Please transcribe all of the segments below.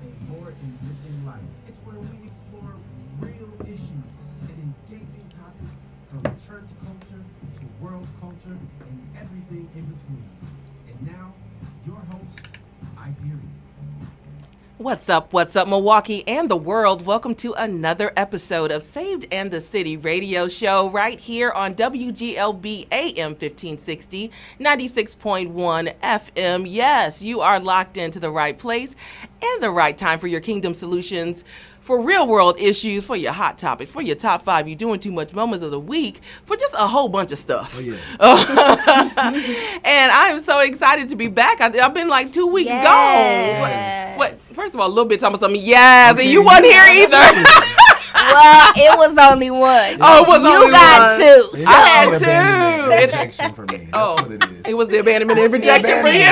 a more enriching life. It's where we explore real issues and engaging topics from church culture to world culture and everything in between. And now, your host, Iberian. What's up, Milwaukee and the world? Welcome to another episode of Saved and the City radio show right here on WGLB AM 1560, 96.1 FM. Yes, you are locked into the right place and the right time for your Kingdom Solutions, for real world issues, for your hot topics, for your top 5, you doing too much moments of the week, for just a whole bunch of stuff. Oh, yeah. And I'm so excited to be back. I've been like 2 weeks gone. What? First of all, a little bit talking about something. Yes, okay. And you weren't here either. Well, it was only one. Oh, it was only one. You got two. So. I had two. Rejection for me. That's what it is. It was the abandonment and rejection for you.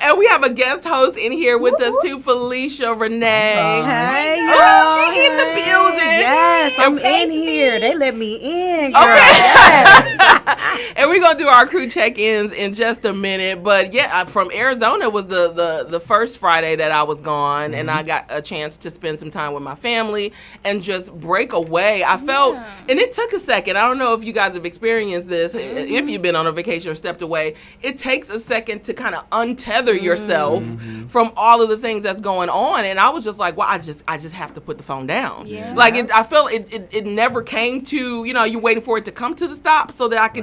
And we have a guest host in here with us too, Felicia Renay. Hey, oh, she in the building. Yes, I'm in here. They let me in, girl. Okay. Yes. And we're gonna do our crew check-ins in just a minute. But yeah, from Arizona was the first Friday that I was gone, and I got a chance to spend some time with my family and just break away. I felt, and it took a second. I don't know if you guys have experienced this. If you've been on a vacation or stepped away, it takes a second to kind of untether yourself from all of the things that's going on. And I was just like, well, I just have to put the phone down. Yeah. Like I felt it never came to, you're waiting for it to come to the stop so that I could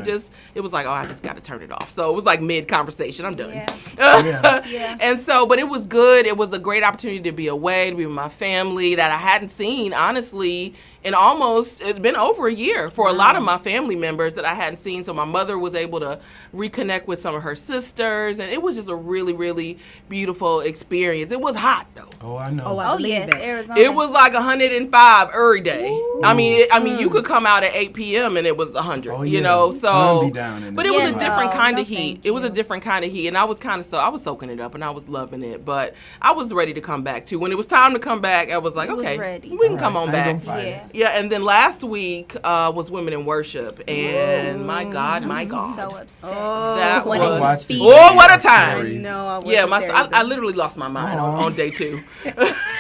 it was like, oh, I just got to turn it off. So it was like mid-conversation. I'm done. Yeah. And so, but it was good. It was a great opportunity to be away, to be with my family that I hadn't seen, honestly, in it's been over a year for a lot of my family members that I hadn't seen. So my mother was able to reconnect with some of her sisters, and it was just a really, really beautiful experience. It was hot though. Oh, I know. Oh, yes, Arizona. It was like 105 every day. Ooh. I mean, you could come out at 8 p.m. and it was 100. Oh, yeah. So. Sun be down in but it was a different kind of heat. It was a different kind of heat, and I was I was soaking it up, and I was loving it. But I was ready to come back too. When it was time to come back, I was like, okay, we can come on back. Yeah, and then last week was Women in Worship, and my God. So upset. That was what a time! I know. I literally lost my mind on day 2.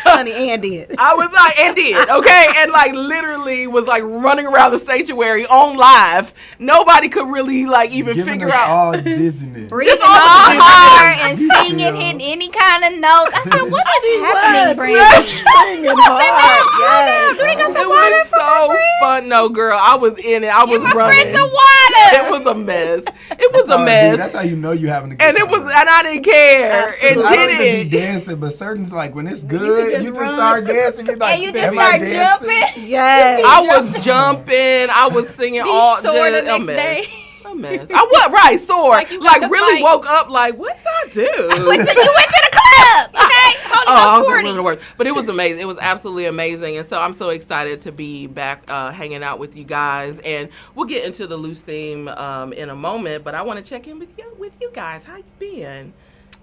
Honey, and did. I was like, and did, okay, and like literally was like running around the sanctuary on live. Nobody could really like even figure out all dizziness. Breathing all hard and singing, hitting any kind of notes. I said, what is happening, Brandon? Singing hard. Drink us It some water was for my so friend. fun. No, girl, I was in it. I was Give my running. friend some water. It was a mess. It was a mess. That's how you know you having a good And time. and I didn't care. Absolutely. I don't It even be did. dancing, but certain, like, when it's good, you just run. start dancing. Be like, And you just everybody start dancing. jumping. Yes. I was jumping. I was singing Be all sore the just a next mess. day. A mess. I was sore. Like you got to really fight. woke up like, what did I do? You went to the club, okay? I Holy was Ghost 40. But it was amazing. It was absolutely amazing. And so I'm so excited to be back hanging out with you guys. And we'll get into the loose theme in a moment. But I want to check in with you guys. How you been?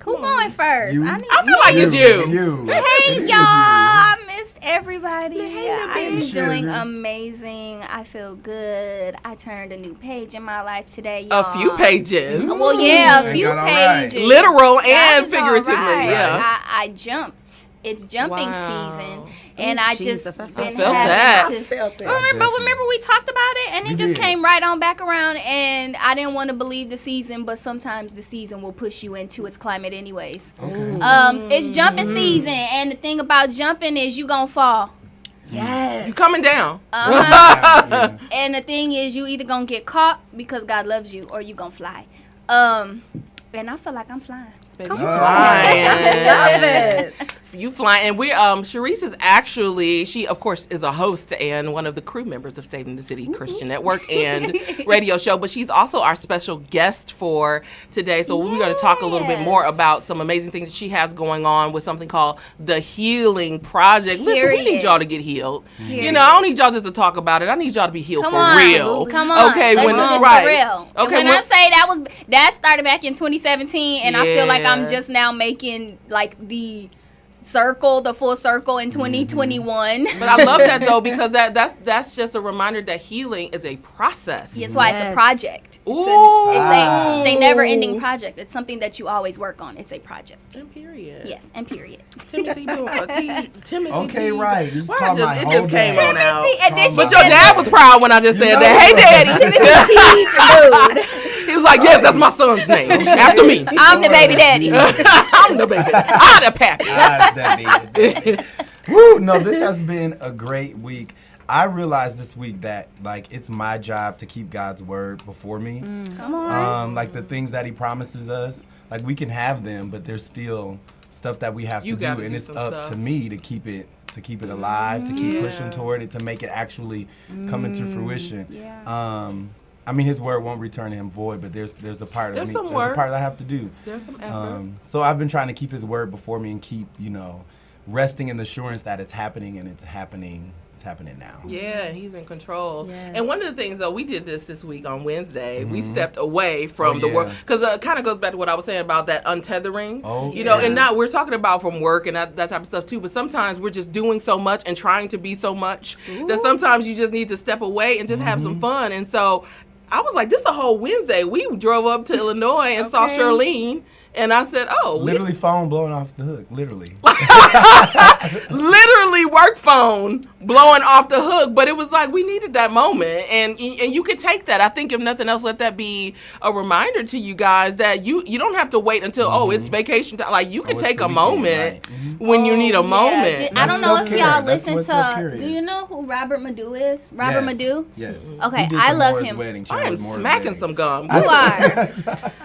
Who going first? I feel like it's you. Hey, y'all. I missed everybody. Hey, I'm baby. doing amazing. I feel good. I turned a new page in my life today, y'all. A few pages. Well, yeah, a Ain't few got all right. pages. Literal God and is all figuratively, right. yeah. I jumped. It's jumping season, and I Jesus, just I been felt having that. to. I felt that. Remember we talked about it, and it We just did. came right on back around. And I didn't want to believe the season, but sometimes the season will push you into its climate, anyways. Okay. It's jumping season, and the thing about jumping is you gonna fall. Yes. You coming down. Yeah. And the thing is, you either gonna get caught because God loves you, or you gonna fly. And I feel like I'm flying. Baby, Come you on. flying. Love it. You flying. And we're Sharice is actually, she of course is a host and one of the crew members of Saving the City Christian Network and radio show, but she's also our special guest for today. So we're going to talk a little bit more about some amazing things that she has going on with something called the Healing Project. Listen, we need y'all to get healed. You know, I don't need y'all just to talk about it. I need y'all to be healed real. Come on. Okay, Let's when do this right. for real. Okay, when I say that started back in 2017, and I feel like I'm just now making like the full circle in 2021. But I love that though, because that's just a reminder that healing is a process. That's why it's a project. Ooh. It's a never-ending project. It's something that you always work on. It's a project. And period. Yes, and period. Timothy Timothy. Okay, right. You just Why called my it whole just came dad. on out. Edition. But your dad was proud when I just said that. Hey, Daddy. He was like, yes, that's my son's name. After me. I'm the baby daddy. I'm the baby. I'm the pappy. That baby. Woo, no, this has been a great week. I realized this week that, like, it's my job to keep God's word before me. Come on. Like, the things that he promises us, like, we can have them, but there's still stuff that we have to do, and it's up to me to keep it alive, to keep pushing toward it, to make it actually come into fruition. Yeah. I mean, his word won't return to him void, but there's a part of me, there's a part that I have to do. There's some effort. So I've been trying to keep his word before me and keep, resting in the assurance that it's happening, and it's happening now. Yeah, he's in control. Yes. And one of the things, though, we did this week on Wednesday. We stepped away from the work, because it kind of goes back to what I was saying about that untethering. And now we're talking about from work and that type of stuff too. But sometimes we're just doing so much and trying to be so much that sometimes you just need to step away and just have some fun. And so I was like, this is a whole Wednesday. We drove up to Illinois and saw Charlene. And I said, literally phone blowing off the hook, literally. Literally work phone blowing off the hook. But it was like, we needed that moment. And you could take that. I think if nothing else, let that be a reminder to you guys that you don't have to wait until, it's vacation time. Like, you can take a moment when you need a moment. I don't know if y'all listen That's to, do you know who Robert Madu is? Robert Madu? Yes. Okay, I love him. I am smacking some gum. You are.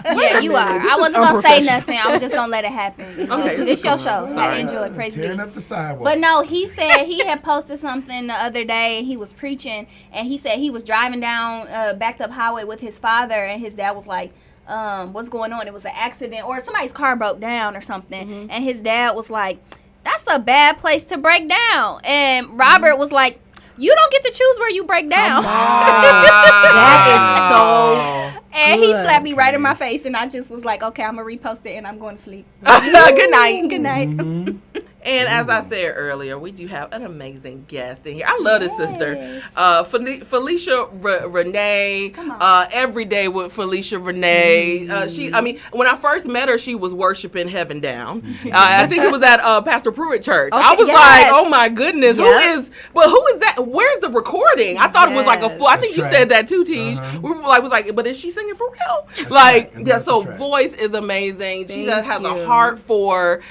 Yeah, you are. I wasn't going to say nothing. I was just going to let it happen. Okay. It's your show. So I enjoy it. Praise Tearing be. up the sidewalk. But no, he said he had posted something the other day and he was preaching and he said he was driving down backed up highway with his father and his dad was like, what's going on? It was an accident or somebody's car broke down or something. And his dad was like, that's a bad place to break down. And Robert was like, you don't get to choose where you break down. That is so And he slapped me right in my face, and I just was like, okay, I'm going to repost it, and I'm going to sleep. Good night. Good night. And as I said earlier, we do have an amazing guest in here. I love this sister. Felicia Renay. Every day with Felicia Renay. When I first met her, she was worshiping Heaven Down. I think it was at Pastor Pruitt Church. Okay, I was like, oh my goodness, Yep. who is that? Where's the recording? I thought it was like a full, I think you That's said that too, Tej. We were like, but is she singing for real? So voice is amazing. She just has a heart for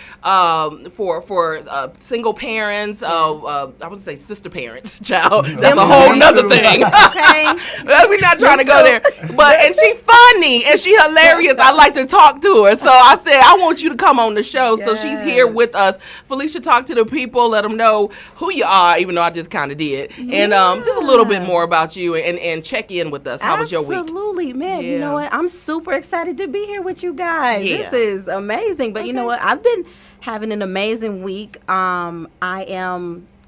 single parents, I would say sister parents, child. That's a whole nother thing. Okay. We're not trying to go there. And she's funny and she hilarious. I like to talk to her. So I said, I want you to come on the show. So she's here with us. Felicia, talk to the people, let them know who you are, even though I just kind of did. And just a little bit more about you and check in with us. How was your week? Absolutely, man. Yeah. You know what? I'm super excited to be here with you guys. Yeah. This is amazing. But you know what? I've been having an amazing week. I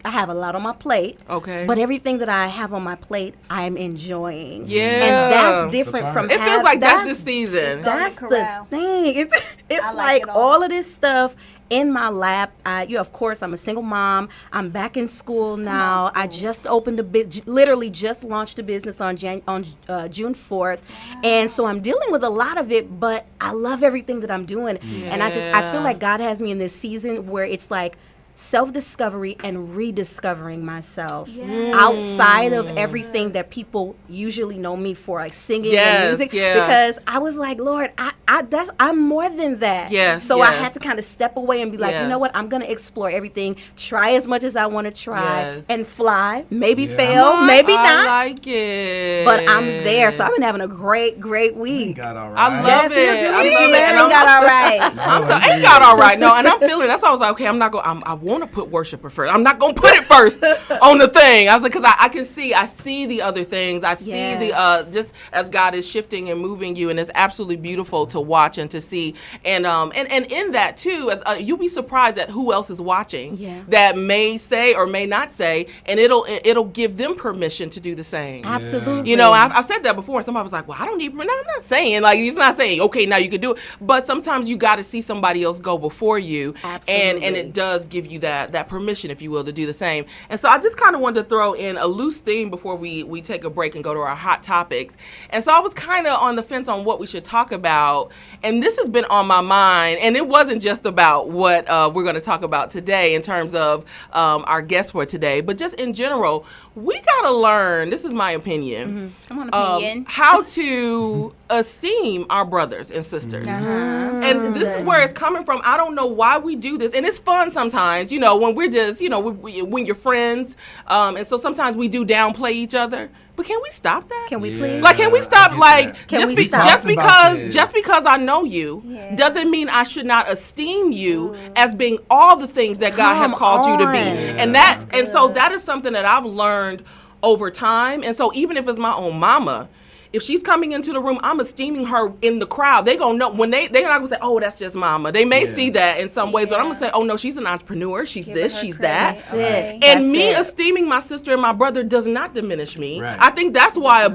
have a lot on my plate. Okay. But everything that I have on my plate, I'm enjoying. Yeah. And that's different from It feels like that's the season. That's the Corral. thing. It's I like like it all. all of this stuff in my lap. Of course, I'm a single mom. I'm back in school now. I just opened literally just launched a business on June 4th. And so I'm dealing with a lot of it, but I love everything that I'm doing. And I feel like God has me in this season where it's like self-discovery and rediscovering myself outside of everything that people usually know me for, like singing and music. Because I was like, Lord, I'm more than that. So I had to kind of step away and be like, you know what? I'm going to explore everything, try as much as I want to try, and fly. Maybe fail, maybe not. I like it. But I'm there. So I've been having a great week. Got all right. I love it. Ain't got all right. Ain't got all right. No, and I'm feeling. That's why I was like, okay, I'm not going. I want to put worshiper first. I'm not going to put it first on the thing. I was like, because I see the other things. I see the just as God is shifting and moving you, and it's absolutely beautiful to watch and to see. And in that too, as you'll be surprised at who else is watching that may say or may not say, and it'll give them permission to do the same. Absolutely. You know, I've said that before, and somebody was like, well, I don't even, no, I'm not saying, like, he's not saying, okay, now you can do it. But sometimes you got to see somebody else go before you. Absolutely. And it does give you that permission, if you will, to do the same. And so I just kind of wanted to throw in a loose theme before we take a break and go to our hot topics. And so I was kind of on the fence on what we should talk about. And this has been on my mind. And it wasn't just about what we're going to talk about today in terms of our guest for today, but just in general, we got to learn, this is my opinion, Come on, opinion. how to esteem our brothers and sisters. And this is where it's coming from. I don't know why we do this. And it's fun sometimes, when we're just, when you're friends. And so sometimes we do downplay each other. But can we stop that? Can we please? Like, can we stop? Like, Can just because I know you doesn't mean I should not esteem you as being all the things that God has called you to be. And so that is something that I've learned over time. And so even if it's my own mama, if she's coming into the room, I'm esteeming her in the crowd. They gonna know when they're not gonna say, "Oh, that's just mama." They may see that in some ways, but I'm gonna say, "Oh no, she's an entrepreneur. She's this, she's that." That's it. And me esteeming my sister and my brother does not diminish me. Right. I think that's why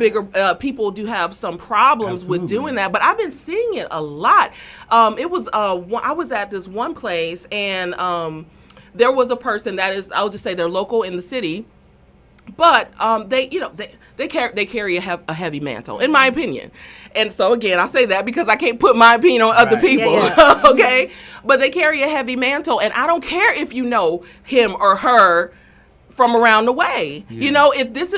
people do have some problems with doing that. But I've been seeing it a lot. I was at this one place, and there was a person that is, I'll just say they're local in the city. But they carry a heavy mantle, in my opinion. And so again, I say that because I can't put my opinion on other people. Yeah. Okay, but they carry a heavy mantle, and I don't care if you know him or her from around the way. If this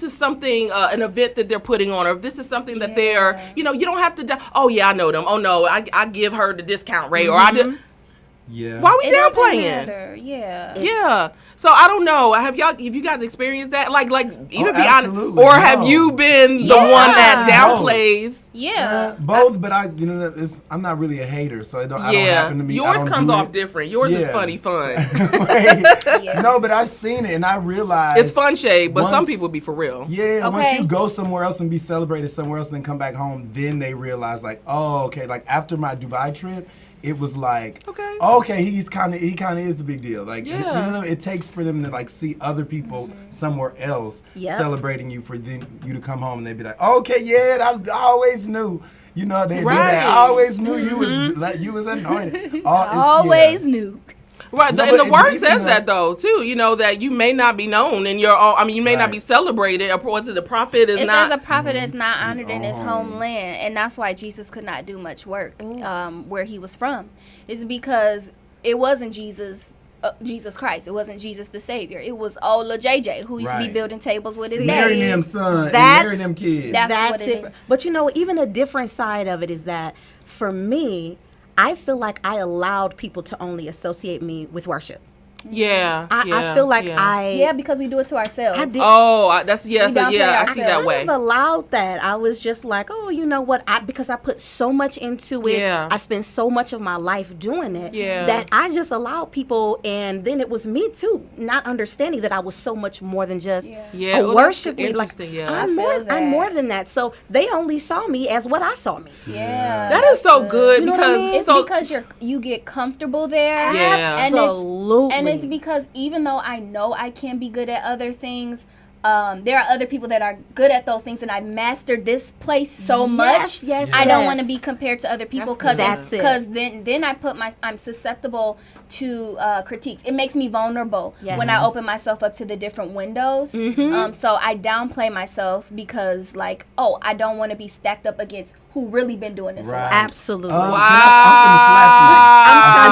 is something, an event that they're putting on, or if this is something that they're, you don't have to. Oh yeah, I know them. Oh no, I give her the discount rate, or I do. Yeah. Why are we downplaying? Yeah. So I don't know. Have you guys experienced that? Like even be honest, or have you been the one that downplays? Yeah. Both, but I'm not really a hater, so I don't happen to me. Yours comes off different. Yours is funny fun. No, but I've seen it, and I realized it's fun shade, but some people be for real. Yeah. Okay. Once you go somewhere else and be celebrated somewhere else, and then come back home, then they realize like, oh, okay. Like after my Dubai trip, it was like, okay, he kind of is a big deal. Like, it takes for them to like see other people somewhere else celebrating you for you to come home, and they'd be like, okay, I always knew. They do that. I always knew you was anointed. Always knew. Right, and the word says that though too. That you may not be known in your own. I mean, you may not be celebrated. Or what's it? The prophet is not. It says a prophet is not honored in his homeland, and that's why Jesus could not do much work where he was from. It's because it wasn't Jesus Christ. It wasn't Jesus the Savior. It was old Lil JJ who used to be building tables with his dad. Marrying them son, marrying them kids. That's what it is. But even a different side of it is that for me, I feel like I allowed people to only associate me with worship. I feel like because we do it to ourselves. I did. I see that way. I've allowed that. I was just like, oh, you know what? Because I put so much into it. I spent so much of my life doing it that I just allowed people, and then it was me too, not understanding that I was so much more than just a worship. I'm more than that. So they only saw me as what I saw me. That is so good because because you get comfortable there. Absolutely. And it's because even though I know I can be good at other things, there are other people that are good at those things, and I mastered this place so much. I don't want to be compared to other people because then I'm susceptible to critiques. It makes me vulnerable when I open myself up to the different windows. So I downplay myself because I don't want to be stacked up against who really been doing this. Absolutely. I'm gonna slap you. I'm trying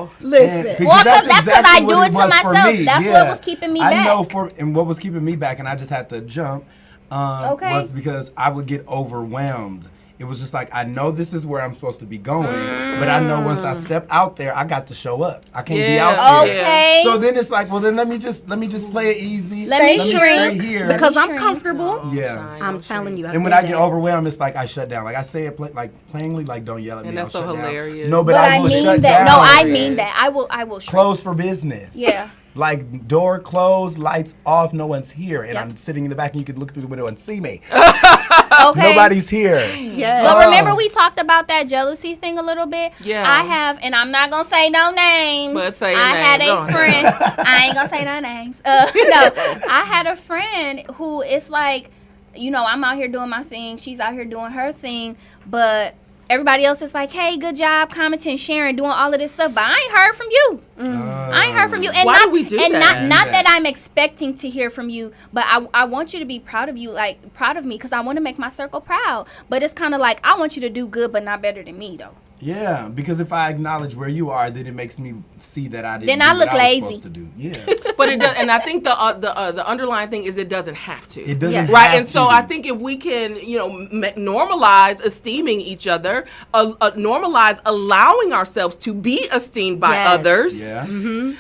to listen. Well, because that's because I do it to myself. That's what was keeping me back. I know and what was keeping me back, and I just had to jump, was because I would get overwhelmed. It was just like, I know this is where I'm supposed to be going, but I know once I step out there, I got to show up. I can't be out there. Okay. So then it's like, well, then let me just play it easy. Let me stay here because I'm comfortable. I'm telling you. And when I get overwhelmed, it's like I shut down. Like I say it plainly, like don't yell at me. And that's so hilarious. No, but I will shut down. No, I mean that. I will close for business. Yeah. Like door closed, lights off, no one's here, and I'm sitting in the back, and you could look through the window and see me. Nobody's here. But remember, we talked about that jealousy thing a little bit. I have, and I'm not gonna say no names. But say I had a friend. I ain't gonna say no names. I had a friend who it's like, I'm out here doing my thing. She's out here doing her thing, but everybody else is like, hey, good job, commenting, sharing, doing all of this stuff, but I ain't heard from you. I ain't heard from you. And why do we do that? Not that I'm expecting to hear from you, but I want you to be proud of you, like proud of me, because I want to make my circle proud. But it's kind of like, I want you to do good, but not better than me, though. Yeah, because if I acknowledge where you are, then it makes me see that I didn't. Then do I look what I was lazy. supposed to do. Yeah, but it does, and I think the underlying thing is it doesn't have to. it doesn't. Right, have and so to. I think if we can, normalize esteeming each other, normalize allowing ourselves to be esteemed by others,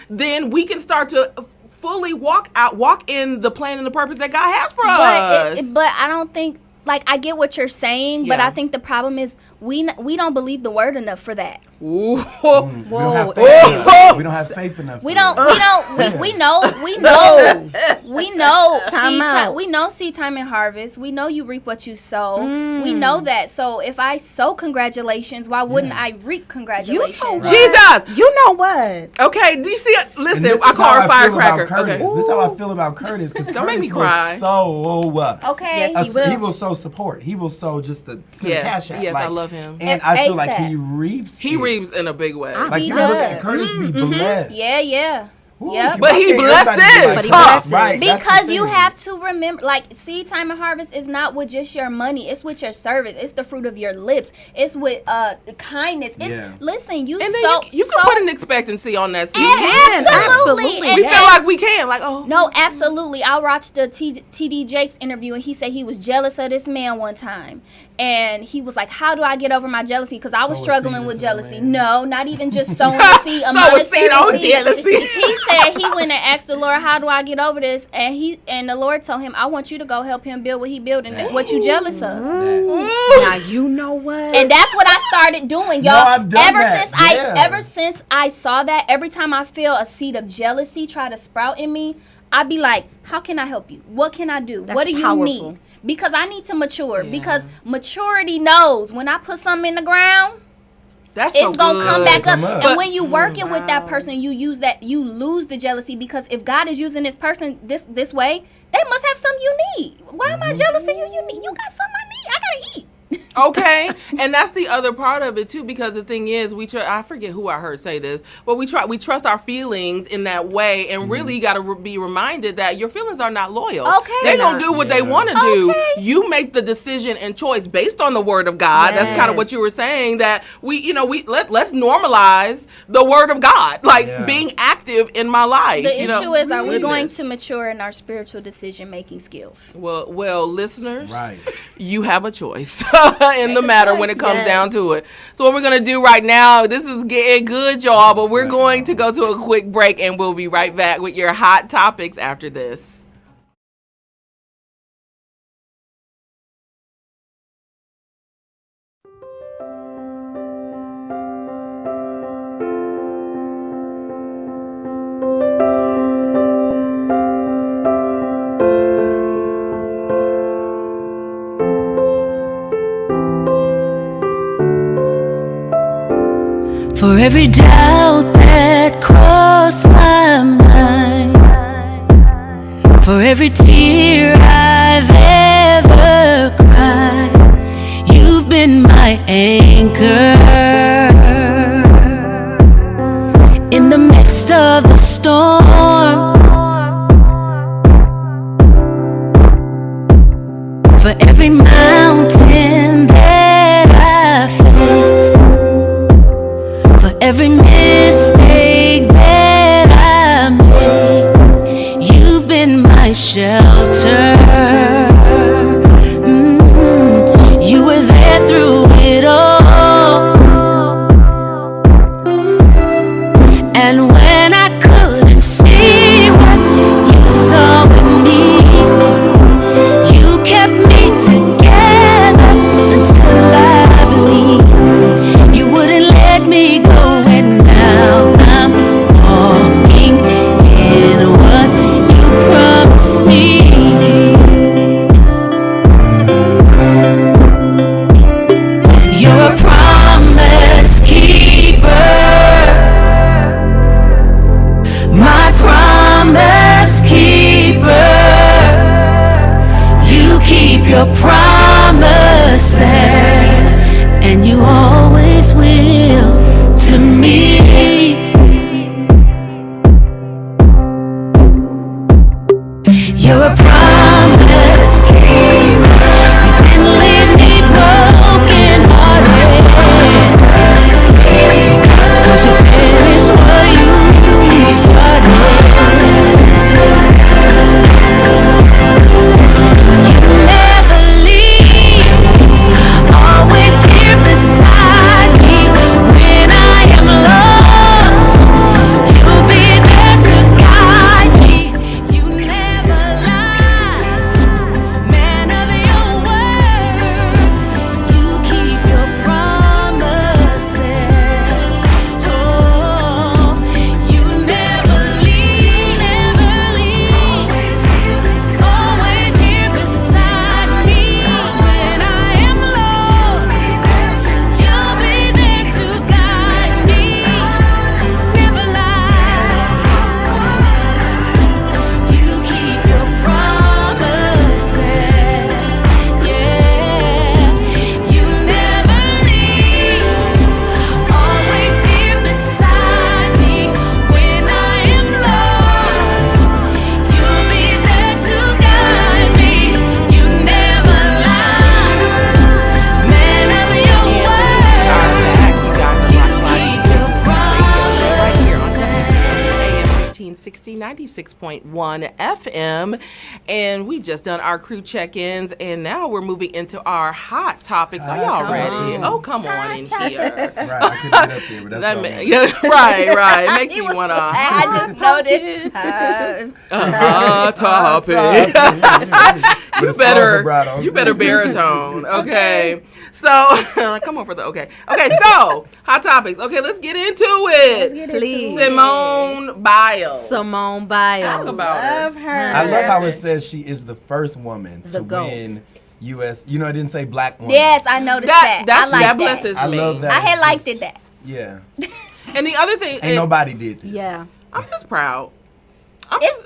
then we can start to fully walk in the plan and the purpose that God has for us. But I don't think, like, I get what you're saying, but I think the problem is we don't believe the word enough for that. Ooh. We don't have faith enough. We know seed time and harvest. We know you reap what you sow. We know that. So if I sow congratulations, why wouldn't I reap congratulations? Jesus, you know what? Okay, do you see it? Listen, This I is call how her I feel about firecracker. Curtis. Okay. This is how I feel about Curtis, because Don't make Curtis me cry. will sow. Okay. Yes, He will sow support. He will sow just the cash app. Yes, I love him. And I feel like ASAP. he reaps. He reaps in a big way. Like He you look does. at Curtis be blessed. Yeah. Ooh, Yeah. But he everybody be blesses. like, But he "Huh." blesses. Right, that's the Because you thing. have to remember, like, seed time and harvest is not with just your money. It's with your service. It's the fruit of your lips. It's with kindness. Listen, you And then so you can put an expectancy on that seed. absolutely. We feel like we can. Like, oh. No, absolutely. I watched the TD Jakes interview, and he said he was jealous of this man one time. And he was like, how do I get over my jealousy? Because I was Sow a struggling seed with into that jealousy. man. No, not even just sowing a seed, a Sow a monetary seed on seed. jealousy. He said he went and asked the Lord, how do I get over this? And the Lord told him, I want you to go help him build what he built and what you jealous of. Now you know what? And that's what I started doing, y'all. I've done that. Ever since I saw that, every time I feel a seed of jealousy try to sprout in me, I'd be like, how can I help you? What can I do? That's what do you powerful. need? Because I need to mature. Because maturity knows when I put something in the ground, That's it's so gonna good. come back up. Come up. And when you working with that person, you lose the jealousy, because if God is using this person this way, they must have something you need. Why am I jealous of you? You got something I need. I gotta eat. Okay, and that's the other part of it too, because the thing is, I forget who I heard say this, but we trust our feelings in that way, and really you got to be reminded that your feelings are not loyal. Okay. They're gonna do what they want to do. Okay. You make the decision and choice based on the word of God. That's kind of what you were saying, that let's normalize the word of God, like being active in my life. The issue is, are we going Goodness. to mature in our spiritual decision making skills? Well, listeners, Right. you have a choice in the matter when it comes down to it. So what we're going to do right now, this is getting good, y'all, but we're going to go to a quick break, and we'll be right back with your hot topics after this. For every doubt that crossed my mind, for every tear I've ever cried, you've been my anchor. In the midst of the storm, for every mountain that I faced, for every mistake that I made, you've been my shelter. You were there through it all. And when I couldn't see what you saw in me, you kept me together until I believed. You wouldn't let me go, and now I'm walking in what you promised me. You're a promise keeper, my promise keeper. You keep your promises, and you always will to me. You're a promise keeper. You didn't leave me broken hearted. 'Cause you finished what you started. You never leave. Always here beside me when I am lost. You'll be there to guide me. You never lie, man of your word. You keep your promises. Oh, you never leave, never leave. Always here beside me when I am lost. You'll be there to guide me. Never lie. You keep your promises. Yeah. You never leave. Always here beside me when I am lost. You'll be there to guide me. You never lie, man of your word. Back, you guys are You Rock keep Cloud your right here on promises. AM 1560 96.1 FM, and we've just done our crew check-ins, and now we're moving into our hot topics. Are y'all Come ready? on. Oh, come on in here. Right, I couldn't get up there, but that's That what I ma- want. yeah, right. It makes He me was- want to. I just noticed. Hot topic. With a You soft vibrato. better baritone. Okay. So come on for the okay. So hot topics. Okay, let's get into it. Please. Simone Biles. Simone Biles. Talk about her. Love her. I love how it says she is the first woman The to GOAT. win U.S. You know, it didn't say black woman. Yes, I noticed that. I like that that. blesses I me. love that. I had It's liked just- it that. Yeah. And the other thing, Ain't and nobody did this. Yeah. I'm just proud. I'm It's-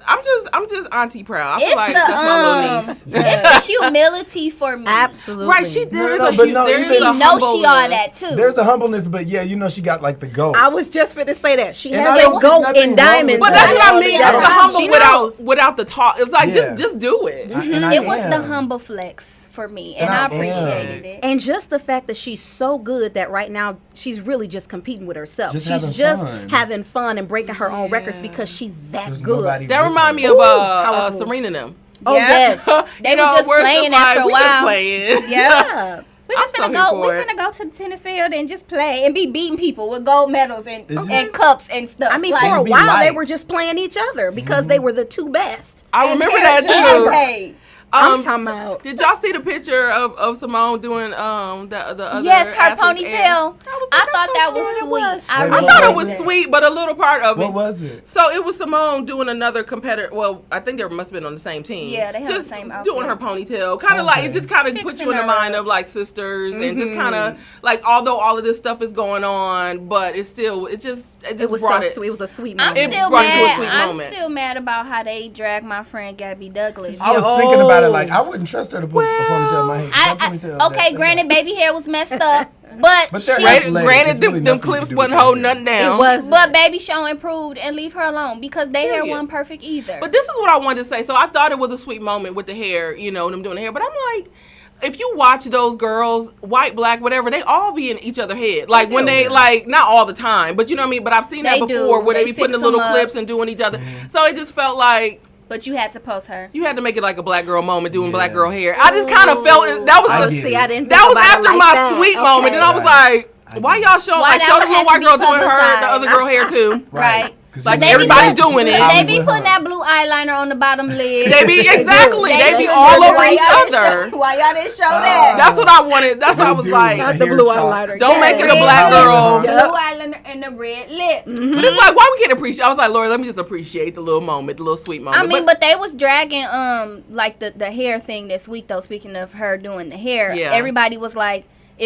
just auntie proud. I feel It's like the that's my little niece. it's the humility for me. Absolutely. Right, there is No, a but no, there is She a knows she all humbleness. that too. There's a humbleness, but yeah, you know, she got like the GOAT. I was just going to say that. She And has I a don't- goat nothing in wrong diamonds. with But that's that. what I mean. I It's don't- the humble She without knows. without the talk. It's like Yeah. just do it. And I It was the am. humble flex for me, and And I I appreciated am. it. And just the fact that she's so good that right now she's really just competing with herself. Just she's having just fun. having fun and breaking her own records because she's that There's good. nobody That with remind me her. of powerful. Serena and them. Oh, Yeah. yes. They was just where it's playing like, after a we just while. playing. Yeah. We I'm just so finna here go. for We it. finna go to the tennis field and just play and be beating people with gold medals and It's and just- cups and stuff. I mean, like, for a be while, they light. were just playing each other because they were the two best. I remember and that Paris too. Hey. I'm talking about. Did y'all see the picture of Simone doing the other? Yes, her athlete's hair? ponytail. I thought that was sweet. Wait, I what thought it was was it? sweet, but a little part of it. What was it? So it was Simone doing another competitor. Well, I think they must have been on the same team. Yeah, they had the just same outfit. doing her ponytail. Kind of like, it Okay. just kind of puts Fixing you in the her mind up. of like sisters and just kind of like, although all of this stuff is going on, but it just It was brought so it. sweet. It was a sweet I'm moment. still brought it to a mad. sweet I'm moment. still mad about how they dragged my friend Gabby Douglas. I was thinking about it like I wouldn't trust her to put a ponytail in my head. Some ponytail, okay, that- granted, baby hair was messed up, but But they're she, athletic. Granted, There's really them nothing you clips can do wasn't with holding your nothing hair. down. It was. but baby show improved and leave her alone because their hair Period. wasn't perfect either. But this is what I wanted to say. So I thought it was a sweet moment with the hair, them doing the hair. But I'm like, if you watch those girls, white, black, whatever, they all be in each other's head. Like when they, like, not all the time, but you know what I mean? But I've seen They that do. before where they They be putting the fix little 'em up. clips and doing each other. Mm-hmm. So it just felt like But you had to post her. you had to make it like a black girl moment doing black Yeah. girl hair. I just kind of felt it. That was I the, get See, it. I didn't. that think was about it after like my that. sweet Okay. moment. And I was Right. like, why y'all showing, Why like, that show the would little have white to girl be doing the publicized? other girl hair too. Right. 'Cause Like, you They know be everybody put- doing it. They I'm be with putting her. that blue eyeliner on the bottom lid. They be, exactly. They be should all do it. over Why each y'all didn't other. show- Why y'all didn't show that? That's what I wanted. That's what I They was do. like. Not the Hair blue chalk. eyeliner. Don't make it a Red black lip, girl. Blue Yep. eyeliner and the red lip. But it's like, why we can't appreciate? I was like, Lord, let me just appreciate the little moment, the little sweet moment. I mean, but they was dragging like the hair thing this week though. Speaking of her doing the hair, Yeah. everybody was like,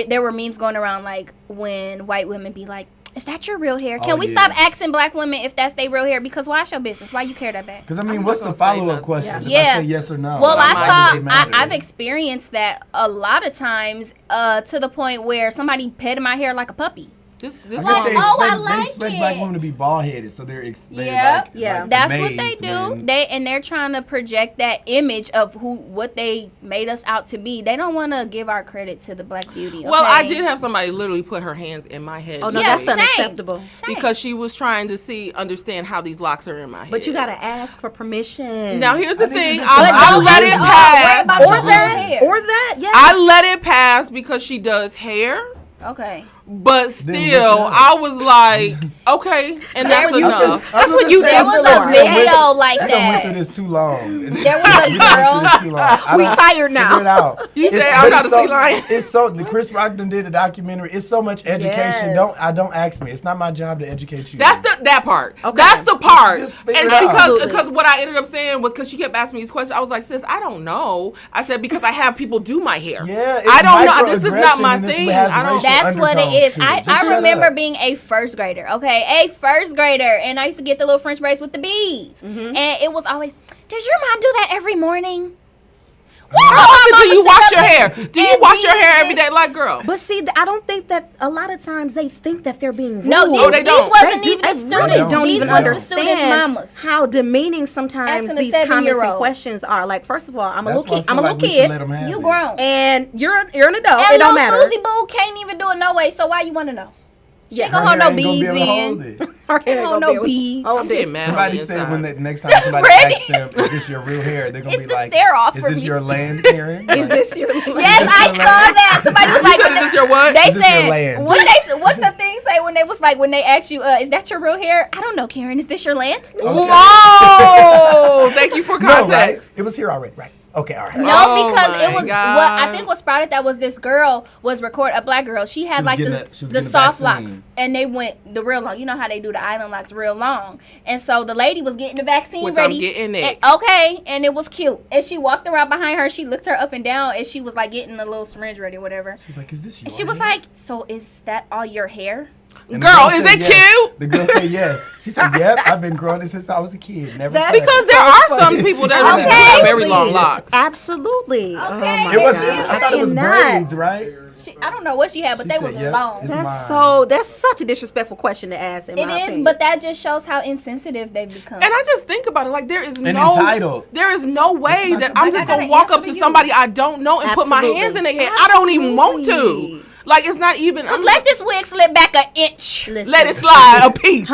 there were memes going around like when white women be like, is that your real hair? Can we stop asking black women if that's their real hair? Because why is your business? Why you care that bad? Because I mean, what's the follow-up question? Yeah. If I say yes or no. Well, I've experienced that a lot of times to the point where somebody petted my hair like a puppy. They I expect black women to be bald-headed, so they're that's what they do. They're trying to project that image of what they made us out to be. They don't want to give our credit to the black beauty. Okay? Well, I did have somebody literally put her hands in my head. Oh no, that's unacceptable. Because she was trying to understand how these locks are in my head. But you gotta ask for permission. Now here's the thing: I let it pass. Or that, yes. I let it pass because she does hair. Okay. But still, I was like, okay, and that's enough. That's what you did. There was a video like that. We went through this too long. There was a girl. We tired now. Figure it out. You say I'm not a sea lion. It's so the Chris Rock done did a documentary. It's so much education. Yes. Don't ask me. It's not my job to educate you. That's that part. Okay. That's the part. Just figure it out. Because what I ended up saying was because she kept asking me these questions. I was like, sis, I don't know. I said because I have people do my hair. Yeah, I don't know. This is not my thing. I don't. That's what it is. I remember being a first grader, and I used to get the little French braids with the beads, and it was always, does your mom do that every morning? How often do you wash your hair? Do you wash your hair every day, like girl? But see, I don't think that a lot of times they think that they're being rude. No, they don't. These wasn't even the students. They don't even understand mamas. how demeaning sometimes these comments and questions are. Like, first of all, I'm a little kid. You grown, and you're an adult. And it don't matter. Susie Boo can't even do it no way. So why you want to know? She ain't gonna hold no beads in. Her hair ain't gonna no beads. I'm getting mad. Somebody said when the next time somebody asks them, "Is this your real hair?" They're gonna be like, "Is this your land, Karen?" Is this your land? Yes, I saw that. Somebody was like, "Is this your what?" They said, "What the thing say when they was like when they asked you, is that your real hair?" I don't know, Karen. Is this your land? Okay. Whoa! Thank you for context. No, right? It was here already, right? Okay, all right. No, because it was what I think what sprouted that was this girl was a black girl. She had like the soft locks, and they went the real long. You know how they do the island locks real long, and so the lady was getting the vaccine ready. I'm getting it. And it was cute. And she walked around behind her. She looked her up and down, and she was like getting a little syringe ready, or whatever. She's like, "Is this your?" She was like, "So is that all your hair?" And girl, is it cute? The girl said yes. She said, "Yep, I've been growing this since I was a kid." Never. Because there are some people that have very long locks. Absolutely. Okay. I thought it was braids, right? I don't know what she had, but they was long. That's such a disrespectful question to ask. In my opinion. But that just shows how insensitive they've become. And I just think about it, like there is entitled. There is no way that I'm just gonna walk up to somebody I don't know and put my hands in their hair. I don't even want to. Like it's not even. Let this wig slip back an inch. Let it slide a piece.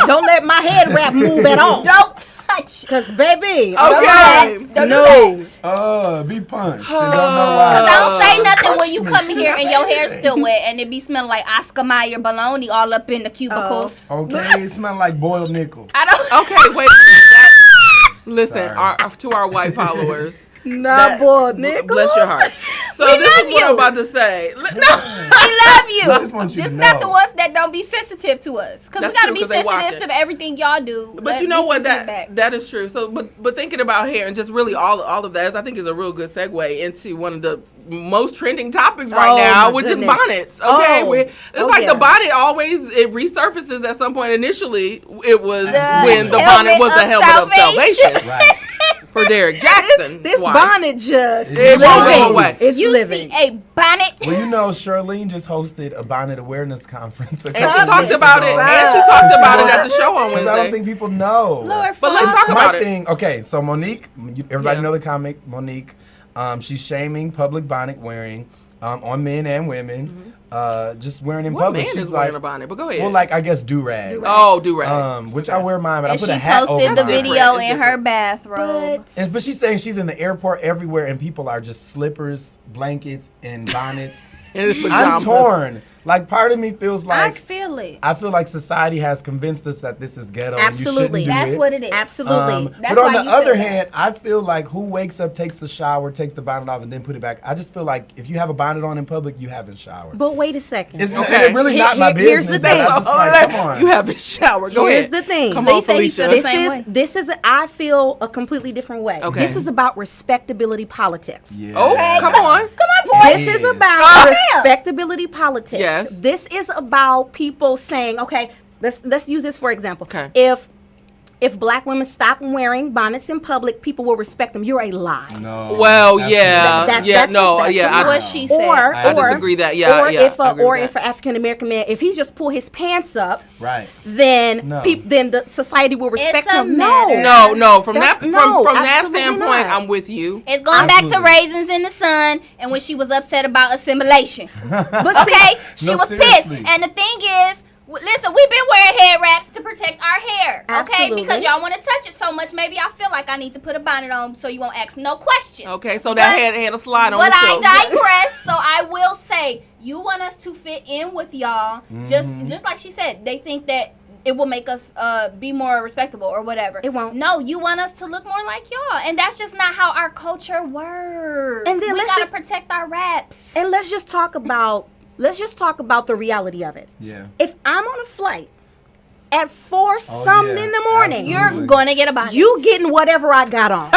Don't let my head wrap move at all. Don't touch. Cause baby, okay, no. Be punched. Don't know why. Don't say nothing when you come in here and your hair's still wet and it be smelling like Oscar Mayer bologna all up in the cubicles. Okay, it smell like boiled nickels. Okay, wait. Listen, to our white followers. Not boiled nickels. Bless your heart. So this is what I'm about to say. No, we love you. I just want you to know. not the ones that don't be sensitive to us, because we gotta be sensitive to everything y'all do. But you know what? That is true. So, but thinking about hair and just really all of that, I think is a real good segue into one of the most trending topics right now, which is bonnets. Okay, it's the bonnet always resurfaces at some point. Initially, it was when the bonnet was the helmet of salvation. Right. For Derek Jackson. This bonnet just living. It's you living. See a bonnet. Well, you know, Charlene just hosted a bonnet awareness conference. And she talked about it. And she talked about it at the show on Wednesday. I don't think people know. Lord, but let's talk about it. Okay, so Monique, everybody know the comic Monique. She's shaming public bonnet wearing on men and women. Mm-hmm. Just wearing in public. She's wearing a bonnet, but go ahead. Well, like I guess do-rag. Oh, do-rag. Which I wear mine, but and I put a hat over. She posted the video in her bathrobe. But she's saying she's in the airport everywhere, and people are just slippers, blankets, and bonnets. I'm torn. Like, part of me feels like... I feel it. I feel like society has convinced us that this is ghetto. Absolutely. And you That's what it is. Absolutely. But on the other hand, I feel like who wakes up, takes a shower, takes the bonnet off, and then put it back? I just feel like if you have a bonnet on in public, you haven't showered. But wait a second. It's really not my business. Here's the thing. I just come on. You haven't showered. Go Here's ahead. the thing. Come on, Felicia. This is I feel a completely different way. Okay. This is about respectability politics. Yeah. Oh, come on. Come on, boy. This is about respectability politics. Yes. This is about people saying, okay, let's use this for example. Okay. If black women stop wearing bonnets in public, people will respect them. You're a lie. No. Well, absolutely yeah, not. I what she said. I disagree that. Yeah, or yeah, if I agree with if an African American man, if he just pull his pants up, Right. then No. then the society will respect It's a him. matter. No. From That's- that no, from that absolutely standpoint, not. I'm with you. It's going back to Absolutely. Raisins in the Sun and when she was upset about assimilation. But Okay? She No, was seriously. pissed. And the thing is, listen, we've been wearing head wraps to protect our hair. Okay? Absolutely. Because y'all want to touch it so much, maybe I feel like I need to put a bonnet on so you won't ask no questions. Okay, so that had a slide on But itself. I digress, so I will say, you want us to fit in with y'all. Just like she said, they think that it will make us be more respectable or whatever. It won't. No, you want us to look more like y'all. And that's just not how our culture works. And then we let's got to just- protect our wraps. And let's just talk about the reality of it. Yeah. If I'm on a flight at 4 something yeah, in the morning, absolutely. You're going to get a bonnet. you getting whatever I got on.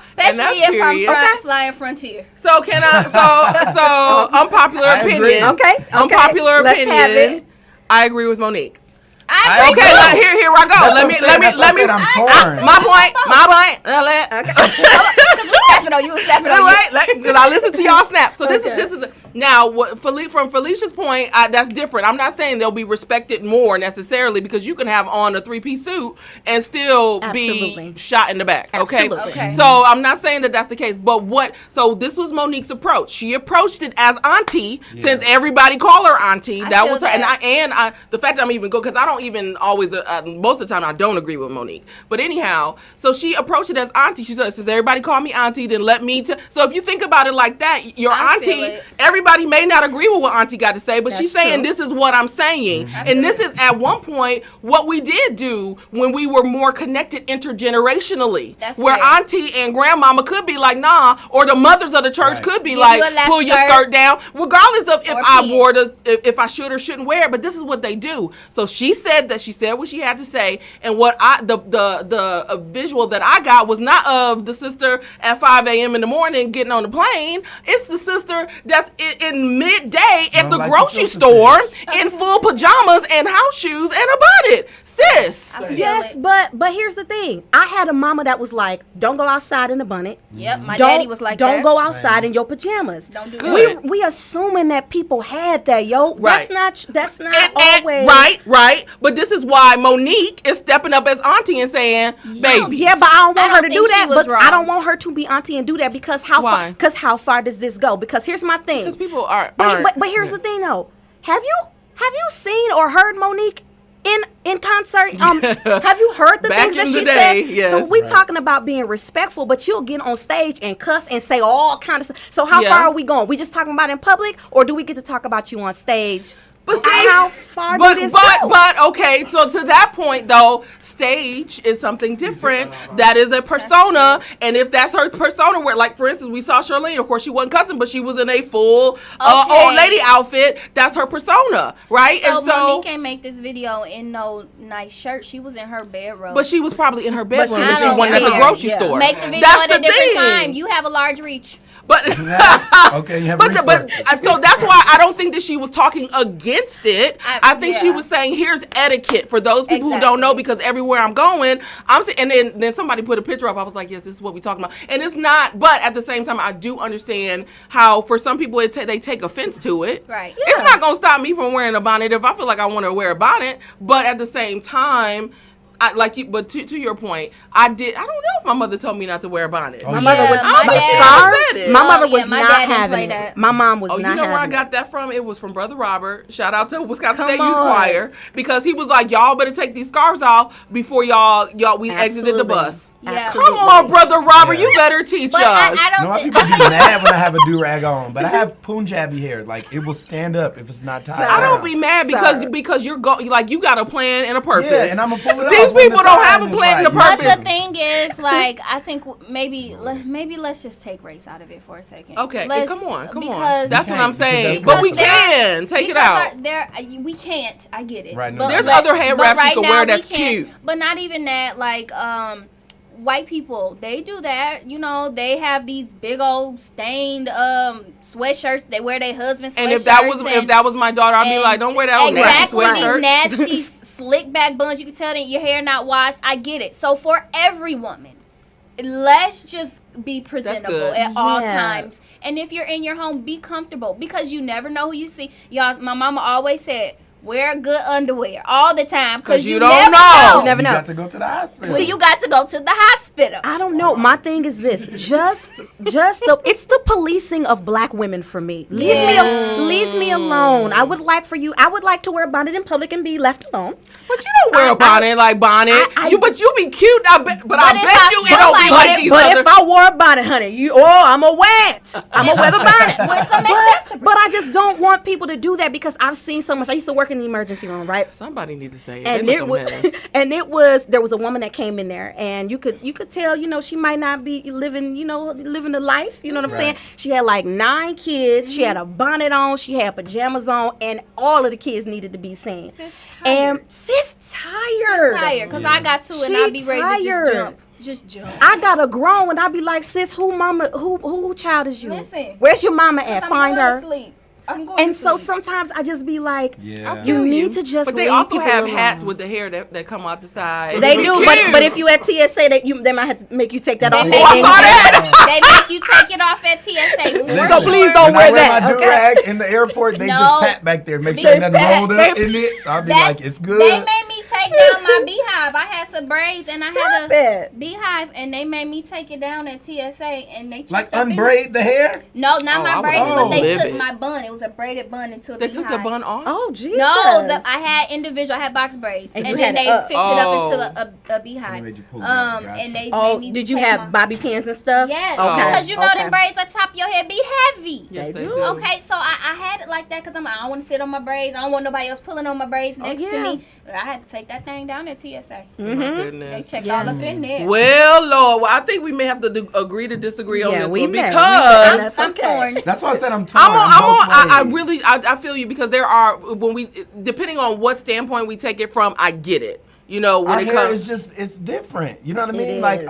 Especially And if that's I'm period. flying Frontier. So can I? So unpopular I agree. opinion. Okay, Unpopular let's have opinion. it. I agree with Monique. I Okay, agree. here I go. Let me. That's what I said, I'm torn. My point. Because we stepping on you. We stepping on you. Right, because I listen to y'all snap. So Okay. this is now what from Felicia's point. That's different. I'm not saying they'll be respected more necessarily because you can have on a 3-piece suit and still Absolutely. be shot in the back. Okay, Absolutely. Okay. so I'm not saying that that's the case. But so this was Monique's approach. She approached it as auntie since everybody call her auntie. I That feel was her, that. and I the fact that I'm even go because I don't even always most of the time I don't agree with Monique. But anyhow, so she approached it as auntie. She said, "Since everybody call me auntie, then let me." So if you think about it like that, your I feel auntie, it. everybody may not agree with what auntie got to say, but she's That's saying true. this is what I'm saying, and this is at one point what we did do when we were more connected intergenerationally, That's where right. auntie and grandmama could be like, nah, or the mothers of the church Right. could be Give like, you a left pull your skirt. skirt down, regardless of if Or I pants. wore if I should or shouldn't wear it. But this is what they do. So she said what she had to say, and what the visual that I got was not of the sister at 5 a.m. in the morning getting on the plane. It's the sister that's in midday at the like grocery the store Joseph in full pajamas and house shoes and a bonnet. Sis. I feel Yes, it. but here's the thing. I had a mama that was like, "Don't go outside in a bonnet. Yep, my Don't- daddy was like don't that. go outside in your pajamas." Don't do Good. that. We assuming that people had that, yo. Right. That's not And- always right. But this is why Monique is stepping up as auntie and saying, baby. Yeah, but I don't want I her don't to do think she that. was But I wrong. don't want her to be auntie and do that because how Why? how far does this go? Because here's my thing. Because people aren't. But here's the thing though. Have you seen or heard Monique in concert? Have you heard the Back things that in the she day, says? yes. So we talking about being respectful, but you'll get on stage and cuss and say all kind of stuff. So how Yeah. far are we going? We just talking about in public, or do we get to talk about you on stage? But see, how far but, did this but, go? but okay, so to that point though, stage is something different. That is a persona, and if that's her persona, where like for instance, we saw Charlene. Of course, she wasn't cussing, but she was in a full old lady outfit. That's her persona, right? So, and so, Monique ain't make this video in no nice shirt. She was in her bedroom. but she was probably in her bedroom, she and she don't wasn't at the care. grocery Yeah. store. Make the video That's at a the different thing. time. You have a large reach. But Okay, you have but resources. so that's why I don't think that she was talking against it. I think she yeah. was saying here's etiquette for those people who don't know, because everywhere I'm going, I'm saying, and then somebody put a picture up. I was like, yes, this is what we're talking about, and it's not. But at the same time, I do understand how for some people they take offense to it. Right. It's not gonna stop me from wearing a bonnet if I feel like I want to wear a bonnet. But at the same time. But to your point, I don't know if my mother told me not to wear a bonnet. Oh, My yeah. mother was my but dad scarves. said it. My mother Oh, was yeah, my not dad didn't having play it. that. My mom was Oh, not you know where I having got that from? It was from Brother Robert. Shout out to Wisconsin Come State Youth on. Choir, because he was like, y'all better take these scarves off before y'all we exited the Absolutely. bus. Yeah. Absolutely. Come on, Brother Robert, Yeah. you better teach But us. I No, don't people think. be mad when I have a do-rag on, but I have Punjabi hair. Like, it will stand up if it's not tied I don't down. be mad Sir. because you're you got a plan and a purpose. Yeah, and I'm gonna pull it These off when people the don't have time a is plan and a right. But purpose. the thing is, like, I think maybe let's just take race out of it for a second. Okay, Let's- come on. because- That's what I'm Because saying. that's But we because can take it out. We can't. I get it. Right, no, But There's other head but wraps you right can now wear we that's can't. cute. But not even that. Like, white people, they do that. You know, they have these big old stained sweatshirts. They wear their husband's sweatshirts. And if that was my daughter, I'd be like, don't wear that old nasty sweatshirt. Exactly, these nasty slick back buns. You can tell that your hair not washed. I get it. So for every woman, let's just be presentable at all times. And if you're in your home, be comfortable, because you never know who you see. Y'all, my mama always said, wear good underwear all the time, because you don't know. You never know. You got to go to the hospital. So you got to go to the hospital. I don't know. My thing is this: it's the policing of black women for me. Leave me alone. I would like to wear a bonnet in public and be left alone. But you don't wear a bonnet like Bonnet. But you be cute. I bet you it don't be like these But if I wore a bonnet, honey, I'm a wet. I'm a wear the bonnet. With some accessories. But I just don't want people to do that, because I've seen so much. I used to work in the emergency room, right? Somebody needs to say it. And there was a woman that came in there, and you could tell, she might not be living the life. You know what I'm saying? She had like 9 kids. She had a bonnet on. She had pajamas on, and all of the kids needed to be seen. And sis tired. Because I got to, and I'll be ready to just jump. I gotta grow, and I'll be like, sis, who child is you? Listen, where's your mama at? Find her. I'm going and to so sleep. Sometimes I just be like, yeah. you need to just. But they also have hats with the hair that come out the side. They do, but if you at TSA, they might have to make you take that off. They make you take it off at TSA. So please don't wear that. When I wear my do-rag in the airport, they just pat back there, make sure ain't nothing rolled up in it. I'll be like, it's good. They made me take down my beehive. I had some braids, and I had a beehive, and they made me take it down at TSA, and they like unbraid the hair. No, not my braids, but they took my bun. It was a braided bun into a beehive. They took the bun off? Oh, Jesus. No, I had individual. I had box braids, and then they fixed it up into a beehive. And they made me. Did you have bobby pins and stuff? Yes, because them braids on top of your head be heavy. Yes, they do. Okay, so I had it like that because I don't want to sit on my braids. I don't want nobody else pulling on my braids next to me. I had to take that thing down at TSA. My goodness. They checked all up in there. Well, Lord, I think we may have to agree to disagree on this one, because I'm torn. That's why I said I'm torn. I feel you, because there are, depending on what standpoint we take it from, I get it. When it comes, it's different. You know what I mean? Like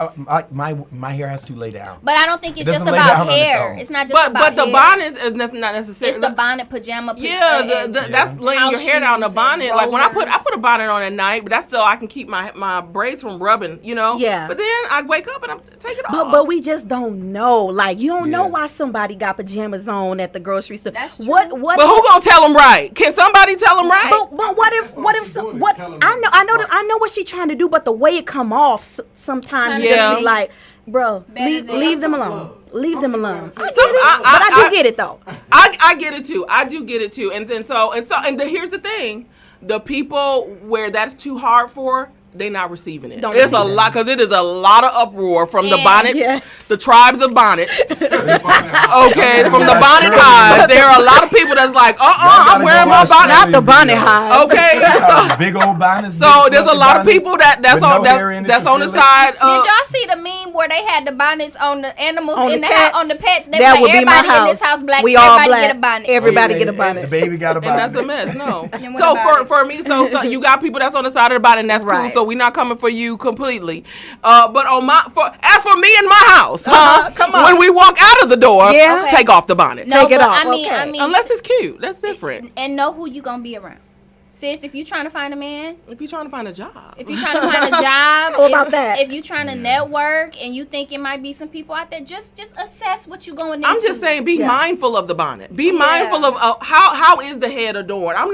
my hair has to lay down. But I don't think it's just about hair. It's not just about hair. But the bonnet is not necessarily. It's the bonnet, pajama. That's laying your hair down. The bonnet, like when I put a bonnet on at night, but that's so I can keep my braids from rubbing. Yeah. But then I wake up and I'm take it off. But we just don't know. Like you don't know why somebody got pajamas on at the grocery store. That's true. What? But who gonna tell them right? Can somebody tell them right? But what if I know what she's trying to do, but the way it come off sometimes you just be like, bro, leave them alone. Leave them alone. I do get it though. I get it too. I do get it too. And here's the thing: the people where that's too hard for, they not receiving it. It's a lot, because it is a lot of uproar from the bonnet, the tribes of bonnets. Okay, from the bonnet hive, there are a lot of people that's like, I'm wearing my bonnet, not the bonnet hive. Okay, big old bonnets. So there's a lot of people that's on the side. Did y'all see the meme where they had the bonnets on the animals on in the house, on the pets? They that like, would be my house. In this house black. We all everybody black. Get a bonnet. Everybody get a bonnet. The baby got a bonnet. And that's a mess. No. So for me, so you got people that's on the side of the bonnet, and that's cool. So we're not coming for you completely. But as for me in my house, come on. When we walk out of the door, take off the bonnet. No, take it off. I mean, unless it's cute, that's different. And know who you gonna be around. Sis, if you're trying to find a man, if you're trying to find a job, if you're trying to find a job, if you're trying to network and you think it might be some people out there, just assess what you're going into. I'm just saying, be mindful of the bonnet. Be mindful of how is the head adorned. I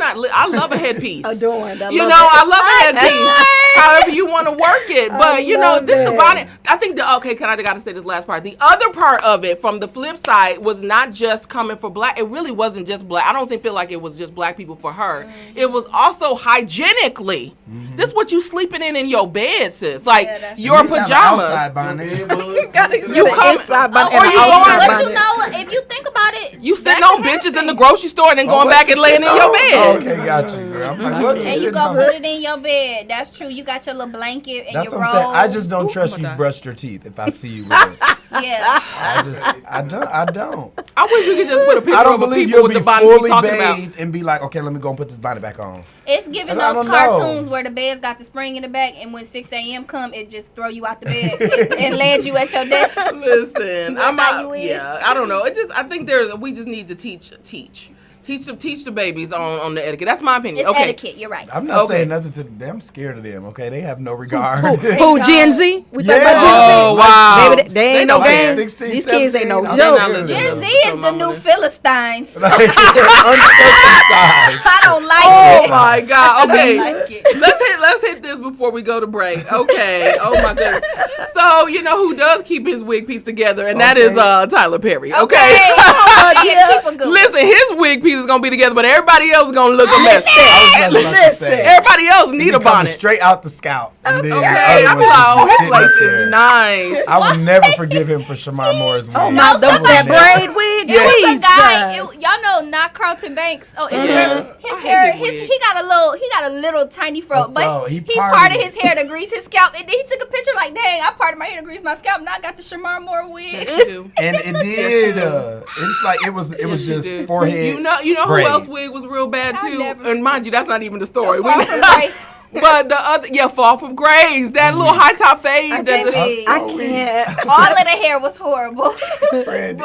love a headpiece. Adorned. I love a headpiece. However you want to work it, but this the bonnet. I think I gotta say this last part. The other part of it, from the flip side, was not just coming for black. It really wasn't just black. I don't feel like it was just black people for her. Mm-hmm. It was also hygienically. Mm-hmm. This is what you sleeping in your bed, sis. Like your pajamas. Outside bonnet. You come inside bonnet. But you know, if you think about it, you sitting on benches in the grocery store and then going back and laying in your bed. Okay, got you, girl. I'm like, what? And you go put it in your bed. That's true. You got your little blanket and That's your what robe. I'm saying. I just don't trust you brushed your teeth if I see you with it. Yeah. I don't. I wish we could just put a picture I don't of a believe people you'll with be the bonnet we fully talking about. bathed and be like, okay, let me go and put this bonnet back on. It's giving I those don't cartoons know. where the bed's got the spring in the back, and when 6 a.m. come, it just throw you out the bed and land you at your desk. Listen, What about you is? yeah, I don't know. I think we just need to teach the babies on the etiquette. That's my opinion. It's Okay. etiquette. You're right. I'm not Okay. saying nothing to them. I'm scared of them, okay? They have no regard. Who, Gen Z? We talking about Gen Z? Oh, wow. Baby, they ain't no Like game. 16, These kids ain't no 17, joke. not listening. Gen Z is the new Philistines. Uncircumcised. I don't like Oh it. my God. Okay. I don't like it. Let's hit this before we go to break. Okay. Oh my goodness. So you know who does keep his wig piece together, and that is Tyler Perry. Okay. Yeah, keep a good one. Listen, his wig piece is gonna be together, but everybody else is gonna look a mess. I was just about to say. Everybody else need It a comes bonnet. straight out the scalp. And then Okay. the I other be like, oh, one his just sitting place up there. is nice. I will never forgive him for Shamar Moore's wig. Oh my, No, that braid wig. There was a guy, Jesus. y'all know, not Carlton Banks. Oh, Yeah. his I hair, hate wigs. he got a little tiny fro, A but fro. he He parted parted his hair to grease his scalp, and then he took a picture like, dang, I parted my hair to grease my scalp, and I got the Shamar Moore wig. And it did. It's like it was Yes, you just did. forehead. You know braid. who else wig was real bad I too? never- And mind you, that's not even the story. Far We- from Grace. But the other, Fall from Grace, that little high top fade. I That can't. I can't. All of the hair was horrible. Brandy.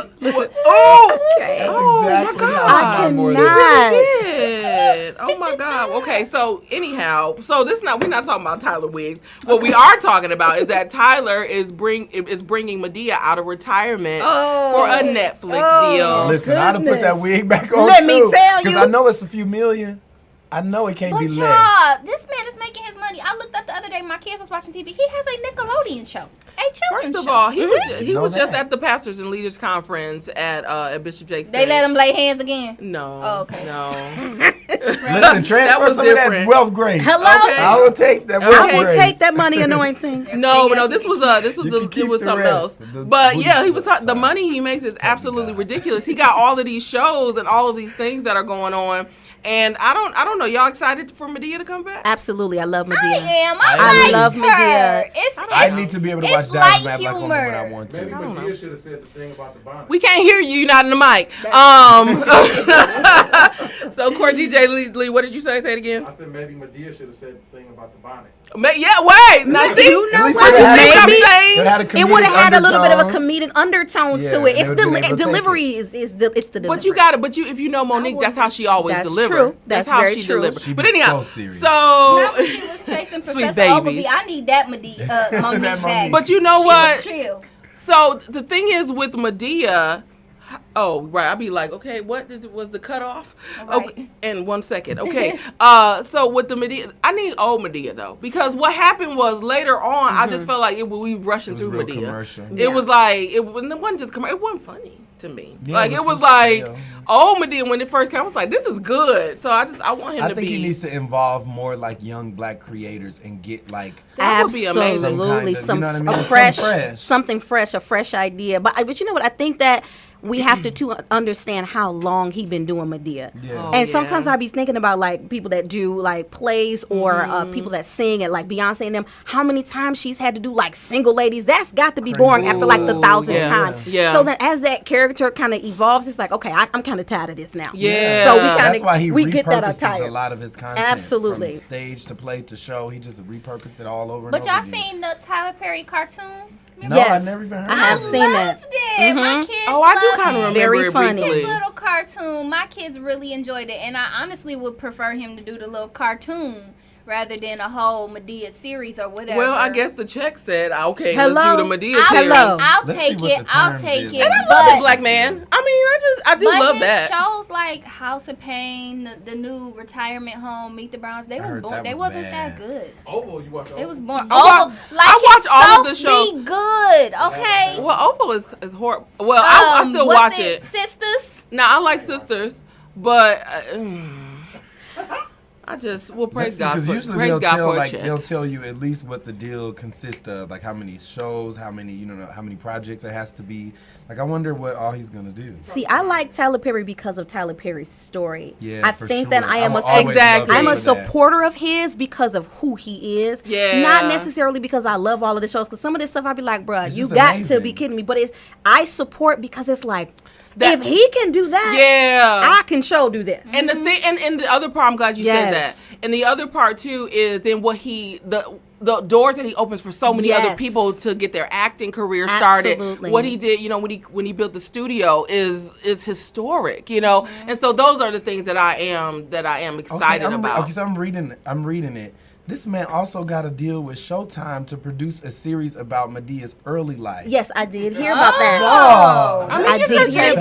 oh, Okay. oh my Exactly God. how I Shamar Moore cannot. Did. Oh my God. Okay, so anyhow, we're not talking about Tyler wigs. What we are talking about is that Tyler is bringing Medea out of retirement for a Netflix deal. Listen, I'd have put that wig back on Let too. me tell you. Because I know it's a few million. I know it can't But be less. y'all, this man is making his money. I looked up the other day. My kids was watching TV. He has a Nickelodeon show, a children's First of show. all, he was Know just that. at the pastors and leaders conference at Bishop Jakes. They let him lay hands again. No. Oh, okay. No. Listen, transfer was some of that different. wealth grace. Hello? Okay. I will take that Okay. wealth I will grace. take that money anointing. No, this was You can it keep was the something rest. else. The But booty yeah, he was stuff. the money he makes is absolutely ridiculous. He got all of these shows and all of these things that are going on, and I don't know. Y'all excited for Medea to come back? Absolutely, I love Medea. I am. I I like love her. Medea. I need to be able to watch it's Downton light Abbey like on when I humor. want Maybe to. Medea should have said the thing about the bonnet. We can't hear you. You're not in the mic. So, Core DJ Lee, what did you say? Say it again. I said maybe Medea should have said the thing about the bonnet. Yeah, wait. Now, see, You know At least what? it had- see what I'm Maybe saying? It had a it comedic would have had a little bit of a undertone. comedic undertone Yeah, to it. they It's would've been able to take delivery is the But delivery. you got it. But if you know Monique, that's how she always That's delivers. true. That's how very she true. delivers. She But be anyhow, so serious. Not when so she was chasing Sweet Professor babies. Ogilvy. I need that Monique That back. Monique. but you know She what? was chill. So the thing is with Medea. Oh right, I'd be like, okay, was the cutoff? Right. Okay, in 1 second, okay. So with the Medea, I need old Medea though, because what happened was later on, I just felt like we rushing It was through real Medea. commercial. It was like it wasn't just commercial. It wasn't funny to me. Yeah, like it it was was like stale. old Medea when it first came. I was like, this is good. So I want him I to think be. he needs to involve more like young black creators and get like That would be amazing. Absolutely, Some kind of- you know what I mean? something fresh, a fresh idea. But you know what? I think that we have to understand how long he been doing Medea. Yeah. Oh, And yeah. sometimes I be thinking about like people that do like plays or Mm-hmm. people that sing and like Beyonce and them. How many times she's had to do like single ladies? That's got to be boring after like the 1,000th yeah. time. Yeah. So that as that character kind of evolves, it's like okay, I'm kind of tired of this now. Yeah. So we That's kind That's why he we get that repurposes tired. a lot of his content. Absolutely. From stage to play to show. He just repurposed it all over But and y'all over again. seen the Tyler Perry cartoon? No, Yes. I never even heard I of have it. seen that. Loved it. My kids Oh, I do loved kind of it. remember Very it funny. briefly. His little cartoon, my kids really enjoyed it, and I honestly would prefer him to do the little cartoon rather than a whole Medea series or whatever. Well, I guess the check said, okay, Hello? let's do the Medea I'll series. Hello. I'll Let's take see what it. the I'll terms take is. it. And I I love But the black man. I mean, I do but love his that. shows like House of Pain, the new retirement home, Meet the Browns, they was heard born. that They was wasn't bad. that good. Oval, you watch Oval? It was born. I Oh, like I watch his all of the soaps shows. be good. Okay. Well, Oval is horrible. Well, I still what's watch it. Sisters. Now I like Sisters, but I just praise God Because for usually praise they'll God tell for a like check. they'll tell you at least what the deal consists of, like how many shows, how many how many projects it has to be. Like I wonder what all he's gonna do. See, I like Tyler Perry because of Tyler Perry's story. Yeah, I for think sure. that I am will a always Exactly. love him I'm a for that. supporter of his because of who he is. Yeah. Not necessarily because I love all of the shows. Because some of this stuff I'd be like, bruh, It's you just got to amazing. be kidding me. But I support because it's like, if he can do that, I can do this. And the thing, and the other part, I'm glad you said that. And the other part too is then what the doors that he opens for so many other people to get their acting career started. Absolutely. What he did, when he built the studio is historic, And so those are the things that I am excited about. Okay, so I'm reading it. This man also got a deal with Showtime to produce a series about Medea's early life. Yes, I did hear about that. Oh, I did hear taking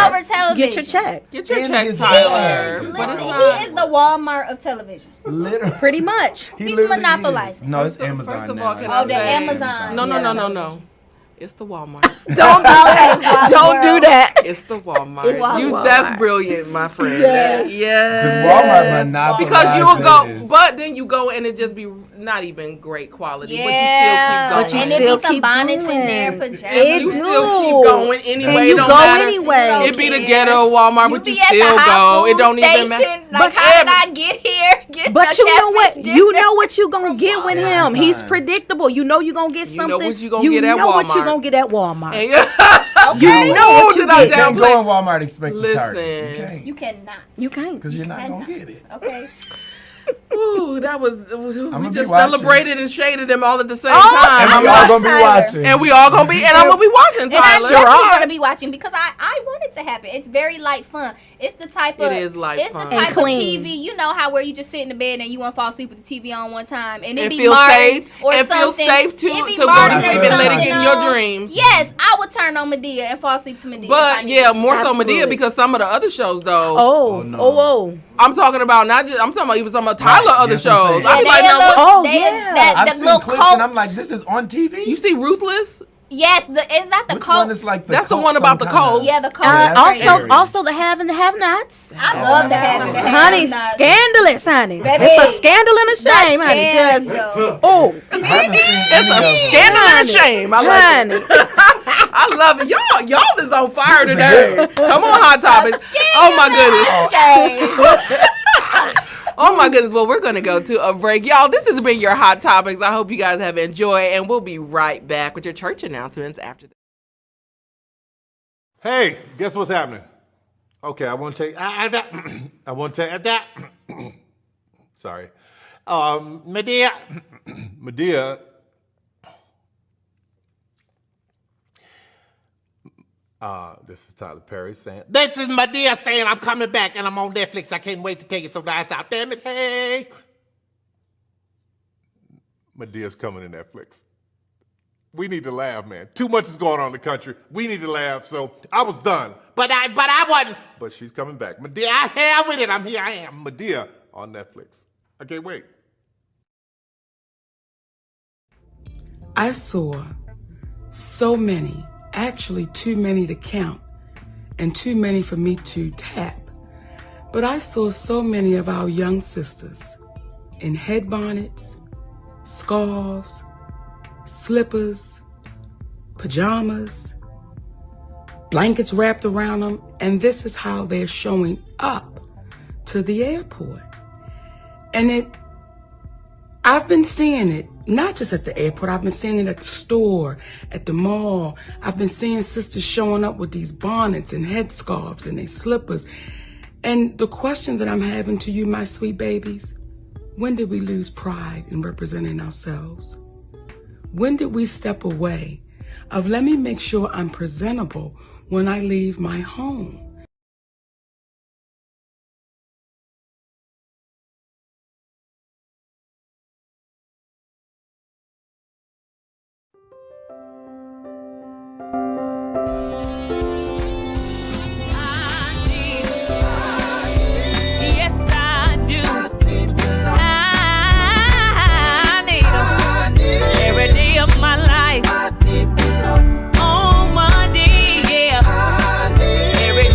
over television. Get your check. Get your check, Tyler. He is the Walmart of television. Literally. Pretty much. He's monopolizing. No, it's Amazon First of now. all, the Amazon. No. It's the Walmart. Don't do that. Don't do that. It's the Walmart. It's Walmart. That's brilliant, my friend. Yes. Because Walmart monopolizes. Because you will go, but then you go and it just be not even great quality, but you still keep going. And there be some bonnets in there, pajamas. You still keep going anyway. And you go anyway. It be the ghetto Walmart, but you still go. It don't even matter. Like, how did I get here? But you know what? You know what you gonna get with him. He's predictable. You know you gonna get something. You know what you gonna get at Walmart. You know what you gonna get at Walmart. Okay. You know what you get. You can't go in Walmart expecting Target. You cannot. You can't. Because you're not gonna get it. Okay. Ooh, we just celebrated and shaded them all at the same time. And we all gonna be watching. And we all gonna be, and I'm gonna be watching, Tyler. And I'm definitely gonna be watching because I want it to happen. It's very light fun. It's the type of TV, you know how where you just sit in the bed and you want to fall asleep with the TV on one time and it be Martin or something. It feels safe to go to sleep and let it get in your dreams. Yes, I would turn on Medea and fall asleep to Medea. But yeah, more so Medea because some of the other shows though. Oh. I'm talking about I'm talking about even some of Tyler other shows. I've seen clips and I'm like, this is on TV. You see Ruthless? Yes, is that the Which cult? one is like the That's the one about the cult. Yeah, the cult. Also the have and the have-nots. I love the have and the have-nots. Honey, scandalous, honey. It's a scandal and a shame, honey. It's a scandal and a shame. I love it. I love it. Y'all is on fire today. Come on, Hot Topics. Oh my goodness. Oh my goodness. Well, we're going to go to a break. Y'all, this has been your Hot Topics. I hope you guys have enjoyed, and we'll be right back with your church announcements after this. Hey, guess what's happening? Okay, I want to take that. Sorry. Medea. This is Tyler Perry saying, this is Medea saying I'm coming back and I'm on Netflix. I can't wait to take it so nice out. Damn it, hey. Medea's coming to Netflix. We need to laugh, man. Too much is going on in the country. We need to laugh, so I was done. But I wasn't. But she's coming back. Medea, I am with it. I'm here. I am. Medea on Netflix. I can't wait. I saw so many, actually too many to count, and too many for me to tap. But I saw so many of our young sisters in head bonnets, scarves, slippers, pajamas, blankets wrapped around them, and this is how they're showing up to the airport. And I've been seeing it, not just at the airport, I've been seeing it at the store, at the mall. I've been seeing sisters showing up with these bonnets and headscarves and their slippers. And the question that I'm having to you, my sweet babies, when did we lose pride in representing ourselves? When did we step away of let me make sure I'm presentable when I leave my home? Every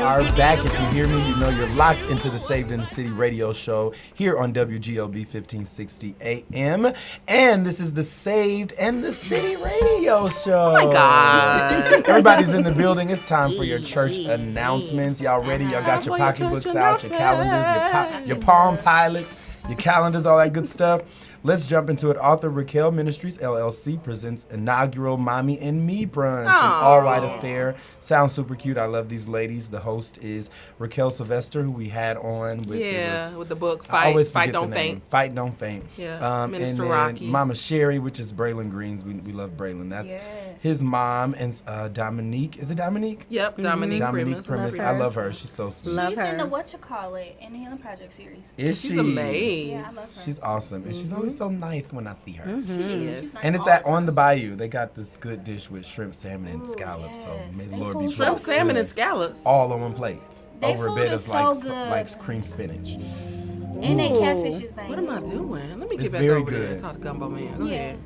are back. If you hear me, you know you're locked into the Saved in the City radio show here on WGLB 1560 AM. And this is the Saved in the City radio show. Oh my God. Everybody's in the building. It's time for your church announcements. Y'all ready? Y'all got your pocketbooks out, your calendars, your Palm Pilots, your calendars, all that good stuff. Let's jump into it. Author Raquel Ministries, LLC, presents inaugural Mommy and Me brunch, an all-white affair. Sounds super cute. I love these ladies. The host is Raquel Sylvester, who we had on with, with the book Fight Don't Faint. Fight Don't Faint. Yeah, Minister and then Rocky. Mama Sherry, which is Braylon Greens. We love Braylon. That's his mom. And Dominique. Is it Dominique? Yep, Dominique Primus. I love her. She's so sweet. She's in the in the Healing Project series. Is she? She's amazing. Yeah, I love her. She's awesome. And she's always so nice when I see her. She is. She's nice And it's all at the On time. the Bayou. They got this good dish with shrimp, salmon, and scallops. So may the Lord be food Shrimp, so salmon, and good. scallops. All on one plate. They Over a food bit is of like so good. like cream spinach. And they catfish is banging. What am I doing? Let me get It's back very over there good. and talk to Gumbo Man. Go ahead.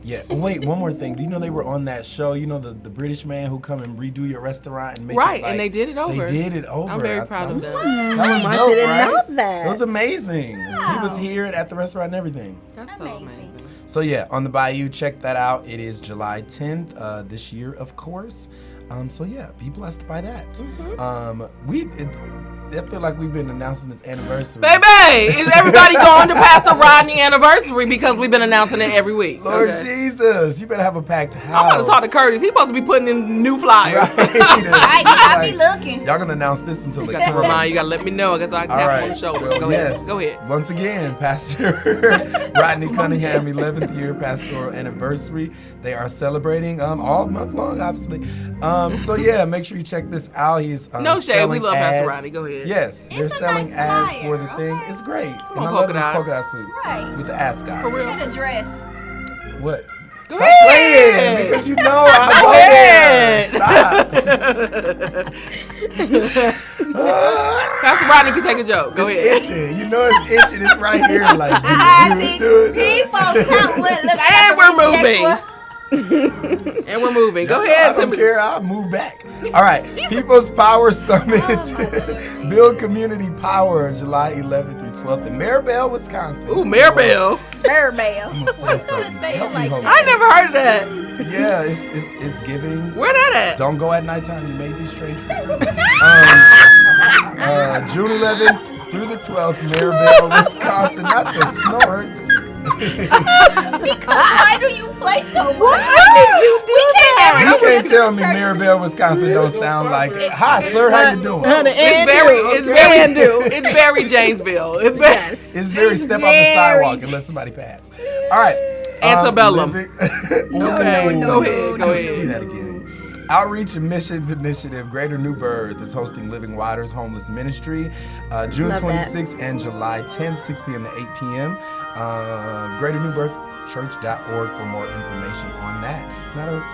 Yeah. Oh, wait, one more thing. Do you know they were on that show? You know the British man who come and redo your restaurant and make Right, it like, and they did it over. They did it over. I'm very proud of them. That was I dope, didn't right? know that. It was amazing. He was here at the restaurant and everything. That's so amazing. So yeah, On the Bayou, check that out. It is July 10th this year, of course. So yeah, be blessed by that. I feel like we've been announcing this anniversary. Baby, is everybody going to Pastor Rodney anniversry because we've been announcing it every week? Lord Jesus, you better have a packed house. I'm about to talk to Curtis. He's supposed to be putting in new flyers. I be looking. Y'all gonna announce this until the You got to remind you, got to let me know because I tap on the shoulder. Well, Go ahead. Go ahead. Once again, Pastor Rodney Cunningham, 11th year pastoral anniversary. They are celebrating all month long, obviously. So yeah, make sure you check this out. He's no shade. We love ads. Pastor Rodney. Go ahead. Yes, they're It's a selling nice ads flyer, for the thing. okay. It's great. And I on, love polka this dots. polka dot suit Right. with the ascot. For real. Get a dress. What? Go Stop ahead. playing because you know I go there. Stop. Pastor Rodney can take a joke. Go ahead. It's itching. You know it's itching. It's right here. Like, These folks count. Look, And we're moving. And we're moving. Go ahead, I don't Timothy. care. I'll move back. All right. People's Power Summit. Build Community Power, July 11th through 12th in Maribel, Wisconsin. Ooh, Maribel. Maribel. I'm gonna say something. Help me, Holy I never heard of that. Yeah, it's giving. Where that at? Don't go at nighttime. You may be strange for June 11th through the 12th, Maribel, Wisconsin. Not the snorts. Because why do you play so much? Why did you do that? You can't tell me Maribel, Wisconsin don't sound like it. Hi, sir. How you doing? It's very Janesville. It's very step off the sidewalk and let somebody pass. All right. Antebellum. Okay, go ahead. Go See ahead. that again. Outreach and Missions Initiative, Greater New Birth, is hosting Living Waters Homeless Ministry, June 26th and July 10th, 6 p.m. to 8 p.m. Greater New Birth church.org for more information on that.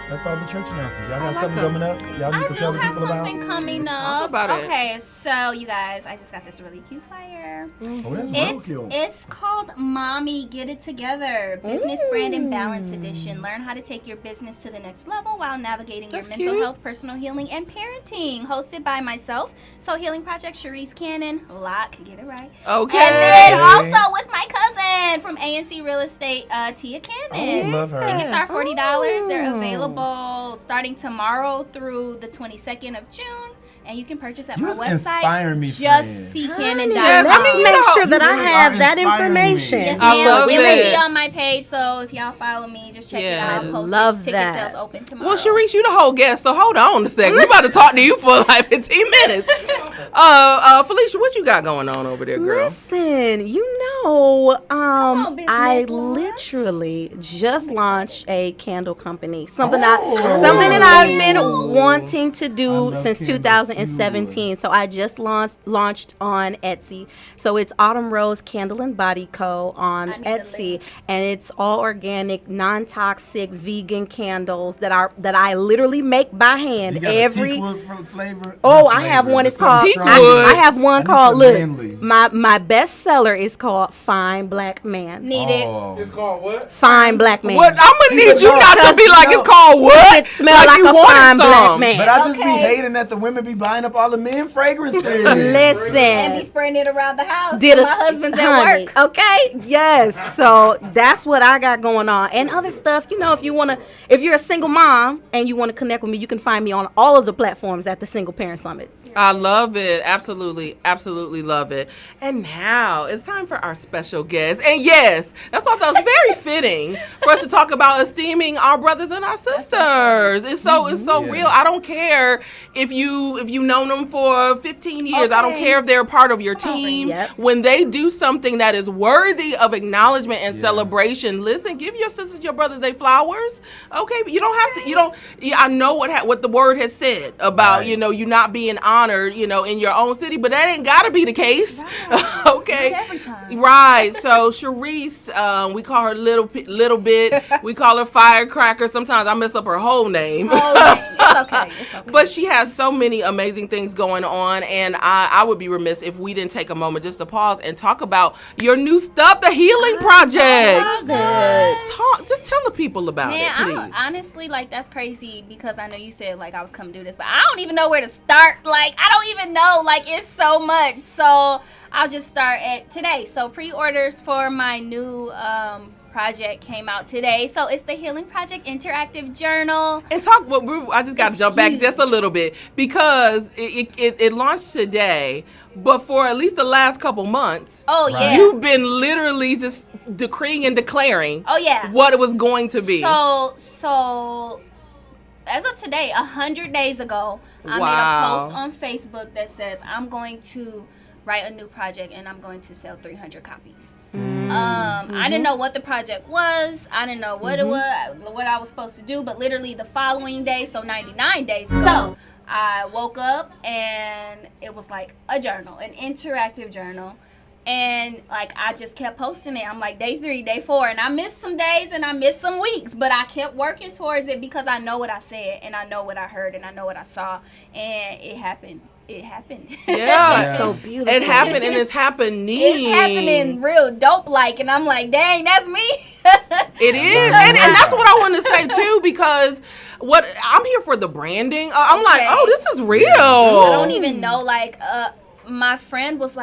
That's all the church announcements. Y'all got something coming up? Y'all need to tell the people about? I do have something coming up. Talk about it. Okay, so you guys, I just got this really cute flyer. Oh, that's real cute. It's called Mommy Get It Together, Business Brand and Balance Edition. Learn how to take your business to the next level while navigating your mental health, personal healing, and parenting. Hosted by myself, So Healing Project, Sharice Cannon, Locke, get it right. Okay. And then also with my cousin from ANC Real Estate, Tia Cannon. Oh, love her. Tickets are $40. They're available starting tomorrow through the 22nd of June. And you can purchase at You my was website. inspiring me, JustCCannon.com. Let me make sure that I really have are that inspiring me. information. Yes, I ma'am. love It will that. be on my page, so if y'all follow me, just check it out. Yes. Post Love ticket that. sales open tomorrow. Well, Sharice, you the whole guest, so hold on a second. We about to talk to you for like 15 minutes. Felicia, what you got going on over there, girl? Listen, on, business I launch. literally just launched a candle company. Something that I've been wanting to do since 2017. So I just launched on Etsy. So it's Autumn Rose Candle and Body Co. on Etsy, and it's all organic, non-toxic, vegan candles that I literally make by hand. You got a teakwood flavor? Oh, I have one. It's called. Teakwood. I have one called. Look, My best seller is called Fine Black Man. Need it. It's called what? Fine Black Man. What? I'm gonna need you not to be like it's called what? It smell like you a wanted fine black some. man. But I just be hating that the women be buying up all the men fragrances. Listen. And be spraying it around the house. Did My husband's at honey, work. Okay, yes. So that's what I got going on, and other stuff. You know, if you're a single mom and you want to connect with me, you can find me on all of the platforms at the Single Parent Summit. I love it. Absolutely, absolutely love it. And now it's time for our special guest. And yes, that's why I thought it was very fitting for us to talk about esteeming our brothers and our sisters. It's so real. I don't care if you've known them for 15 years. I don't care if they're a part of your team. When they do something that is worthy of acknowledgement and celebration, listen, give your sisters, your brothers, they flowers. Okay, but you don't have to. I know what the word has said about you not being honored, in your own city, but that ain't gotta be the case. Right. Okay. Not every time. Right. So Sharice, we call her little bit. We call her Firecracker. Sometimes I mess up her whole name. It's okay. It's okay. But she has so many amazing things going on, and I would be remiss if we didn't take a moment just to pause and talk about your new stuff, the Healing Project. Just tell the people about it, please. Man, honestly, that's crazy because I know you said I was coming to do this, but I don't even know where to start. I don't even know. It's so much. So I'll just start at today. So pre-orders for my new project came out today. So it's the Healing Project Interactive Journal. And I just got to jump back just a little bit because it launched today. But for at least the last couple months, you've been literally just decreeing and declaring what it was going to be. So as of today, 100 days ago, I made a post on Facebook that says I'm going to write a new project and I'm going to sell 300 copies. I didn't know what the project was. I didn't know what it was, what I was supposed to do. But literally the following day, so 99 days ago, I woke up and it was a journal, an interactive journal. And I just kept posting it. I'm day 3, day 4, and I missed some days and I missed some weeks, but I kept working towards it because I know what I said and I know what I heard and I know what I saw, and it happened. Yeah, it's so beautiful. It happened, and it's happening. It's happening real dope, and I'm dang, that's me. It is, and that's what I want to say too, because I'm here for the branding. I'm oh, this is real. I don't even know. My friend was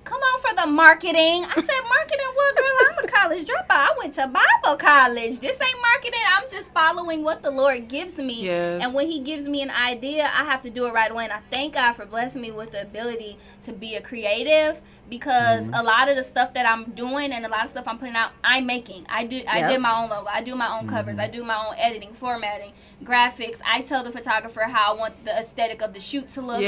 come on for the marketing. I said, marketing what, girl? I'm a college dropout. I went to Bible college. This ain't marketing. I'm just following what the Lord gives me. Yes. And when he gives me an idea, I have to do it right away. And I thank God for blessing me with the ability to be a creative, because a lot of the stuff that I'm doing and a lot of stuff I'm putting out, I'm making. I did my own logo. I do my own covers. I do my own editing, formatting, graphics. I tell the photographer how I want the aesthetic of the shoot to look.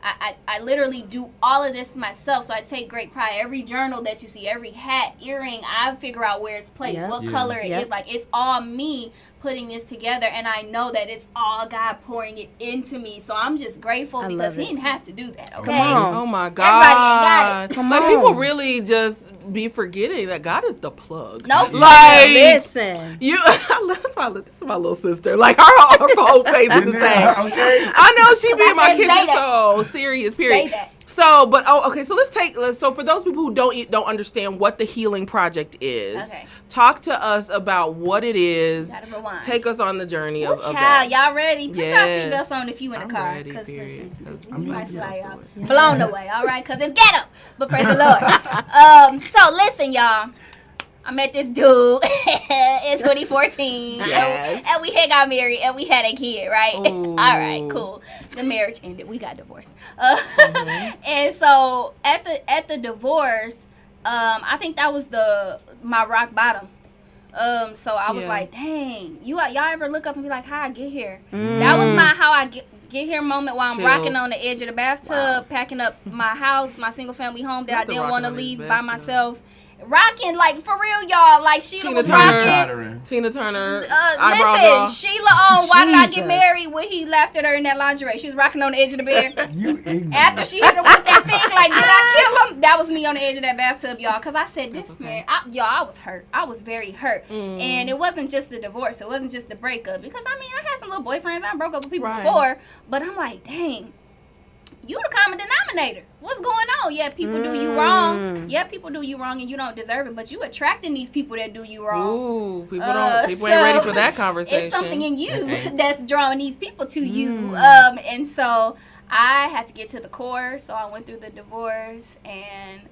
I literally do all of this myself, so I take great pride. Every journal that you see, every hat, earring, I figure out where it's placed, what color it is. It's all me putting this together, and I know that it's all God pouring it into me. So I'm just grateful because he didn't have to do that, okay? Oh my God. Everybody ain't got it. Come on. People really just be forgetting that God is the plug. Nope. Listen. This is my little sister. Her whole face is the same. Okay. I know she be in my said kitchen, say that. so serious, period. Say that. So, but okay. So so for those people who don't understand what the Healing Project is, talk to us about what it is. Gotta rewind. Take us on the journey of child, that. y'all ready? Put Yes. y'all seatbelts on if you in the car. Ready, Because period. listen, I'm you might ready. fly out. Blown away, all right? Because it's ghetto. But praise the Lord. So listen, y'all. I met this dude in 2014. Yes. And we had got married and we had a kid, right? Ooh. All right, cool. The marriage ended. We got divorced. And so at the divorce, I think that was my rock bottom. So I was dang, y'all ever look up and be how I get here? That was my how I get here moment while I'm rocking on the edge of the bathtub, packing up my house, my single family home that I didn't want to leave by myself. Rocking, for real, y'all. Sheila was rocking. Tina Turner. Listen, Sheila on Why Did I Get Married when he laughed at her in that lingerie. She was rocking on the edge of the bed. After she hit her with that thing, did I kill him? That was me on the edge of that bathtub, y'all. Because I said, man, I was hurt. I was very hurt. And it wasn't just the divorce. It wasn't just the breakup. Because, I had some little boyfriends. I broke up with people before. But I'm dang, you the common denominator. discriminator. What's going on? Yeah, people do you wrong. Yeah, people do you wrong and you don't deserve it, but you attracting these people that do you wrong. Ooh, people ain't ready for that conversation. It's something in you that's drawing these people to you. And so I had to get to the core. So I went through the divorce and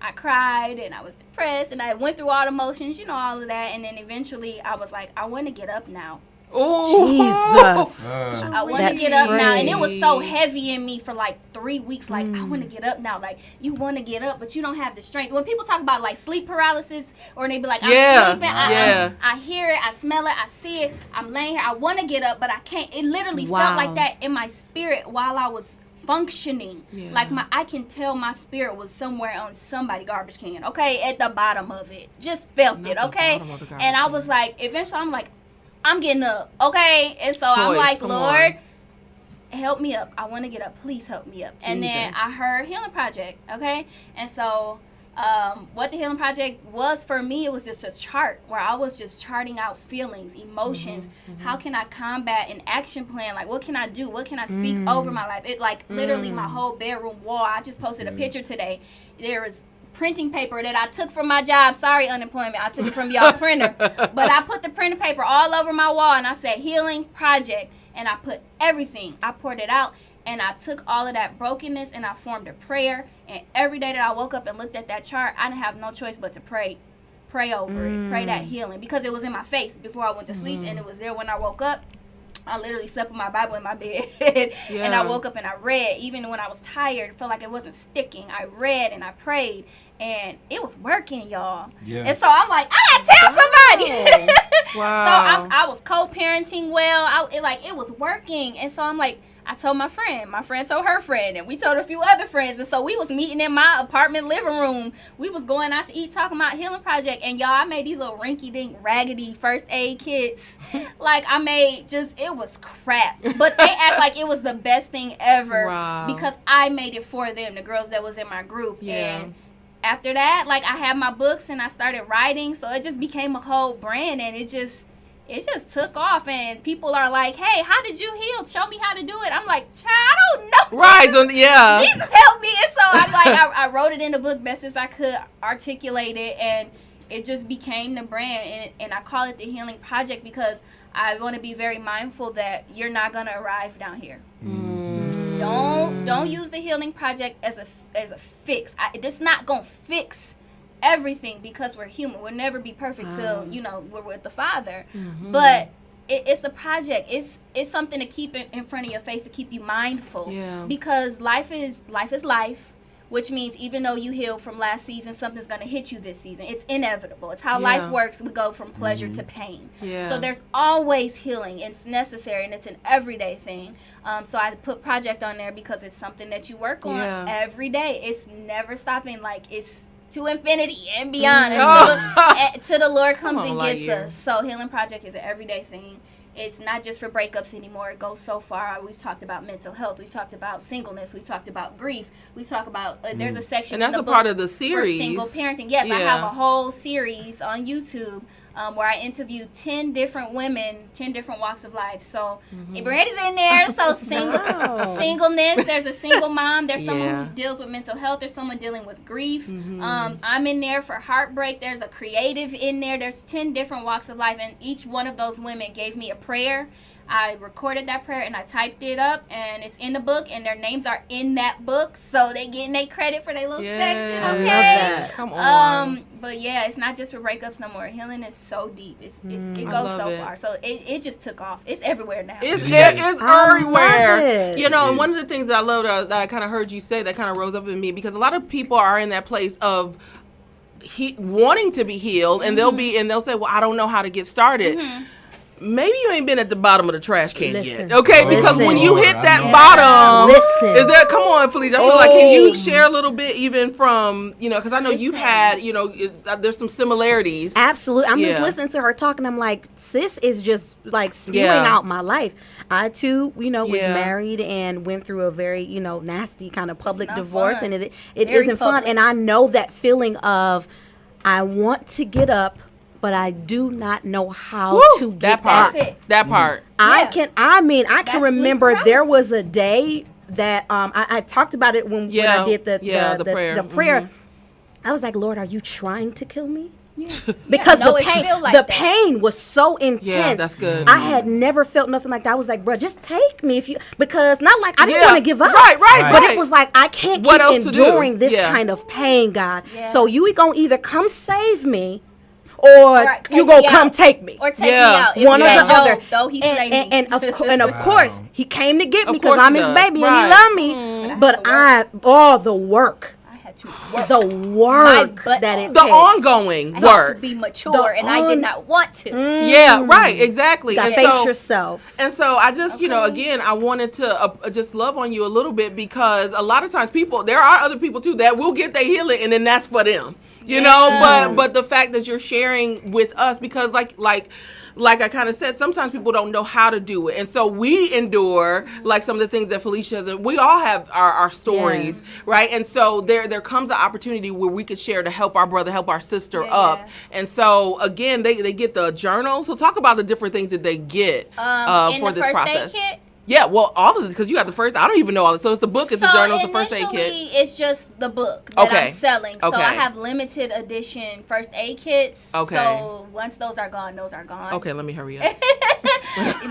I cried and I was depressed and I went through all the emotions, all of that. And then eventually I was like, I want to get up now. Oh, Jesus. I want to get up now. And it was so heavy in me for like 3 weeks. Like, I want to get up now. Like, you want to get up, but you don't have the strength. When people talk about like sleep paralysis or they be like, I'm sleeping. I hear it. I smell it. I see it. I'm laying here. I want to get up, but I can't. It literally felt like that in my spirit while I was functioning. Like I can tell my spirit was somewhere on somebody garbage can, okay, at the bottom of it. Just felt it, okay. And I was like, eventually I'm like, I'm getting up, okay. And so I'm like, Lord, help me up. I want to get up. Please help me up. Jesus. And then I heard Healing Project, okay. And so what the Healing Project was for me, it was just a chart where I was just charting out feelings, emotions. How can I combat an action plan? Like, what can I do? What can I speak over my life? It like literally my whole bedroom wall. I just posted a picture today. There was printing paper that I took from my job. Sorry, unemployment. I took it from y'all printer. But I put the printing paper all over my wall and I said Healing Project. And I put everything. I poured it out. And I took all of that brokenness and I formed a prayer. And every day that I woke up and looked at that chart, I didn't have no choice but to pray over it, pray that healing. Because it was in my face before I went to sleep and it was there when I woke up. I literally slept with my Bible in my bed and I woke up and I read. Even when I was tired, it felt like it wasn't sticking. I read and I prayed and it was working, y'all. Yeah. And so I'm like, I gotta tell somebody. Wow. So I was co-parenting well. It was working. And so I'm like, I told my friend told her friend, and we told a few other friends. And so we was meeting in my apartment living room. We was going out to eat, talking about Healing Project. And y'all, I made these little rinky-dink, raggedy first aid kits. Like, I made it was crap. But they act like it was the best thing ever because I made it for them, the girls that was in my group. Yeah. And after that, like, I had my books and I started writing. So it just became a whole brand, and it just took off, and people are like, hey, how did you heal? Show me how to do it. I'm like, child, I don't know. Right, Jesus help me. And so I'm like, I wrote it in the book best as I could, articulate it, and it just became the brand, and I call it the Healing Project because I want to be very mindful that you're not going to arrive down here. Don't use the Healing Project as a fix. It's not going to fix everything because we're human. We'll never be perfect till we're with the Father. But it's a project. It's something to keep in front of your face to keep you mindful. Because life is life, which means even though you healed from last season, something's going to hit you this season. It's inevitable. It's how life works. We go from pleasure to pain. So there's always healing. It's necessary, and it's an everyday thing. So I put project on there because it's something that you work on every day. It's never stopping. Like, it's to infinity and beyond until the Lord comes and gets us. So Healing Project is an everyday thing. It's not just for breakups anymore. It goes so far. We've talked about mental health. We've talked about singleness. We've talked about grief. We talk about there's a section and that's in the a part book of the series for single parenting. Yes, I have a whole series on YouTube where I interviewed 10 different women, 10 different walks of life. So Brandy's in there. So singleness. There's a single mom. There's someone who deals with mental health. There's someone dealing with grief. I'm in there for heartbreak. There's a creative in there. There's 10 different walks of life, and each one of those women gave me a prayer. I recorded that prayer and I typed it up, and it's in the book, and their names are in that book, so they getting their credit for their little section. Okay, I love that. Come on. But yeah, it's not just for breakups no more. Healing is so deep. It goes so far. So it just took off. It's everywhere now. It's everywhere. And one of the things that I love that I kind of heard you say that kind of rose up in me, because a lot of people are in that place of wanting to be healed, and they'll say, well, I don't know how to get started. Maybe you ain't been at the bottom of the trash can yet, okay? Because when you hit that bottom, come on, Felicia. I feel like, can you share a little bit even from, because I know you've had, there's some similarities. Absolutely. I'm just listening to her talking. I'm like, sis is just like spewing out my life. I too, was married and went through a very, nasty kind of public divorce, and it isn't fun. And I know that feeling of, I want to get up, but I do not know how to get that part. up. That part. I can remember there was a day that I talked about it when I did the prayer. The prayer. Mm-hmm. I was like, Lord, are you trying to kill me? Yeah. Because the pain was so intense. Yeah, that's good. I had never felt nothing like that. I was like, bro, just take me because not like I didn't want to give up. Right. But it was like I can't keep enduring this kind of pain, God. Yeah. So you gonna either come save me, or you gonna come take me, or take me out. One or the other. Though he slayed me. And of course he came to get me Of because course I'm he his does. baby and he loved me. But the work. The work that it the takes. ongoing I work had to be mature, and I did not want to. Yeah, right, exactly. You gotta face yourself. And so I just, again, I wanted to just love on you a little bit because a lot of times there are other people too that will get their healing and then that's for them, you know. But the fact that you're sharing with us because like I kind of said, sometimes people don't know how to do it. And so we endure like some of the things that Felicia has. We all have our stories, right? And so there comes an opportunity where we could share to help our brother, help our sister up. Yeah. And so, again, they get the journal. So talk about the different things that they get for this process. Aid kit? Yeah, well, all of this, because you got the first, I don't even know all this. So it's the book, it's the journal, it's the first aid kit. It's just the book that I'm selling. So I have limited edition first aid kits. Okay. So once those are gone, those are gone. Okay, let me hurry up.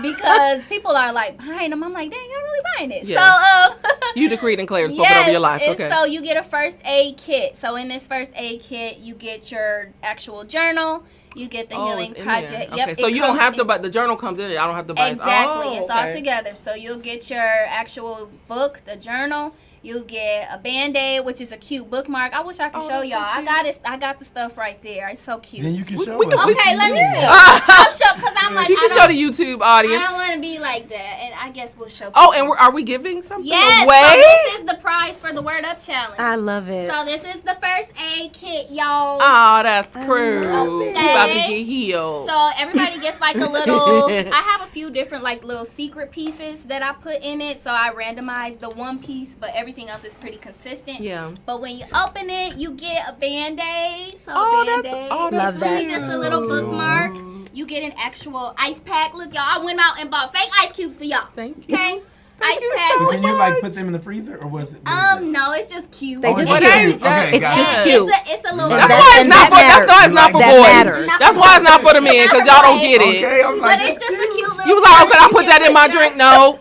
Because people are like buying them. I'm like, dang, I'm really buying it. Yes. So you decreed and declared spoken over your life. Okay. So you get a first aid kit. So in this first aid kit, you get your actual journal. You get the healing project. Okay. So you don't have to, but the journal comes in it. I don't have to buy it. Exactly. It's all together. So you'll get your actual book, the journal. You get a Band-Aid, which is a cute bookmark. I wish I could show y'all. I got it. I got the stuff right there. It's so cute. Then you can show us. Okay, let me see. I'll show because I'm like you can show the YouTube audience. I don't want to be like that, and I guess we'll show. Oh, and are we giving something away? So this is the prize for the Word Up Challenge. I love it. So this is the first aid kit, y'all. Oh, that's cool. Okay. You about to get healed. So everybody gets like a little. I have a few different like little secret pieces that I put in it. So I randomized the one piece, but everything else is pretty consistent. Yeah. But when you open it, you get a Band-Aid. So a Band-Aid. It's really just a little bookmark. You get an actual ice pack. Look, y'all, I went out and bought fake ice cubes for y'all. Thank you. Okay? Ice pack. So can you like put them in the freezer or was it? No, it's just cute. They just cute. It's just cute. It's a little. That's why it's not for boys. That's why it's not for the men because y'all don't get it. Okay, but it's just a cute little. You was like, oh, can I put that in my drink? No.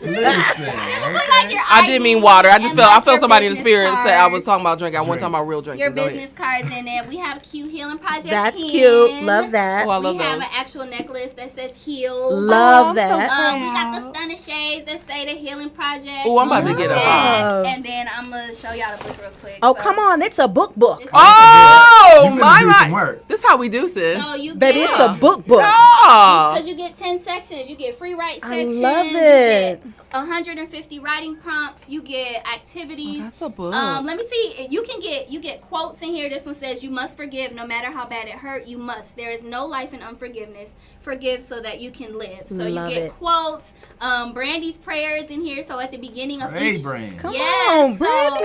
I didn't mean water. I just felt somebody in the spirit say I was talking about drink. I wasn't talking about real drink. Your business cards in there. We have a cute healing project. That's cute. Love that. Oh, I love we have an actual necklace that says heal. Love that. We got the stunning shades that say the healing project. Oh, I'm about to get it. And then I'm gonna show y'all the book real quick. Oh, come on. It's a book. Oh, my. This is how we do, sis. So you Baby, it's a book. Because you get 10 sections. You get free write section. I love it. 150 writing prompts. You get activities. Oh, that's a book. Let me see. You get quotes in here. This one says, "You must forgive, no matter how bad it hurt. You must. There is no life in unforgiveness. Forgive so that you can live." So you get quotes. Brandy's prayers in here. So at the beginning of each, Come on, Brandy.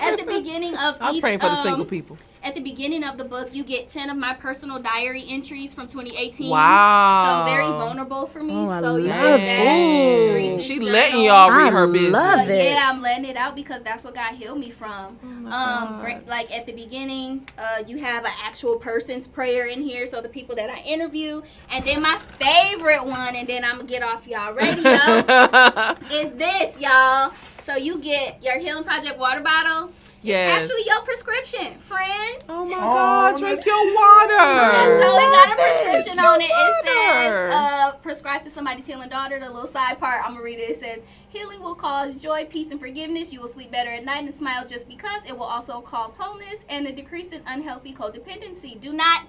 At the beginning of I was each, praying for the single people. At the beginning of the book, you get 10 of my personal diary entries from 2018. Wow. So very vulnerable for me. I so you love get that. She letting y'all read her business. Love it. Yeah, I'm letting it out because that's what God healed me from. Like at the beginning, you have an actual person's prayer in here. So the people that I interview. And then my favorite one, and then I'm going to get off y'all radio, is this, y'all. So you get your Healing Project water bottle. Yes. Actually, your prescription, friend. Oh my God, drink your water. So we got a prescription on it. It says, prescribed to somebody's healing daughter. The little side part, I'm going to read it. It says, healing will cause joy, peace, and forgiveness. You will sleep better at night and smile just because. It will also cause wholeness and a decrease in unhealthy codependency. Do not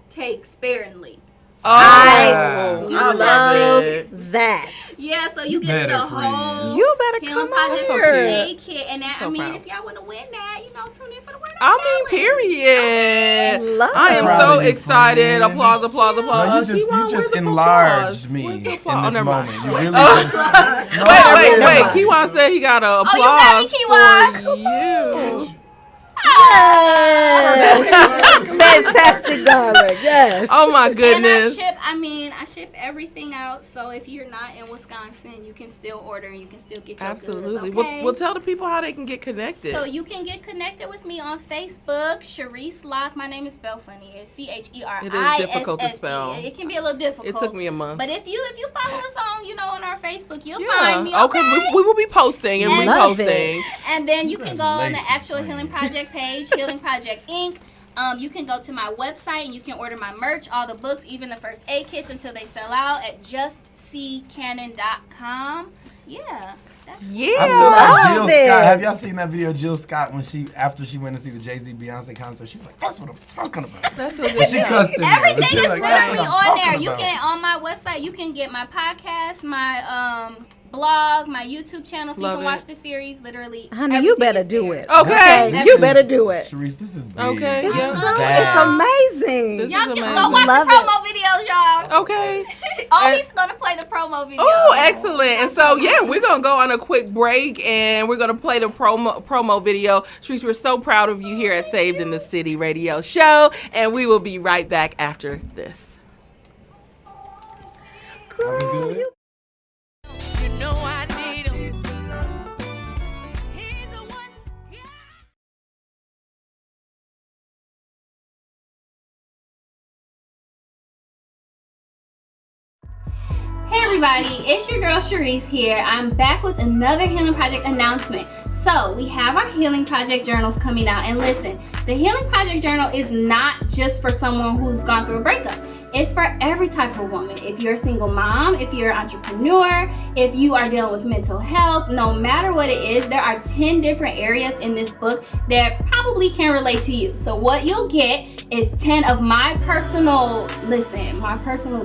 take sparingly. I love that. Yeah, so you get the whole You better Healing come Project on. first aid kit, and that, So I mean, proud. if y'all want to win that, tune in for the Word Up Challenge. Period. Love I am Proud so of you, excited. friend. Applause. No, you just enlarged me in this moment. You really just. Wait. Kiwan said he got an applause. Oh, you got me, Kiwan. for you. Yes. Fantastic, darling. Yes. Oh my goodness. And I ship everything out. So if you're not in Wisconsin, you can still order and you can still get your Absolutely. goods, okay? We'll tell the people how they can get connected. So you can get connected with me on Facebook, Sharice Locke. My name is spelled funny. It's CHERISSE. It is difficult to spell. It can be a little difficult. It took me a month. But if you follow us on our Facebook, you'll find me. Oh, because we will be posting and reposting. And then you can go on the actual Healing Project page, Healing Project Inc. You can go to my website and you can order my merch, all the books, even the first aid kits until they sell out at justccanon.com. Yeah. I feel like Jill Scott. Have y'all seen that video of Jill Scott when after she went to see the Jay-Z Beyonce concert? She was like, "That's what I'm talking about." That's what she cussed in there. Everything is like, literally on there. You can on my website. You can get my podcast, my blog, my YouTube channel, so you can watch the series. Literally, honey, you better do it. Okay, you better do it. Sharice, this is big. Okay, it's amazing. Y'all go watch the promo videos, y'all. Okay. He's gonna play the promo video. Oh, excellent. And so, we're going to go on a quick break and we're going to play the promo video. Sharice, we're so proud of you here at Saved in the City radio show. And we will be right back after this. Are we good? You know I need him. He's the one. Hey everybody, it's your girl Sharice here. I'm back with another Healing Project announcement. So we have our Healing Project journals coming out, and listen, the Healing Project journal is not just for someone who's gone through a breakup. It's for every type of woman. If you're a single mom, if you're an entrepreneur, if you are dealing with mental health, no matter what it is, there are 10 different areas in this book that probably can relate to you. So what you'll get is 10 of my personal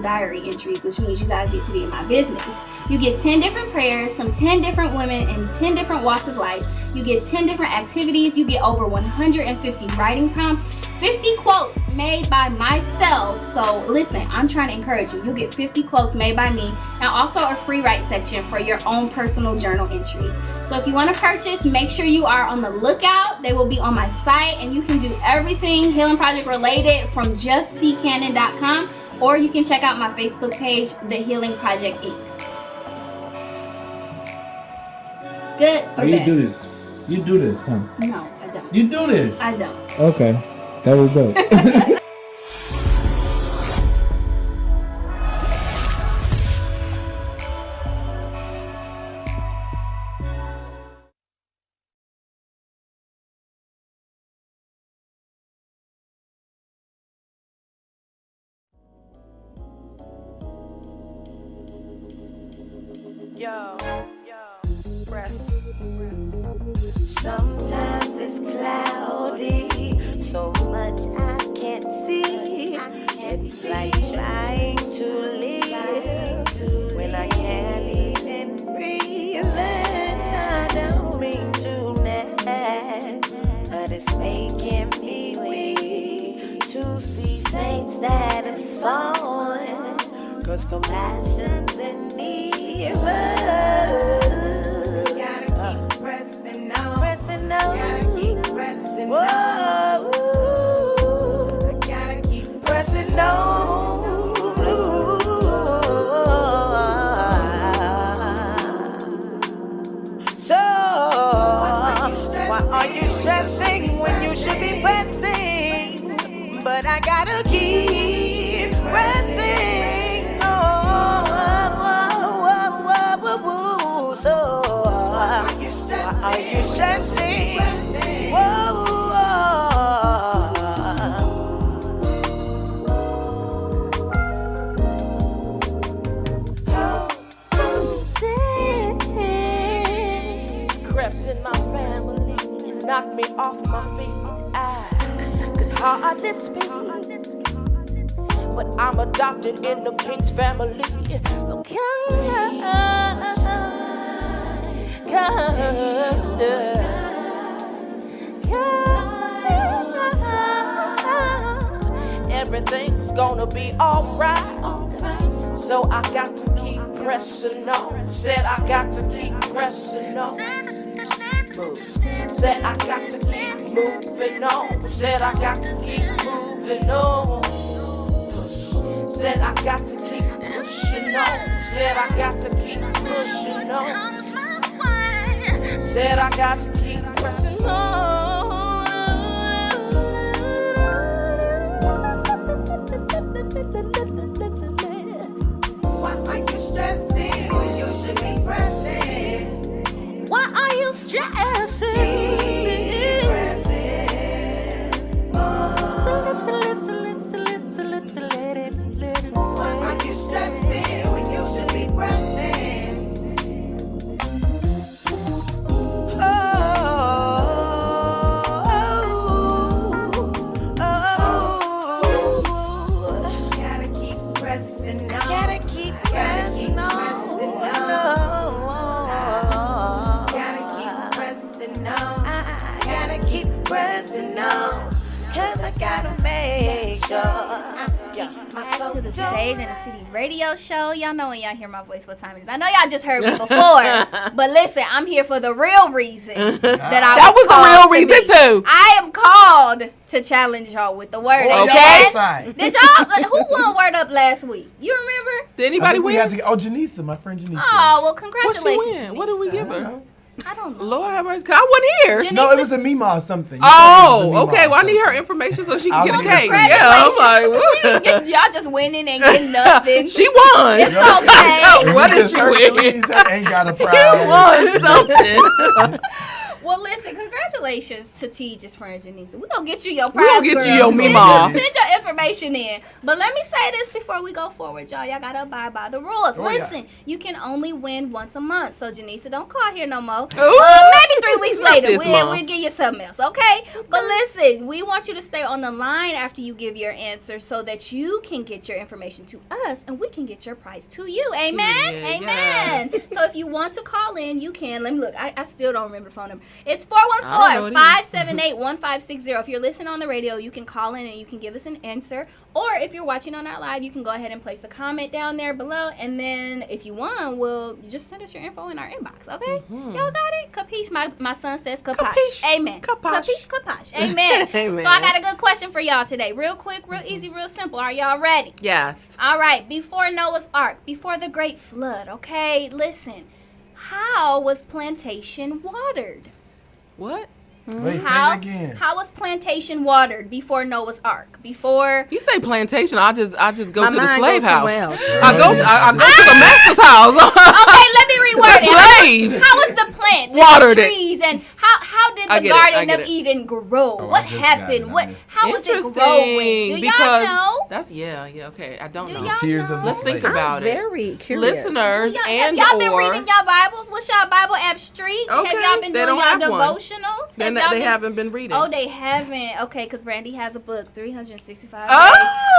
diary entries, which means you guys get to be in my business. You get 10 different prayers from 10 different women in 10 different walks of life. You get 10 different activities. You get over 150 writing prompts, 50 quotes made by myself. So listen, I'm trying to encourage you. You'll get 50 quotes made by me, and also a free write section for your own personal journal entries. So if you want to purchase, make sure you are on the lookout. They will be on my site, and you can do everything Healing Project related from justccanon.com, or you can check out my Facebook page, The Healing Project Inc. Good or you bad? do this. You do this, huh? No, I don't. You do this? I don't. Okay. That was up. Sometimes it's cloudy, so much I can't see. It's like trying to live when I can't even breathe. And I don't mean to nag, but it's making me weak to see saints that have fallen, 'cause compassion's in need. Gotta keep pressing on. I gotta keep pressing on. So why are you stressing when you should be pressing? But I gotta keep pressing on. So why are you stressing? Knocked me off my feet. I could hardly speak, but I'm adopted in the King's family. So come, everything's gonna be alright. So I got to keep pressing on. Said I got to keep pressing on. move. Said I got to keep moving on. Said I got to keep moving on. Said I got to keep pushing on. Said I got to keep pushing on. Said I got to keep pressing on. Why are you stressing when you should be pressing? Why are you stressing? Keep pressing. Why are you stressing when you should be pressing? Gotta keep pressing on. Gotta keep pressing on. Gotta keep pressing on. Gotta keep pressing on. 'Cause I gotta make sure. Back to the Saved in the City radio show. Y'all know when y'all hear my voice what time it is. I know y'all just heard me before, but listen, I'm here for the real reason that was the real reason too. I am called to challenge y'all with the word. Okay? Did y'all? Who won Word Up last week? You remember? Did anybody win? Janisa, my friend Janisa. Oh well, What congratulations. she win? What did we give her? I don't know. Lord have mercy, 'cause I wasn't here. Janisa- No, it was a Mima or something. Oh, okay. Well, I need her information so she can get a cake. Yeah, I'm like, We didn't get- y'all just winning and getting nothing. she won. It's okay. What did she win? Ain't got a She prize. won something. Well, listen, congratulations to Teach's friend Janisa. We're going to get you your prize. We gonna get you girl. your Mima. Send your information in. But let me say this before we go forward, y'all. Y'all got to abide by the rules. Listen, you can only win once a month. So, Janisa, don't call here no more. Maybe 3 weeks later, we'll give you something else, okay? But listen, we want you to stay on the line after you give your answer so that you can get your information to us and we can get your prize to you. Amen? Yeah, Amen. So, if you want to call in, you can. Let me look. I still don't remember the phone number. It's 414-578-1560. If you're listening on the radio, you can call in and you can give us an answer. Or if you're watching on our live, you can go ahead and place the comment down there below. And then if you want, we'll just send us your info in our inbox. Okay? Y'all got it? Capiche? My son says capiche. Amen. Capiche. Capiche. Amen. Amen. So I got a good question for y'all today. Real quick, real easy, real simple. Are y'all ready? Yes. All right. Before Noah's Ark, before the Great Flood, okay? Listen. How was plantation watered? What? Wait, say it again. How was plantation watered before Noah's Ark? Before You say plantation, I just go My to the mind slave goes house. somewhere else. I go to the master's house. Okay, let me reword The it. slaves. How was the plants Watered and it. the trees and how did I the get it, I Garden get of it. Eden grow? Oh, I What just happened? got it. I What missed it. how was it Interesting, growing? Do y'all because know? that's okay. I don't Do know. y'all Tears know? of the Let's think slave. about it. Very curious. Listeners Have and y'all been or reading y'all Bibles? What's y'all Bible app street? Okay, Have y'all been they doing don't have y'all one. devotionals? They Have y'all been- haven't been reading. Oh, they haven't. Okay, because Brandy has a book, 365 Oh,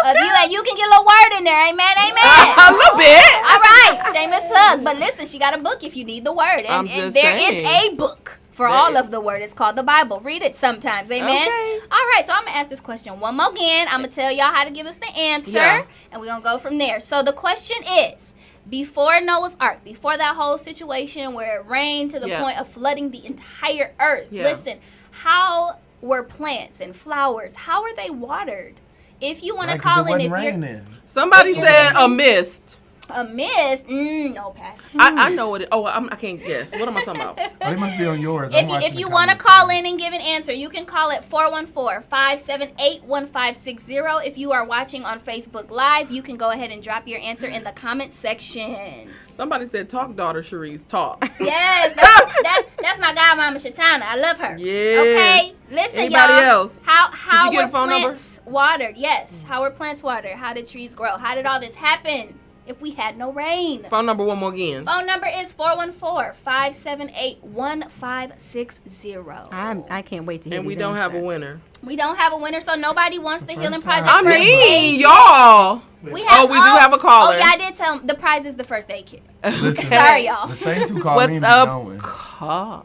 days of you, and you can get a little word in there. Amen, amen. a little bit. All right, shameless plug. But listen, she got a book if you need the word, I'm and just there is saying. a book for all of the word. It's called the Bible. Read it sometimes. Amen. Okay. All right, so I'm gonna ask this question one more again. I'm gonna tell y'all how to give us the answer, Yeah. and we're gonna go from there. So the question is: before Noah's Ark, before that whole situation where it rained to the Yeah. point of flooding the entire earth, Yeah. listen, how were plants and flowers? How are they watered? If you want to Right, 'cause call it in, wasn't if you're raining. Somebody said a mist. a mist, no pass. I know what it. Oh, I can't guess. What am I talking about? Oh, they must be on yours. If you want to call in and give an answer, you can call at 414-578-1560. If you are watching on Facebook Live, you can go ahead and drop your answer in the comment section. Somebody said, "Talk, daughter Cherise, talk." Yes, that's my godmama Shatana. I love her. Yeah. Okay, listen, Anybody y'all. else? How you get were a phone number? plants watered? Yes. How were plants watered? How did trees grow? How did all this happen if we had no rain? Phone number one more again. Phone number is 414-578-1560. I can't wait to hear And we these don't have a answers. winner. We don't have a winner, so nobody wants the Healing time. Project I first mean, aid y'all. kit. We have, we do have a caller. Oh, yeah, I did tell them the prize is the first aid kit. Listen, Sorry, y'all. The Saints who call What's in be up? knowing.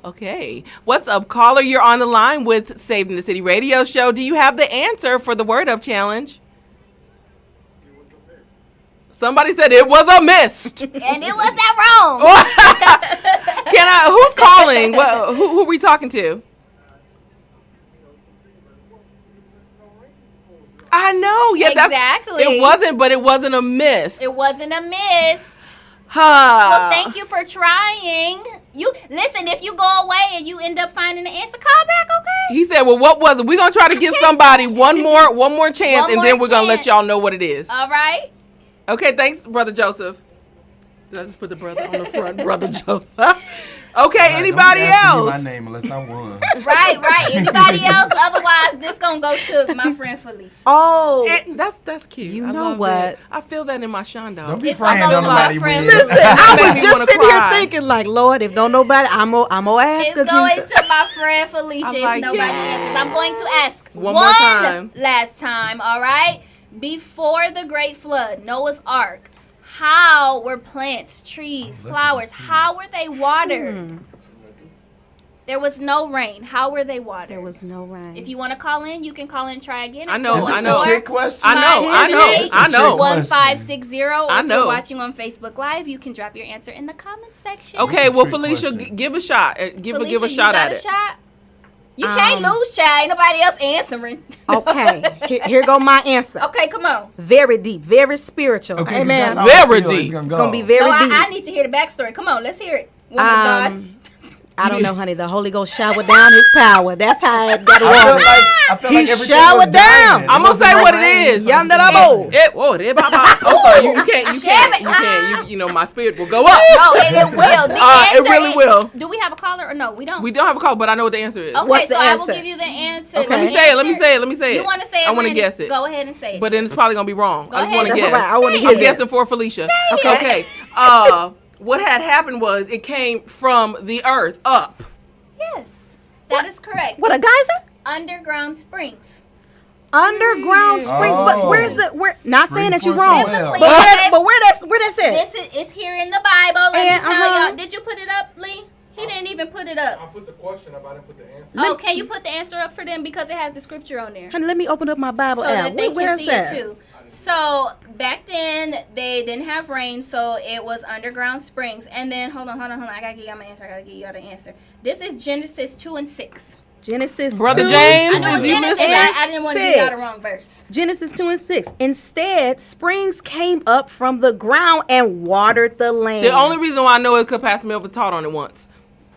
Okay. What's up, caller? You're on the line with Saved in the City radio show. Do you have the answer for the Word Up Challenge? Somebody said it was a mist. And it was that wrong. Who's calling? Who are we talking to? I know. Yeah, exactly. It wasn't a mist. It wasn't a mist. Well, thank you for trying. You listen, if you go away and you end up finding the answer, call back, okay? He said, well, what was it? We're going to try to give somebody one more chance, and then we're going to let y'all know what it is. All right. Okay, thanks, Brother Joseph. Did I just put the brother on the front? Brother Joseph. Okay, anybody else? My name unless I won. Right. Anybody else? Otherwise, this gonna go to my friend Felicia. Oh, that's cute. You know what? I feel that in my Shondo. Don't be praying nobody wins. Listen, I was just sitting here thinking, like, Lord, if don't nobody, I'm gonna ask her. It's going to my friend Felicia if nobody answers. I'm going to ask one more time. Last time, all right? Before the Great Flood, Noah's Ark. How were plants, trees, flowers, how were they watered? There was no rain. How were they watered? There was no rain. If you want to call in, you can call in and try again. I know. Is this a trick question? I know. 1560. Or I if know. you're watching on Facebook Live, you can drop your answer in the comment section. Okay, well, Felicia, give a shot. Give a shot at it. Shot? You can't lose, child. Ain't nobody else answering. Okay, here go my answer. Okay, come on. Very deep, very spiritual. Okay, amen. Very deep. It's gonna be very deep. I need to hear the backstory. Come on, let's hear it. Woman of God. I don't know, honey. The Holy Ghost showered down His power. That's how it got I feel like He everything showered was down. dying. I'm gonna say what it is. I'm sorry, you can't. You know, my spirit will go up. No, and it will. The answer it really will. Do we have a caller or no? We don't. We don't have a call, but I know what the answer is. Okay, What's the so I answer? will give you the answer. Okay. Let me say it. You want to say it? I want to guess it. Go ahead and say it. But then it's probably gonna be wrong. I just want to That's guess. I want to hear I'm this. guessing for Felicia. Okay. What had happened was it came from the earth up. Yes, that is correct. What, a geyser? Underground springs. Underground springs, but where's not saying that you're wrong, Biblically, but where that's at? It's here in the Bible. Let me tell uh-huh. y'all. Did you put it up, Lee? He didn't even put it up. I put the question up. I didn't put the answer. Oh, can you put the answer up for them because it has the scripture on there? Honey, let me open up my Bible so app. that they Where's can see that? it too. So back then they didn't have rain, so it was underground springs. And then hold on. I gotta give y'all my answer. I gotta give y'all the answer. This is Genesis 2:6. Genesis Brother 2, James, I know did you miss Genesis. that? I didn't want to give y'all the wrong verse. Genesis 2 and 6. Instead, springs came up from the ground and watered the land. The only reason why I know it, because Pastor Melvin taught on it once.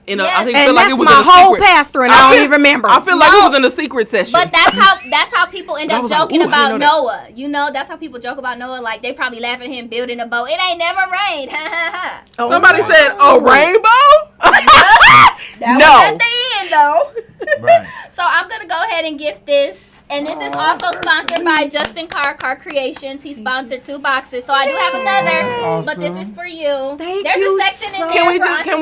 I think and feel like that's it was my in a whole secret. pastor, and I don't even remember. I feel like it was in a secret session. But that's how people end up joking about Noah. You know, that's how people joke about Noah. Like, they probably laugh at him building a boat. It ain't never rained. Somebody said a rainbow? That No. was at the end, though. Right. So I'm going to go ahead and gift this. And this is also sponsored by Justin Car Creations. He sponsored 2 boxes. So I do have another, but this is for you. There's a section in there Can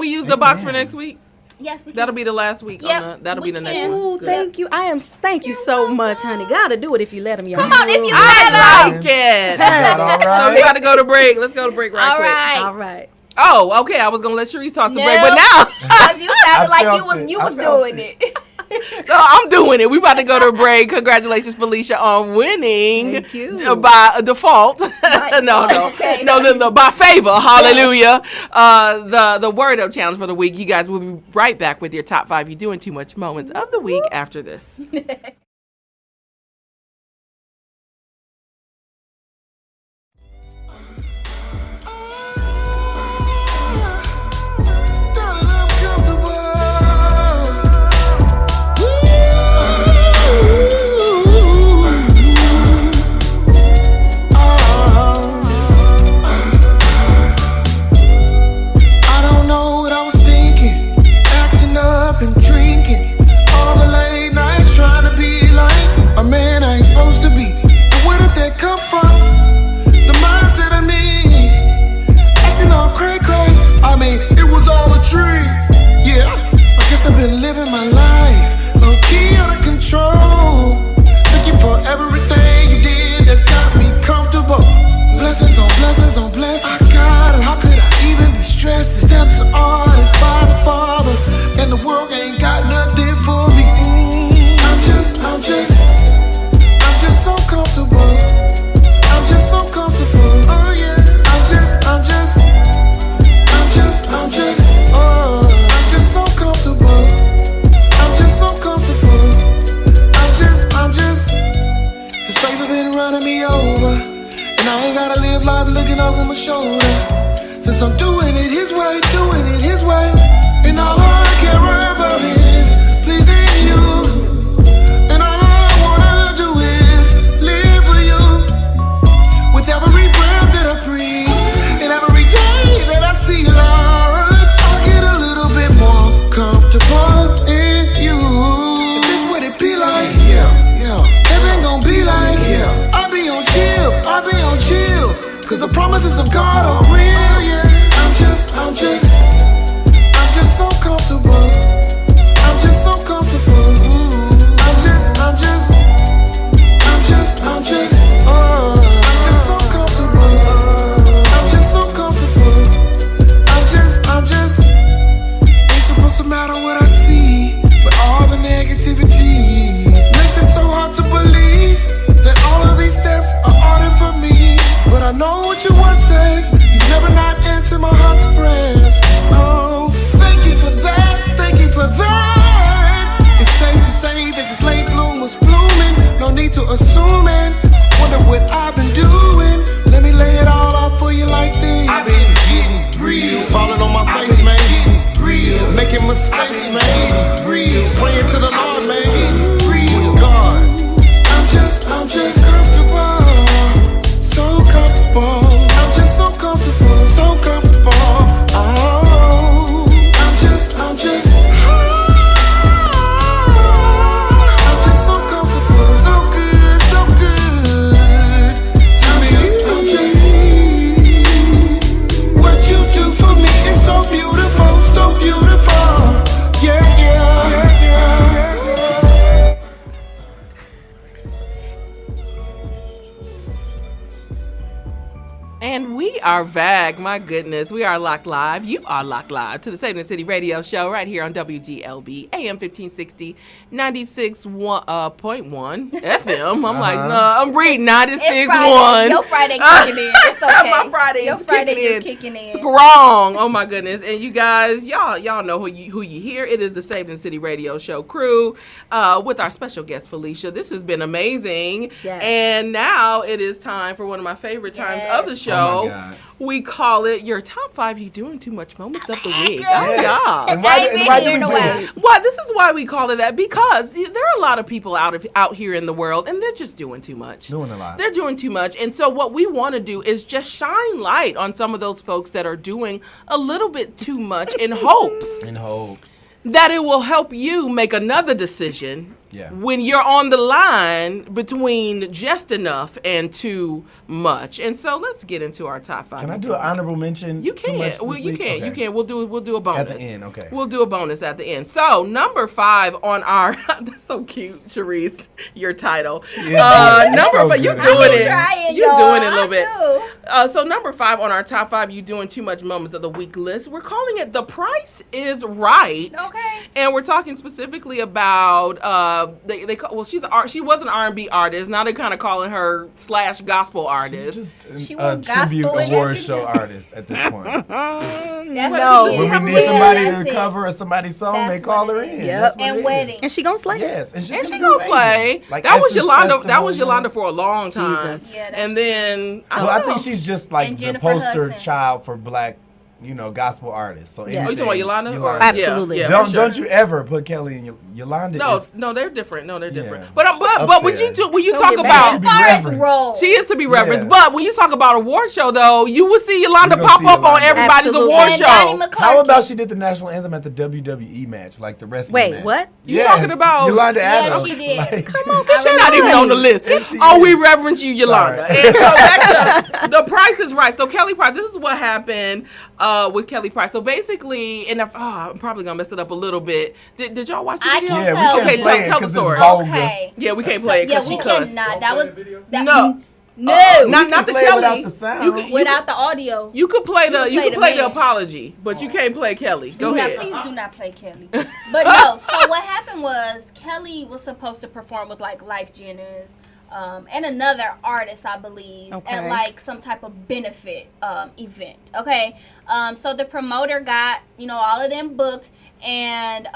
we use the box for next week? Yes, we can. That'll be the last week. Yep, That'll be the next can. one. Oh, thank you. Thank you so much, honey. Gotta do it if you let him. Come on, if you I let like it. All right. So we got to go to break. Let's go to break right quick. All right. Oh, okay. I was gonna let Sharice toss the No. break, but now Because you sounded like you was felt doing it. so I'm doing it. We about to go to a break. Congratulations, Felicia, on winning. Thank you. By default. No, Okay. no, by favor. Hallelujah. The word up challenge for the week. You guys will be right back with your top 5 You Doing Too Much moments of the week after this. Up and drinking all the late nights trying to be my shoulder. Since I'm doing it his way, and all I care about is pleasing you. And all I wanna do is live for you. With every breath that I breathe, and every day that I see Lord, I get a little bit more comfortable in you. If this what it be like, heaven gon' be like, I be on chill, cause the promises of God are real, yeah. I'm just so comfortable. I'm just so comfortable. I'm just so comfortable. I'm just so comfortable. I'm just ain't supposed to matter what I see, but all the negativity makes it so hard to believe that all of these steps are ordered for me. But I know what your word says. You've never not answered my heart's prayers. Oh, thank you for that. Thank you for that. It's safe to say that this late bloom was blooming. No need to assume it. Wonder what I've been doing. Let me lay it all out for you like this. I've been getting real. Falling on my face, man. Getting real. Making mistakes, man. Getting real. Praying to the Lord, man. Getting real. God. I'm just comfortable. So comfortable. I'm just so comfortable. So comfortable. Oh, I'm just so comfortable. So good. Tell me, what you do for me is so beautiful. So beautiful. Yeah. And we are back. My goodness, we are locked live. You are locked live to the Saving the City radio show right here on WGLB, AM 1560, 96.1 FM. I'm like, no, I'm reading 96.1. Your Friday kicking in. It's okay. My Friday Your Friday just kicking in. Strong. Oh my goodness. And you guys, y'all know who you hear. It is the Saving the City radio show crew with our special guest Felicia. This has been amazing. Yes. And now it is time for one of my favorite times of the show. Oh my God. We call it your top 5 you doing too much moments of the week. Yes. Yeah. And why do we do this? Why? This is why we call it that, because there are a lot of people out here in the world, and they're just doing too much. Doing a lot. They're doing too much. And so what we want to do is just shine light on some of those folks that are doing a little bit too much in hopes that it will help you make another decision when you're on the line between just enough and too much. And so let's get into our top 5. Can I do an honorable mention? You can. Well, you can. Okay. You can. We'll do a bonus at the end. Okay. We'll do a bonus at the end. So number 5 on our that's so cute, Sharice. Your title. Number 5. You doing it? You're doing it a little bit. So number 5 on our top 5 you doing too much moments of the week list. We're calling it The Price is Right. Okay. And we're talking specifically about she was an R&B artist. Now they're kind of calling her / gospel artist. She's just a tribute award show artist at this point. When we need somebody to cover somebody's song, they call her in. Yep. And wedding. And she gonna slay. Yes, and she gonna slay. Like that was Yolanda. That was Yolanda for a long time. Jesus. Yeah, and then I think she's just like the poster Hudson. child for black, gospel artists. So you talking about Yolanda? Absolutely. Yeah, don't you ever put Kelly and Yolanda? No, they're different. No, they're different. Yeah. But when you talk about she is to be reverenced. Yeah. But when you talk about award show though, you will see Yolanda pop up on everybody's award show. How about she did the national anthem at the WWE match, like the wrestling match? Wait, what? You talking about Yolanda Adams? She did. Like, come on, because she's not even on the list. Oh, we reverence you, Yolanda. And so back to The Price is Right. So Kelly Price, this is what happened with Kelly Price. So basically, and I'm probably gonna mess it up a little bit. Did y'all watch the video? Yeah, we can't play it tell the because story. it's vulgar. Okay. Yeah, we can't play it because she cussed. Cannot. That was No, not the play it Kelly. without the sound. without the audio. You could play the man. apology, but you can't play Kelly. Go ahead. Please do not play Kelly. But no. So what happened was Kelly was supposed to perform with like Life Jennings. And another artist, I believe, at like some type of benefit event. Okay, so the promoter got all of them booked, and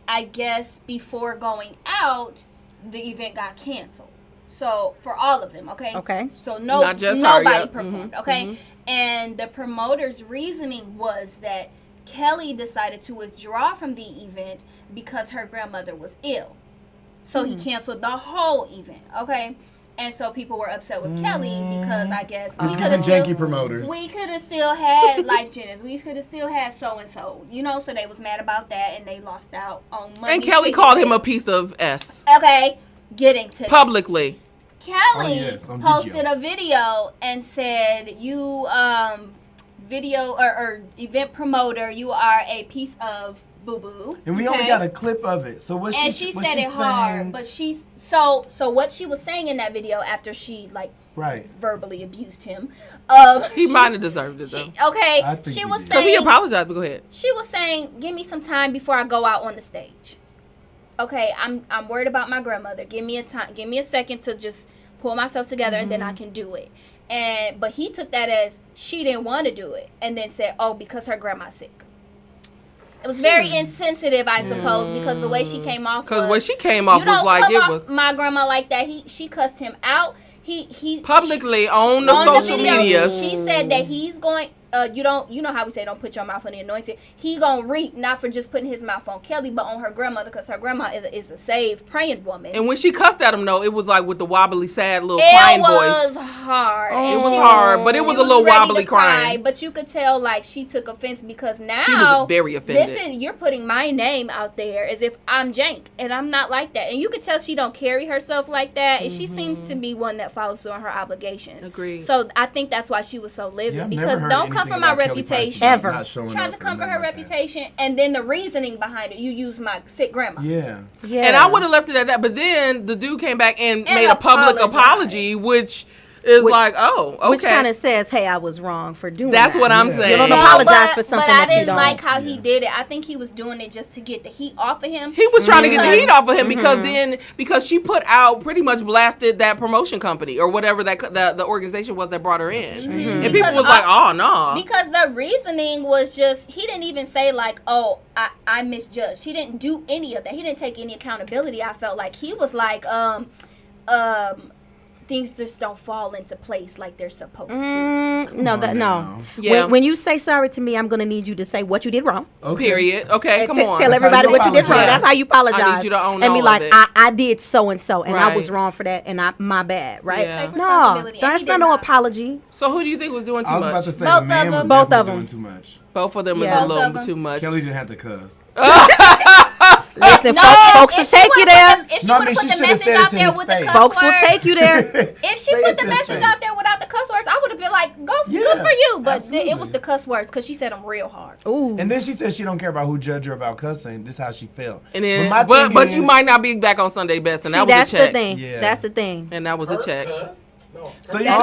I guess before going out, the event got canceled. So for all of them, okay? Okay. So Not just nobody her, yep. performed, okay? And the promoter's reasoning was that Kelly decided to withdraw from the event because her grandmother was ill. So he canceled the whole event, okay? And so people were upset with Kelly because I guess we could have janky promoters. We could have still had Life Genius. We could have still had so and so. You know, so they was mad about that and they lost out on money. And Kelly called him a piece of S. Okay, getting to publicly. Kelly posted a video and said, "You video or event promoter, you are a piece of boo boo." And we only got a clip of it. So what she said it hard, but she's so what she was saying in that video after she verbally abused him. He might have deserved it though. Okay, she was saying because he apologized. But go ahead. She was saying, "Give me some time before I go out on the stage." Okay, I'm worried about my grandmother. Give me a second to just pull myself together, and then I can do it. But he took that as she didn't want to do it, and then said, "Oh, because her grandma's sick." It was very insensitive, I suppose, because the way she came off. Because when she came off was like it was my grandma like that. She cussed him out. He publicly on the social media. She said that he's going. You know how we say don't put your mouth on the anointed. He gonna reap not for just putting his mouth on Kelly, but on her grandmother, because her grandma is a saved praying woman. And when she cussed at him, though, it was like with the wobbly, sad little crying voice. It was hard. It was hard, but it was a little wobbly crying. But you could tell like she took offense because now she was very offended. You're putting my name out there as if I'm jank, and I'm not like that. And you could tell she don't carry herself like that, and she seems to be one that follows through on her obligations. Agreed. So I think that's why she was so livid, because don't come from my reputation. Ever trying to come for her reputation, and then the reasoning behind it, you use my sick grandma. Yeah. And I would have left it at that, but then the dude came back and made a public apology, which is like, oh, okay. Which kind of says, hey, I was wrong for doing That's that. what I'm saying. You don't apologize for something that you don't. But I didn't like how he did it. I think he was doing it just to get the heat off of him. He was trying to get the heat off of him because she put out, pretty much blasted that promotion company or whatever that the organization was that brought her in. And people was like, oh, no. Because the reasoning was just, he didn't even say like, oh, I misjudged. He didn't do any of that. He didn't take any accountability. I felt like he was like, things just don't fall into place like they're supposed to. No. Yeah. When you say sorry to me, I'm going to need you to say what you did wrong. Okay. Period. Okay, come on. Tell everybody what you did wrong. That's how you apologize. I need you to own and be all like, of it. I did so and so, and I was wrong for that, and my bad, right? Yeah. No, that's not no apology. So who do you think was doing too I was much? about to say the man was Both definitely of them. doing too much. Both of them was Yeah. a little too much. Kelly didn't have to cuss. Listen, folks will take you there. If she would have put the message out there with the cuss Folks will words, take you there. if she put the message out there without the cuss words, I would have been like, good for you. But it was the cuss words because she said them real hard. Ooh. And then she said she don't care about who judge her about cussing. This is how she felt. And then, but but you might not be back on Sunday best, and that was that's a check. the thing. Yeah. That's the thing. And that was a check. So you They go.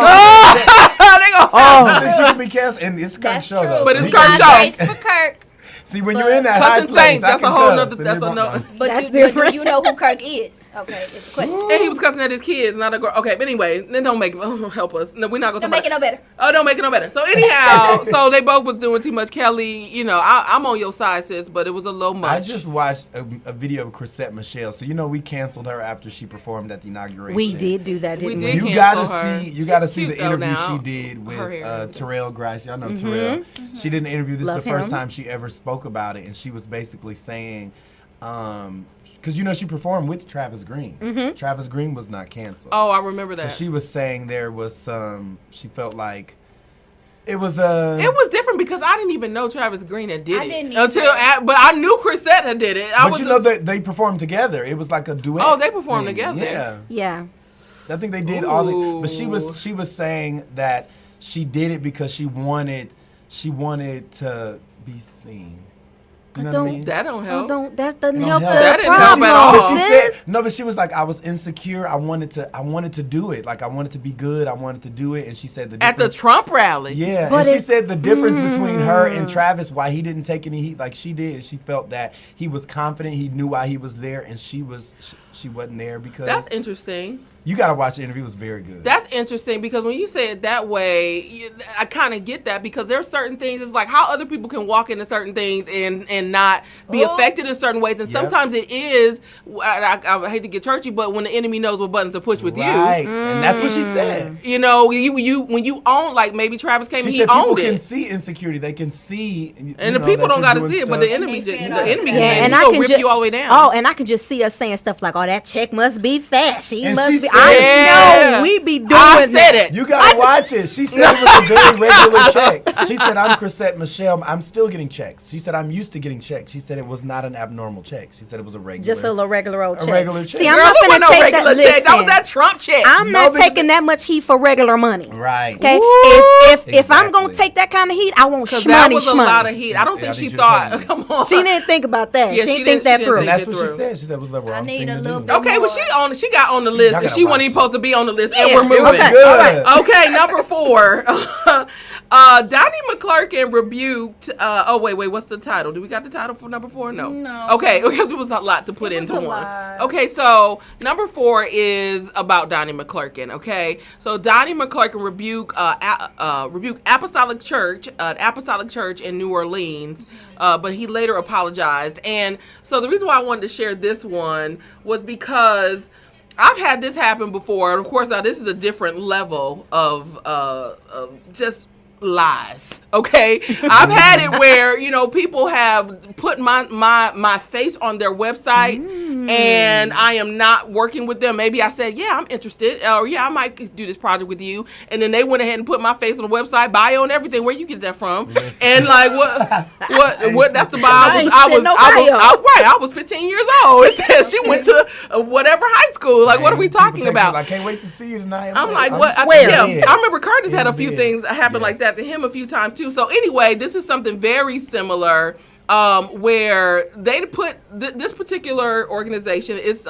she can be canceled, and it's Kirk's show though. But it's He Kirk's can- show. For Kirk. See, when you're in that high Cussing place, saints, that's a whole nother. That's a no. But That's you, different. But you know who Kirk is. Okay, it's the question. And he was cussing at his kids, not a girl. Okay, but anyway, then don't make help us. No, we're not gonna Don't make it no better. Oh, don't make it no better. So anyhow, so they both was doing too much. Kelly, you know, I'm on your side, sis, but it was a little much. I just watched a video of Chrisette Michele. So you know we canceled her after she performed at the inauguration. We did do that, didn't we? You gotta see the interview she did with Terrell Grice. Y'all know Terrell. She did an interview. This is the first time she ever spoke about it, and she was basically saying, because you know she performed with Travis Green. Travis Green was not canceled. Oh, I remember that. So she was saying there was some. She felt like it was It was different because I didn't even know Travis Green had did I it didn't but I knew Chrisette had did it. But you know that they performed together. It was like a duet. Oh, they performed together. Yeah. Yeah. I think they did all the. But she was saying that she did it because she wanted to be seen. You know what I mean? That don't help. That doesn't help. That didn't help at all. But she said, but she was like, I was insecure. I wanted to do it. Like I wanted to be good. I wanted to do it. And she said at the Trump rally. Yeah, but and she said the difference between her and Travis, why he didn't take any heat like she did. She felt that he was confident. He knew why he was there, and she wasn't there because that's interesting. You got to watch the interview. It was very good. That's interesting because when you say it that way, I kind of get that because there are certain things. It's like how other people can walk into certain things and not be affected in certain ways. And sometimes it is, I hate to get churchy, but when the enemy knows what buttons to push with you. Right. And that's what she said. You know, when you own, like maybe Travis came and he owned people it. can see insecurity. They can see. And the people don't got to see it, but the enemy and I can rip you all the way down. Oh, and I can just see us saying stuff like, oh, that check must be fat. She and must she be. Said, I know we be doing I said it. You got to watch it. She said it was a very regular check. She said, I'm Chrisette Michelle. I'm still getting checks. She said, I'm used to getting checks. She said it was not an abnormal check. She said it was a regular. Just a regular old check. A regular check. See, I'm not going to take that. Listen, that was that Trump check. I'm not taking that much heat for regular money. Right. Okay. If I'm going to take that kind of heat, I want shmoney. That was a lot of heat. I don't think she thought. Come on. She didn't think about that. Yeah, she didn't think that through. And that's what she said. She said it was the wrong thing to do. Okay, well she got on the list and she wasn't even supposed to be on the list, and we're moving. Good. Okay, number 4. Donnie McClurkin rebuked. Wait, what's the title? Do we got the title for number 4? No. Okay, because it was a lot to put into one. Okay, so number 4 is about Donnie McClurkin. Okay, so Donnie McClurkin rebuked Apostolic Church in New Orleans, but he later apologized. And so the reason why I wanted to share this one was because I've had this happen before. Of course, now this is a different level of just lies. Okay, I've had it where people have put my face on their website, and I am not working with them. Maybe I said, yeah, I'm interested, or yeah, I might do this project with you, and then they went ahead and put my face on the website, bio and everything. Where you get that from? Yes. And like what? That's the bio. I was 15 years old. It says she went to whatever high school. Like, what are we talking about? I can't wait to see you tonight. I'm like, what? I remember Curtis had a few things happen like that to him a few times too. So anyway, this is something very similar where they put this particular organization is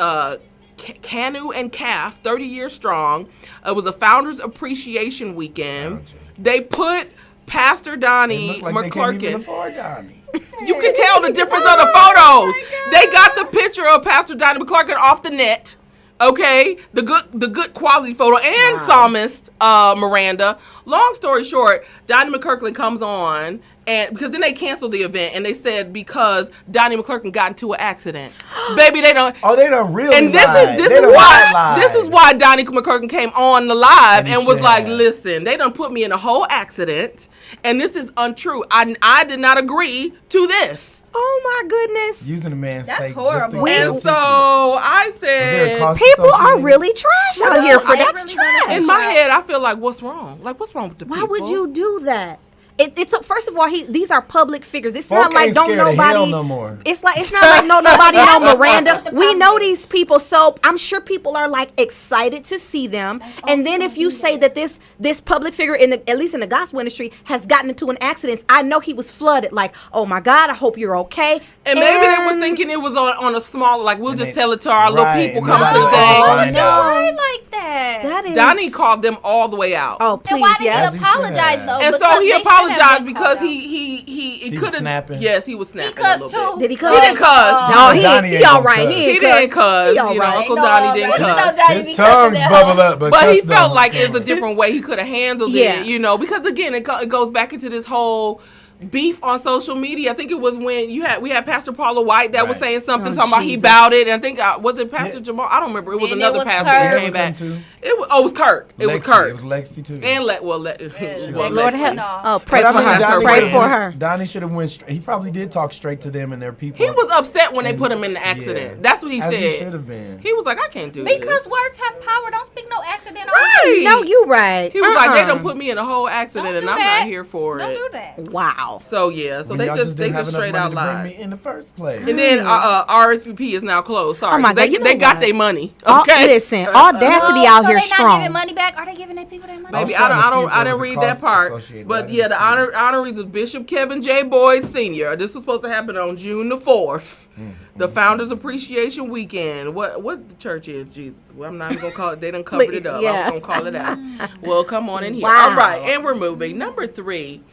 Canoe and Calf, 30 years strong. It was a Founders Appreciation Weekend. They put Pastor Donnie McClurkin. They can't even afford Donnie. You can tell the difference on the photos. They got the picture of Pastor Donnie McClurkin off the net. Okay, the good quality photo and psalmist Miranda. Long story short, Donnie McClurkin comes on, and because then they canceled the event, and they said because Donnie McClurkin got into an accident. Baby, they don't. Oh, they don't really. And this is why Donnie McClurkin came on the live and was like, "Listen, they done put me in a whole accident, and this is untrue. I did not agree to this." Oh my goodness! Using a man's that's sake horrible. And so I said, people are really trash out here for that's really trash. In my head, I feel like, what's wrong? Like, what's wrong with the people? Why would you do that? It's first of all, these are public figures. It's not like don't nobody. No more. It's not like nobody know Miranda. We know these people, so I'm sure people are like excited to see them. And then if you say that this public figure at least in the gospel industry has gotten into an accident, I know he was flooded. Like, oh my God, I hope you're okay. And maybe they was thinking it was on a small, like we'll just tell it to our little people come to the thing. No, like that. That is. Donnie called them all the way out. Oh please, and why did he apologize though? And so he apologized because he couldn't. Yes, he was snapping. Because too. Did he cuss? He didn't cuss. No, he all right. He didn't cuss. Uncle Donnie didn't cuss. His tongues bubble up, but he felt like it's a different way he could have handled it. Because again, it goes back into this whole beef on social media. I think it was when we had Pastor Paula White that was saying something talking about he bowed it. And I think was it Pastor Jamal? I don't remember. It was another pastor that came back. It was Kirk. It was Kirk. It was Lexi too. And Lord help. Oh, pray for her. Pray for her. Donnie should have went straight. He probably did talk straight to them and their people. He was upset when they put him in the accident. Yeah. That's what he said. He should have been. He was like, I can't do this. Because words have power. Don't speak no accident. Right. No, you right. He was like, they don't put me in a whole accident and I'm not here for it. Don't do that. Wow. So yeah. So they just straight out lied. Bring me in the first place. And then RSVP is now closed. Sorry. Oh my God, they got their money. Okay. Listen, audacity out here strong. Not giving money back? Are they giving their people their money? Maybe I didn't read that part. But yeah, the honorees was Bishop Kevin J. Boyd Sr. This was supposed to happen on June the 4th. The Founders Appreciation Weekend. What the church is, Jesus? Well, I'm not even gonna call it. They done covered it up. I'm gonna call it out. Well, come on in here. Wow. All right, and we're moving. Number 3.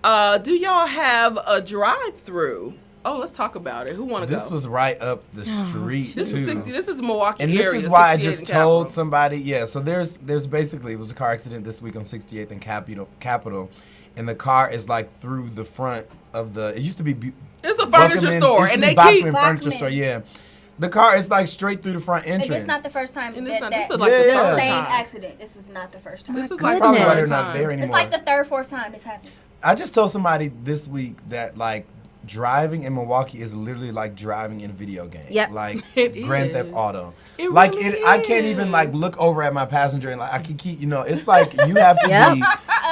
Do y'all have a drive-through Oh, let's talk about it. Who want to go? This was right up the street This too. is 60. This is Milwaukee And this area, is why I 68th just and told Capitol. somebody. Yeah, so there's basically, it was a car accident this week on 68th and Capitol, and the car is like through the front of the. It used to be. It's a furniture store, and they keep furniture store. Yeah, the car is like straight through the front entrance. And it's not the first time And that, it's not- that this is like the the third same time. accident. This is not the first time. This is That's like probably the why third they're not time. there anymore. It's like the third, fourth time it's happened. I just told somebody this week that like driving in Milwaukee is literally like driving in a video game. Yep. Like It Grand is. Theft Auto. It like really I can't even like look over at my passenger and like I can keep, you know, it's like you have to be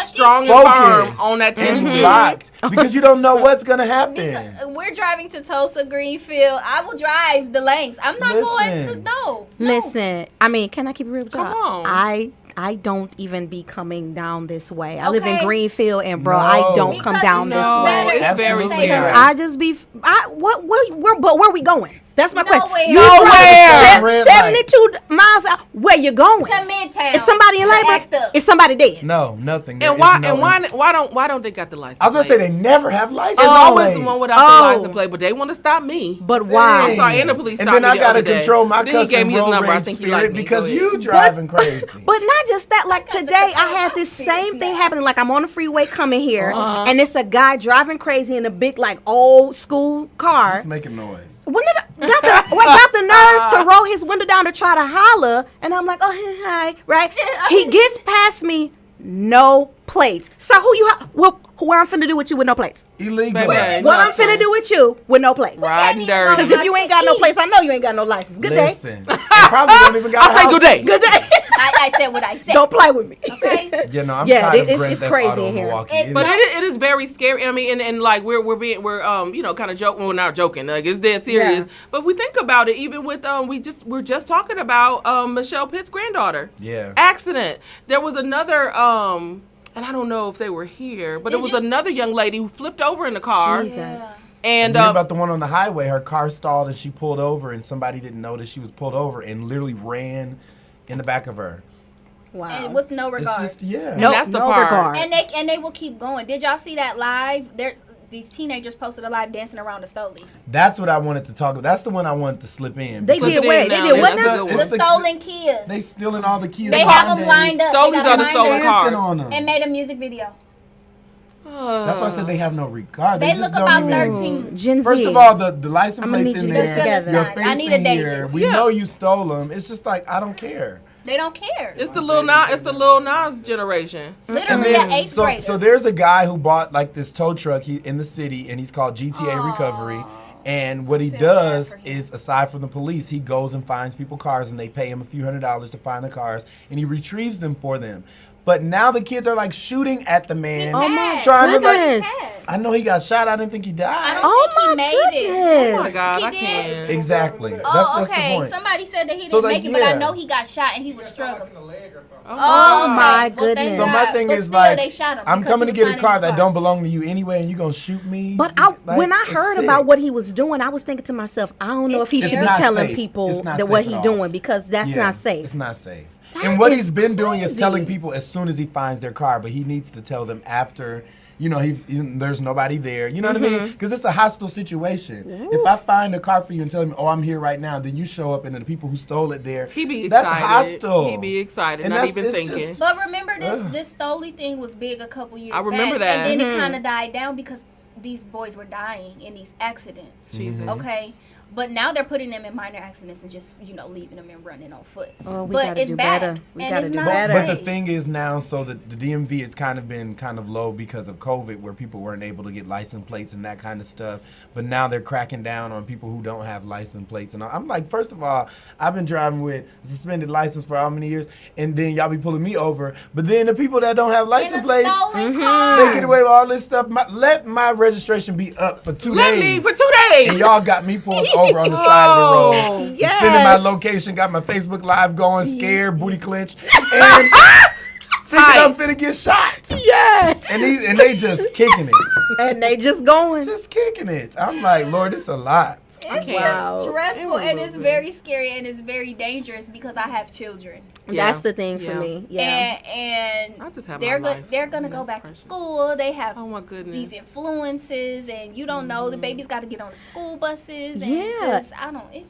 Strong and firm focused on that and 10 locked because you don't know what's gonna happen. We're driving to Tulsa, Greenfield. I will drive the lengths. I'm not going to, Listen. no. Listen, I mean, can I keep it real with y'all? Come on. I don't even be coming down this way. I live in Okay. Greenfield, and bro, No. I don't come Because down you this know way. better. It's very Absolutely clear. not. I just be, but where we going? That's my question. Nowhere. You Nowhere. drive 72 miles out. Where you going? To Midtown. Is somebody in To labor? act up. Is somebody dead? No, nothing. There And is why? no- And why don't they got the license? I was gonna say plate? they never have license. It's always the plate. one without Oh. the license plate, but they want to stop me. But why? I'm sorry, and the police And stopped then me I the gotta other day. control my Then he gave cousin me his road number. I rage think he spirit liked me. because Go you ahead. driving crazy. But not just that. Like today, I had this same thing happening. Like I'm on the freeway coming here, and it's a guy driving crazy in a big, like old school car. Just making noise. When did got the nerves to roll his window down to try to holler, and I'm like, oh hi, right? He gets past me, no plates. So where I'm finna do with you with no plates? Illegal. Baby. What I'm finna do with you with no plates? Riding dirty. Because if you ain't got no plates, I know you ain't got no license. Good day. Listen, they probably don't even got. I say good day. Good day. I said what I said. Don't play with me. Okay. You know, I'm Yeah, tired of it's Grand Theft crazy Auto in here. Milwaukee. But it is very scary. I mean, and like we're you know, kind of joking. Well, not joking. Like it's dead serious. Yeah. But we think about it. Even with we're just talking about Michelle Pitt's granddaughter. Yeah. Accident. There was another and I don't know if they were here, but it was another young lady who flipped over in the car. Jesus. And you hear about the one on the highway? Her car stalled and she pulled over, and somebody didn't notice she was pulled over and literally ran in the back of her. Wow. And with no It's regard. just yeah. No, that's the no part. regard. And they will keep going. Did y'all see that live? There's these teenagers posted a live dancing around the Stolies. That's what I wanted to talk about. That's the one I wanted to slip in. They Slip did it in wait. They now. did It's what the now? good one. The It's stolen kids. They stealing all the kids. They have them lined up. Stolies They got are the them stolen lined cars. up Dancing on them. and made a music video. That's why I said they have no regard. They just look don't about even. 13. Gen Z. First of all, the license I'ma plates need in you to there, get together. your I face need a in date. here. We Yeah. know you stole them. It's just like I don't care. They don't care. It's the Lil Nas generation. Literally at 8th grade. So there's a guy who bought like this tow truck in the city, and he's called GTA Recovery. And what he does is, aside from the police, he goes and finds people cars, and they pay him a few $100s to find the cars, and he retrieves them for them. But now the kids are like shooting at the man, Oh my trying to goodness. I know he got shot. I didn't think he I died. don't think he made it. Oh my God, He I did. can't. Exactly. Oh, That's the okay. point. Somebody said that he So, didn't like, make it, but I yeah. know he got shot and he was struggling. Oh okay. my Well, thank goodness. So my God. thing But is still, like, they shot him I'm because coming he to get was a car finding that his don't cars. belong to you anyway, and you gonna shoot me. But Like, when I it's heard sick. about what he was doing, I was thinking to myself, I don't know if he It's should be not telling safe. people It's not that what safe he's at all. doing because that's Yeah, not safe. It's not safe. That And what is he's been doing is crazy. telling people as soon as he finds their car, but he needs to tell them after. You know, there's nobody there. You know what I Mm-hmm. mean? Because it's a hostile situation. If I find a car for you and tell me, "Oh, I'm here right now," then you show up and then the people who stole it there. He be excited. That's hostile. He be excited, And not that's- even it's thinking. just- But remember this Stoli thing was big a couple years I remember back, that. and then it kind of died down because these boys were dying in these accidents. Jesus. Okay. But now they're putting them in minor accidents and just, leaving them and running on foot. Oh, we but gotta it's do bad. better. We and gotta it's do not better. But the great. thing is now, so the DMV it's kind of been kind of low because of COVID, where people weren't able to get license plates and that kind of stuff. But now they're cracking down on people who don't have license plates. And I'm like, first of all, I've been driving with a suspended license for how many years, and then y'all be pulling me over. But then the people that don't have in license a plates, stolen Mm-hmm. car. they get away with all this stuff. Let my registration be up for 2 Let days. me for 2 days. And y'all got me pulled over on the side of the road. Yes. Sending my location, got my Facebook Live going, scared, booty clench. And I'm finna get shot. Yeah. And they just kicking it. And they just going. Just kicking it. I'm like, Lord, it's a lot. It's just stressful and it's very scary and it's very dangerous because I have children. That's the thing for me. Yeah. And I just have they're gonna go back to school. They have these influences, and you don't know, the baby's got to get on the school buses. And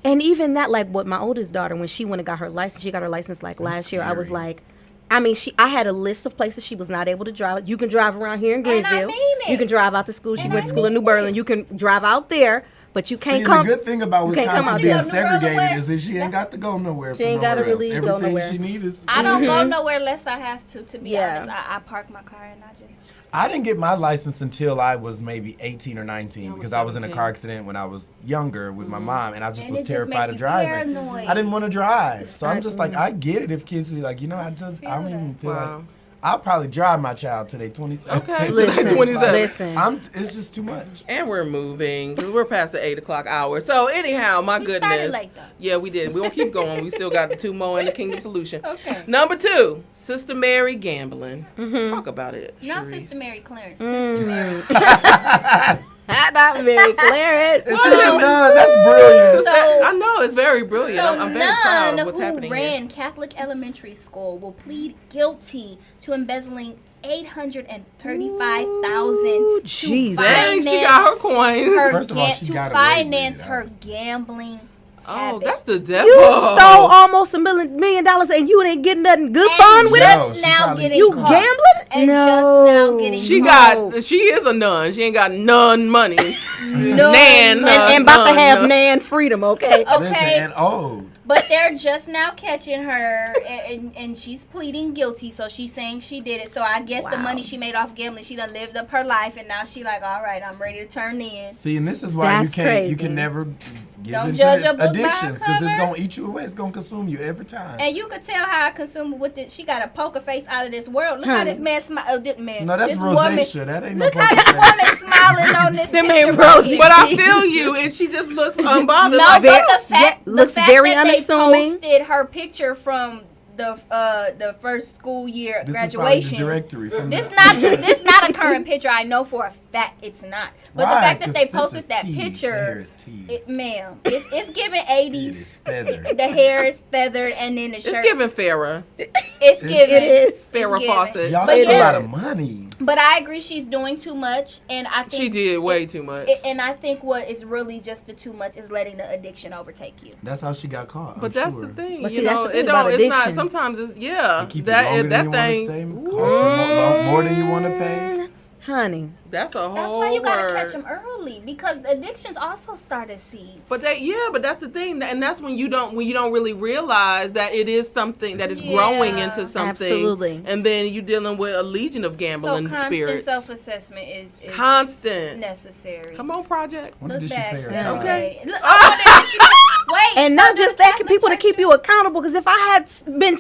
and even that, like with my oldest daughter, when she went and got her license, she got her license like last year. I was like, I mean, I had a list of places she was not able to drive. You can drive around here in Greenville. You can drive out to school. She went to school in New Berlin. You can drive out there. But you can't come. The good thing about Wisconsin being segregated is that she ain't got to go nowhere. She ain't got to really go nowhere. Everything she needs is. I don't go nowhere unless I have to be honest. I park my car and I just. I didn't get my license until I was maybe 18 or 19 because I was in a car accident when I was younger with my mom, and I just was terrified of driving. I didn't want to drive. So I'm just like, I get it if kids be like, I don't even feel like. I'll probably drive my child till they 27. Okay, listen. It's just too much. And we're moving because we're past the 8 o'clock hour. So anyhow, my goodness. Started late, though. Yeah, we did. We won't keep going. We still got the 2 more in the Kingdom Solution. Okay. Number 2, Sister Mary gambling. Talk about it. Not Sharice. Sister Mary Clarence. Sister Mary. Not Mary Clarence. It's just a nun. That's brilliant. So, I know it's very brilliant. So I'm very proud of what's who happening ran here. Catholic elementary school will plead guilty to embezzling $835,000 Jesus. Dang, she got her coins. First of all, she got away with finance it, her gambling. Oh, that's the devil. You stole almost $1 million and you didn't get nothing good fun with just it. now getting You caught. gambling? And just now getting She caught. she is a nun. She ain't got none money. No, Nan, and about to have Nan freedom, okay? Okay. And old. But they're just now catching her, and she's pleading guilty. So she's saying she did it. So I guess the money she made off gambling, she done lived up her life, and now she like, all right, I'm ready to turn in. See, and this is why you can never give Don't into judge a book by addictions its because it's cover. gonna eat you away. It's gonna consume you every time. And you could tell how I consume it with it. She got a poker face out of this world. Look how this man smile. Man, No, that's this rosacea. woman, That ain't look no how poker this woman smiling on this Them picture. ain't right rosy here. But I feel you, and she just looks unbothered. No, like, but the fact looks the fact very that unassuming. They posted her picture from the first school year This graduation. is probably the directory from This that. this not a current picture. I know for a fact it's not. But Why? the fact that 'Cause they sis posted is that teased. picture, The hair is teased. ma'am, it's giving 80s. It is feathered. The hair is feathered, and then the shirt. it's giving Farrah. It's giving. It is. Farrah Fawcett. Y'all, But that's a yeah. lot of money. But I agree, she's doing too much, and I think She did way too much. And I think what is really just the too much is letting the addiction overtake you. That's how she got caught. But that's the thing. But You see, that's know, the thing it about don't. It's not. addiction. Sometimes it's They keep you longer that than you thing. want to stay. Cost you more than you want to pay. Honey. That's a whole. That's why you gotta word. catch them early, because addictions also start as seeds. But but that's the thing, and that's when you don't really realize that it is something that is growing into something. Absolutely. And then you're dealing with a legion of gambling constant spirits. self-assessment is Constant. necessary. Come on, Project. When Look did she back. pay her Yeah. tithes? Okay. Look, I wonder if she, wait, And so not the just that, Catholic people to Church- keep you accountable. Because if I had been,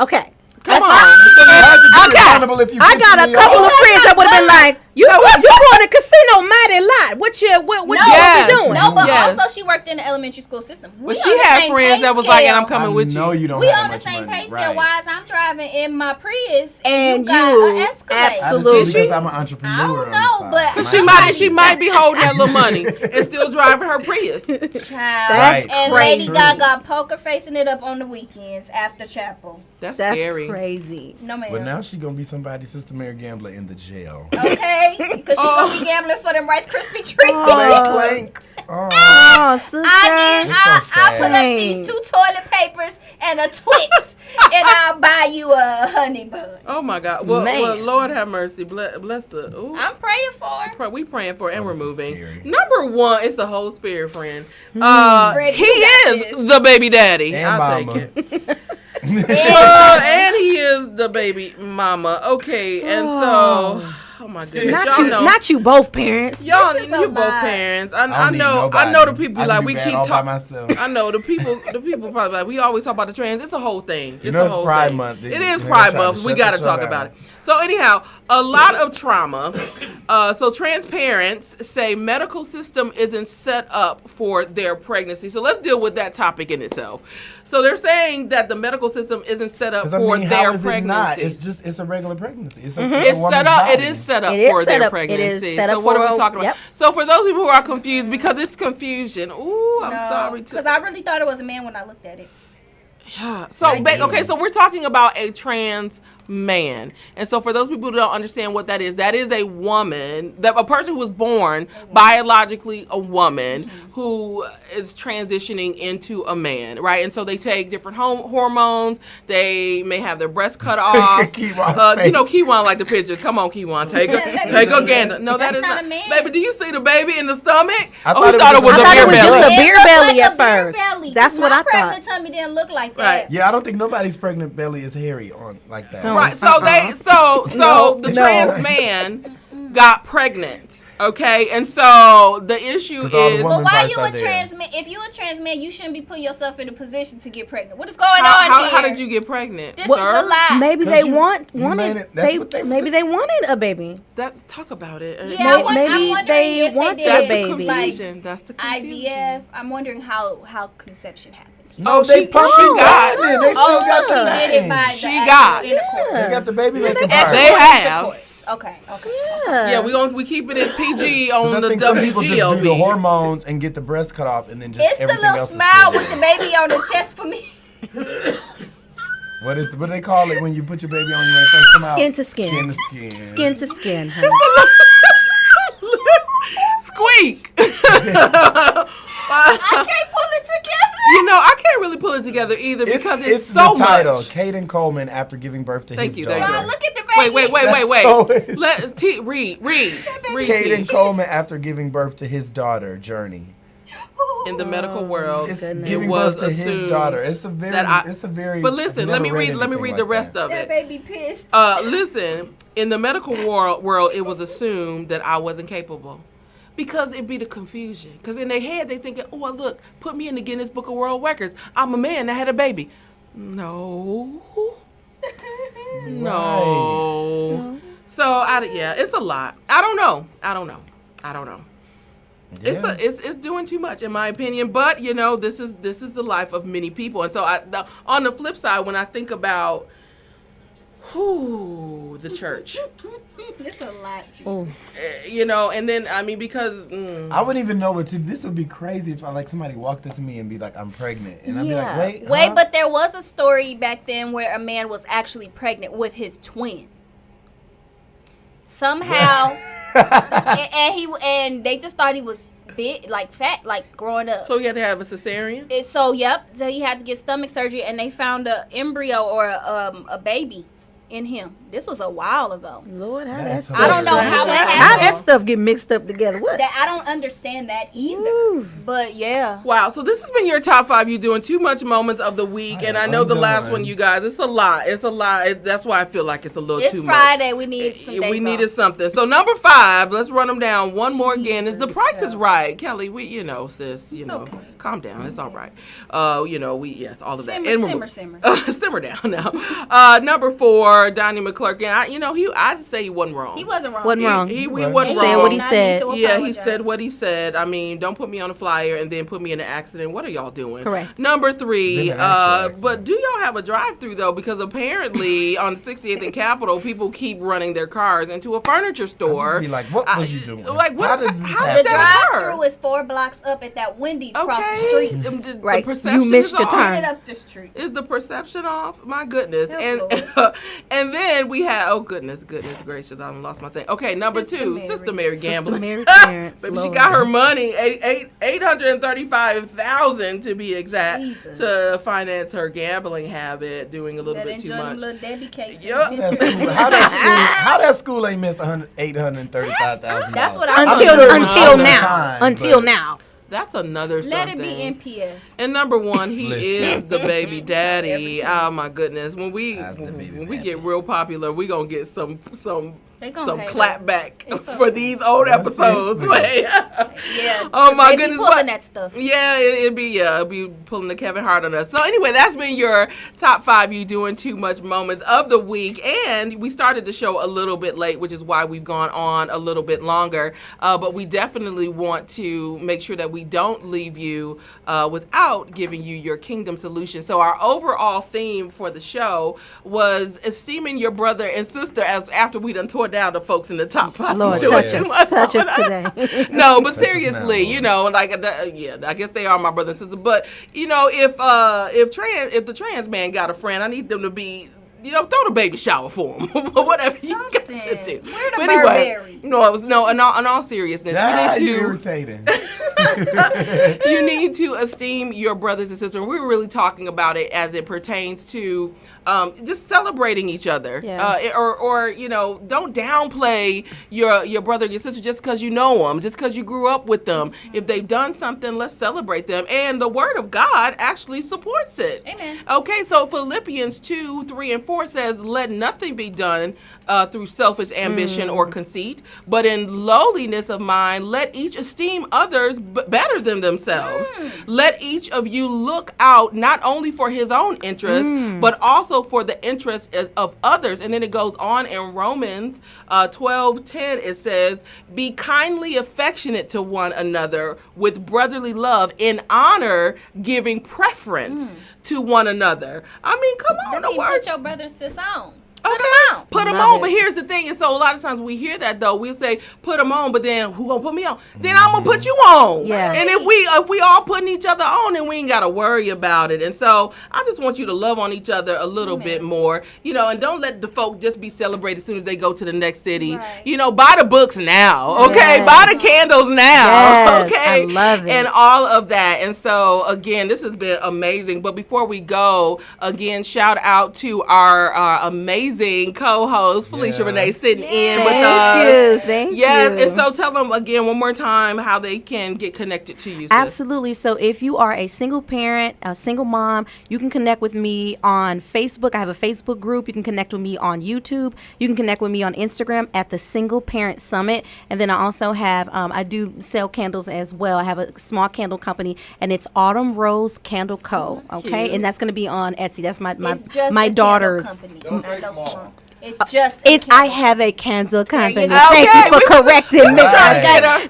okay, Come If on. It's gonna be hard to be Okay. accountable if you I piss got a me couple off. of friends that would have been like, "You going to casino mighty lot? What you Yes. doing?" No, but Yes. also she worked in the elementary school system. We But she on the had same friends pay that was like, and I'm scale. coming with you. No, you don't We have on that the much same money. pay scale. Right. Why is I'm driving in my Prius And you got you an Escalade? absolutely- Absolutely, because I'm an entrepreneur. I don't on the know, side. but- My She might be holding that little money and still driving her Prius. Child. That's and crazy. Lady Gaga poker facing it up on the weekends after chapel. That's That's scary. crazy. No ma'am. But now she gonna be somebody's Sister Mary Gambler in the jail. Okay, because she gonna be gambling for them Rice Krispie treats. Clank. Oh. Oh, sister. I'll so put up sad. these 2 toilet papers and a Twix, and I'll buy you a honey bun. Oh my God. Well, Man. Lord have mercy. Bless the. Ooh. I'm praying for her. We praying for it, and we're this is moving. scary. Number 1, it's the whole spirit friend. Freddie, He you got is this. the baby daddy. And I'll mama. take it. And he is the baby mama. Okay, and so, oh my goodness. Not you both parents. Y'all, you both parents. I know the people like we keep talking. I know the people probably like we always talk about the trans. It's a whole thing. It's It's Pride Month. It is Pride Month. We got to talk about it. So anyhow, a lot of trauma. So trans parents say medical system isn't set up for their pregnancy. So let's deal with that topic in itself. So they're saying that the medical system isn't set up for their pregnancy. It's a regular pregnancy. It's set up. It is set up for their pregnancy. So what are we talking about? So for those people who are confused, because it's confusion. Ooh, I'm sorry. Because I really thought it was a man when I looked at it. Yeah. So so we're talking about a trans man, and so for those people who don't understand what that is a woman, a person who was born biologically a woman who is transitioning into a man, right? And so they take different hormones. They may have their breasts cut off. Kiwan like the pictures. Come on, Kiwan, take a gander. No, that is not a man. Baby, do you see the baby in the stomach? I thought it was just a beer belly at first. That's what I thought. My pregnant tummy didn't look like that. Right. Yeah, I don't think nobody's pregnant belly is hairy on like that. Right. So the trans man got pregnant. Okay, and so the issue is. But why you a trans man? If you a trans man, you shouldn't be putting yourself in a position to get pregnant. What is going on here? How did you get pregnant? This is a lie. Maybe they wanted a baby. Talk about it. Yeah, I'm wondering if wanted they a baby. That's the confusion. IVF. I'm wondering how conception happened. She got. She got. They got the baby making part. They have. Okay. Yeah, we keep it in PG on the I think some people just WGOB. do the hormones and get the breast cut off, and then just it's everything the little else smile is with the baby on the chest for me. What do they call it when you put your baby on you when it first come out? Skin to skin. Skin to skin. Skin to skin. Honey. Squeak. I can't pull it together. I can't really pull it together either because it's so the title. much. Caden Coleman after giving birth to his daughter. Look at the baby. Wait. Let's read. Caden Coleman after giving birth to his daughter, Journey. In the medical world, giving birth to his daughter. It's a very. But listen, let me read the rest of it. That baby pissed. Listen, in the medical world, it was assumed that I wasn't capable. Because it'd be the confusion. Because in their head, they thinking, oh, look, put me in the Guinness Book of World Records. I'm a man that had a baby. No. No. So, it's a lot. I don't know. Yeah. It's doing too much, in my opinion. But, this is the life of many people. And so, on the flip side, when I think about the church. It's a lot, and then because I wouldn't even know what to. This would be crazy if somebody walked up to me and be like, "I'm pregnant," and I'd be like, "Wait." But there was a story back then where a man was actually pregnant with his twin. Somehow, and they just thought he was big, fat, growing up. So he had to have a cesarean. So he had to get stomach surgery, and they found an embryo or a baby in him. This was a while ago. Lord, how that stuff. I don't know how that happened. How that stuff get mixed up together. What? I don't understand that either. But yeah. Wow. So this has been your top 5. You doing too much moments of the week, and I know the last one, you guys. It's a lot. That's why I feel like it's a little too much. It's Friday. We need some days needed something. So number 5. Let's run them down one more again. Is The Price is Right, Kelly? Sis. Okay. Calm down. It's all right. All of that. Simmer. Simmer down now. Number 4, Donnie McClurkin. I'd say he wasn't wrong. He wasn't wrong. He wasn't wrong. Said what he said. Yeah, he said what he said. Don't put me on a flyer and then put me in an accident. What are y'all doing? Correct. Number 3, but do y'all have a drive-through though? Because apparently on 68th and Capitol, people keep running their cars into a furniture store. I'd just be like, what was you doing? How did that The drive-through is 4 blocks up at that Wendy's across the street. The perception you missed your turn. Up the street. Is the perception off? My goodness. And then we had, oh goodness gracious, I lost my thing. Okay, number 2, Sister Mary gambling. Sister Mary Clarence. Baby, she got her money, $835,000 to be exact, to finance her gambling habit, doing a little bit too much. Little Debbie cakes. Yep. How that school ain't missed $835,000? That's what until now. That's another Let something. it be NPS. And number 1, he is the baby daddy. Oh my goodness! When we get real popular, we gonna get some some clapback for these old episodes. Yeah. Oh my goodness. Pulling that stuff. Yeah, it'd be pulling the Kevin Hart on us. So anyway, that's been your top 5 You Doing Too Much moments of the week. And we started the show a little bit late, which is why we've gone on a little bit longer. But we definitely want to make sure that we don't leave you without giving you your kingdom solution. So our overall theme for the show was esteeming your brother and sister as after we done tore down the folks in the top 5. Lord, touch us today. No, but seriously, you know, like, I guess they are my brother and sister. But you know, if the trans man got a friend, I need them to be, you know, throw the baby shower for him, whatever you got to do. Where the anyway, in all seriousness, irritating. You need to esteem your brothers and sisters. We're really talking about it as it pertains to just celebrating each other, or you know, don't downplay your brother or your sister just because you know them, just because you grew up with them. If they've done something, let's celebrate them. And the Word of God actually supports it. Amen. Okay, so Philippians 2, 3, and 4 says, "Let nothing be done through selfish ambition or conceit, but in lowliness of mind, let each esteem others better than themselves. Let each of you look out not only for his own interest, but also for the interest of others." And then it goes on in Romans 12:10. It says, "Be kindly affectionate to one another with brotherly love, in honor, giving preference to one another." I mean, come on, put your brother and sis on. Put them on. But here's the thing, and so a lot of times we hear that though. We'll say put them on, but then who gonna put me on? Then I'm gonna put you on. Yeah. And if we all putting each other on, then we ain't gotta worry about it. And so I just want you to love on each other a little bit more, you know, and don't let the folk just be celebrated as soon as they go to the next city. Right. You know, buy the books now, okay? Yes. Buy the candles now, Yes, okay? I love it. And all of that. And so again, this has been amazing. But before we go, again, shout out to our amazing co-host Felicia Renay sitting in with us. Thank you. Yes, and so tell them again one more time how they can get connected to you. Sis. Absolutely. So if you are a single parent, a single mom, you can connect with me on Facebook. I have a Facebook group. You can connect with me on YouTube. You can connect with me on Instagram at the Single Parent Summit. And then I also have, I do sell candles as well. I have a small candle company, and it's Autumn Rose Candle Co. Okay, and that's going to be on Etsy. That's my daughter's. I have a candle company. Thank you for correcting me.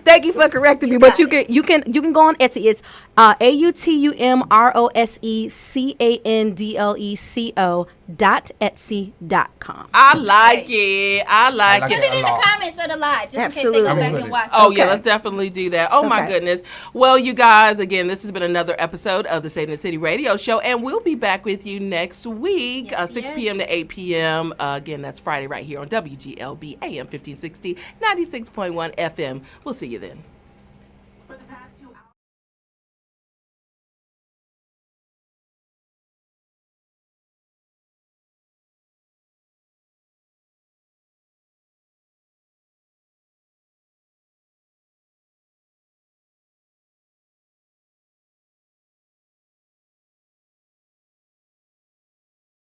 Thank you for correcting me. But you can go on Etsy. It's Autumrosecandleco.etsy.com. I like it. I like Put it. it in the comments of the live, just Absolutely. in case they go back and watch. Oh, yeah, let's definitely do that. Oh, my goodness. Well, you guys, again, this has been another episode of the State in the City Radio Show, and we'll be back with you next week, 6 p.m. to 8 p.m. Again, that's Friday right here on WGLB AM 1560, 96.1 FM. We'll see you then.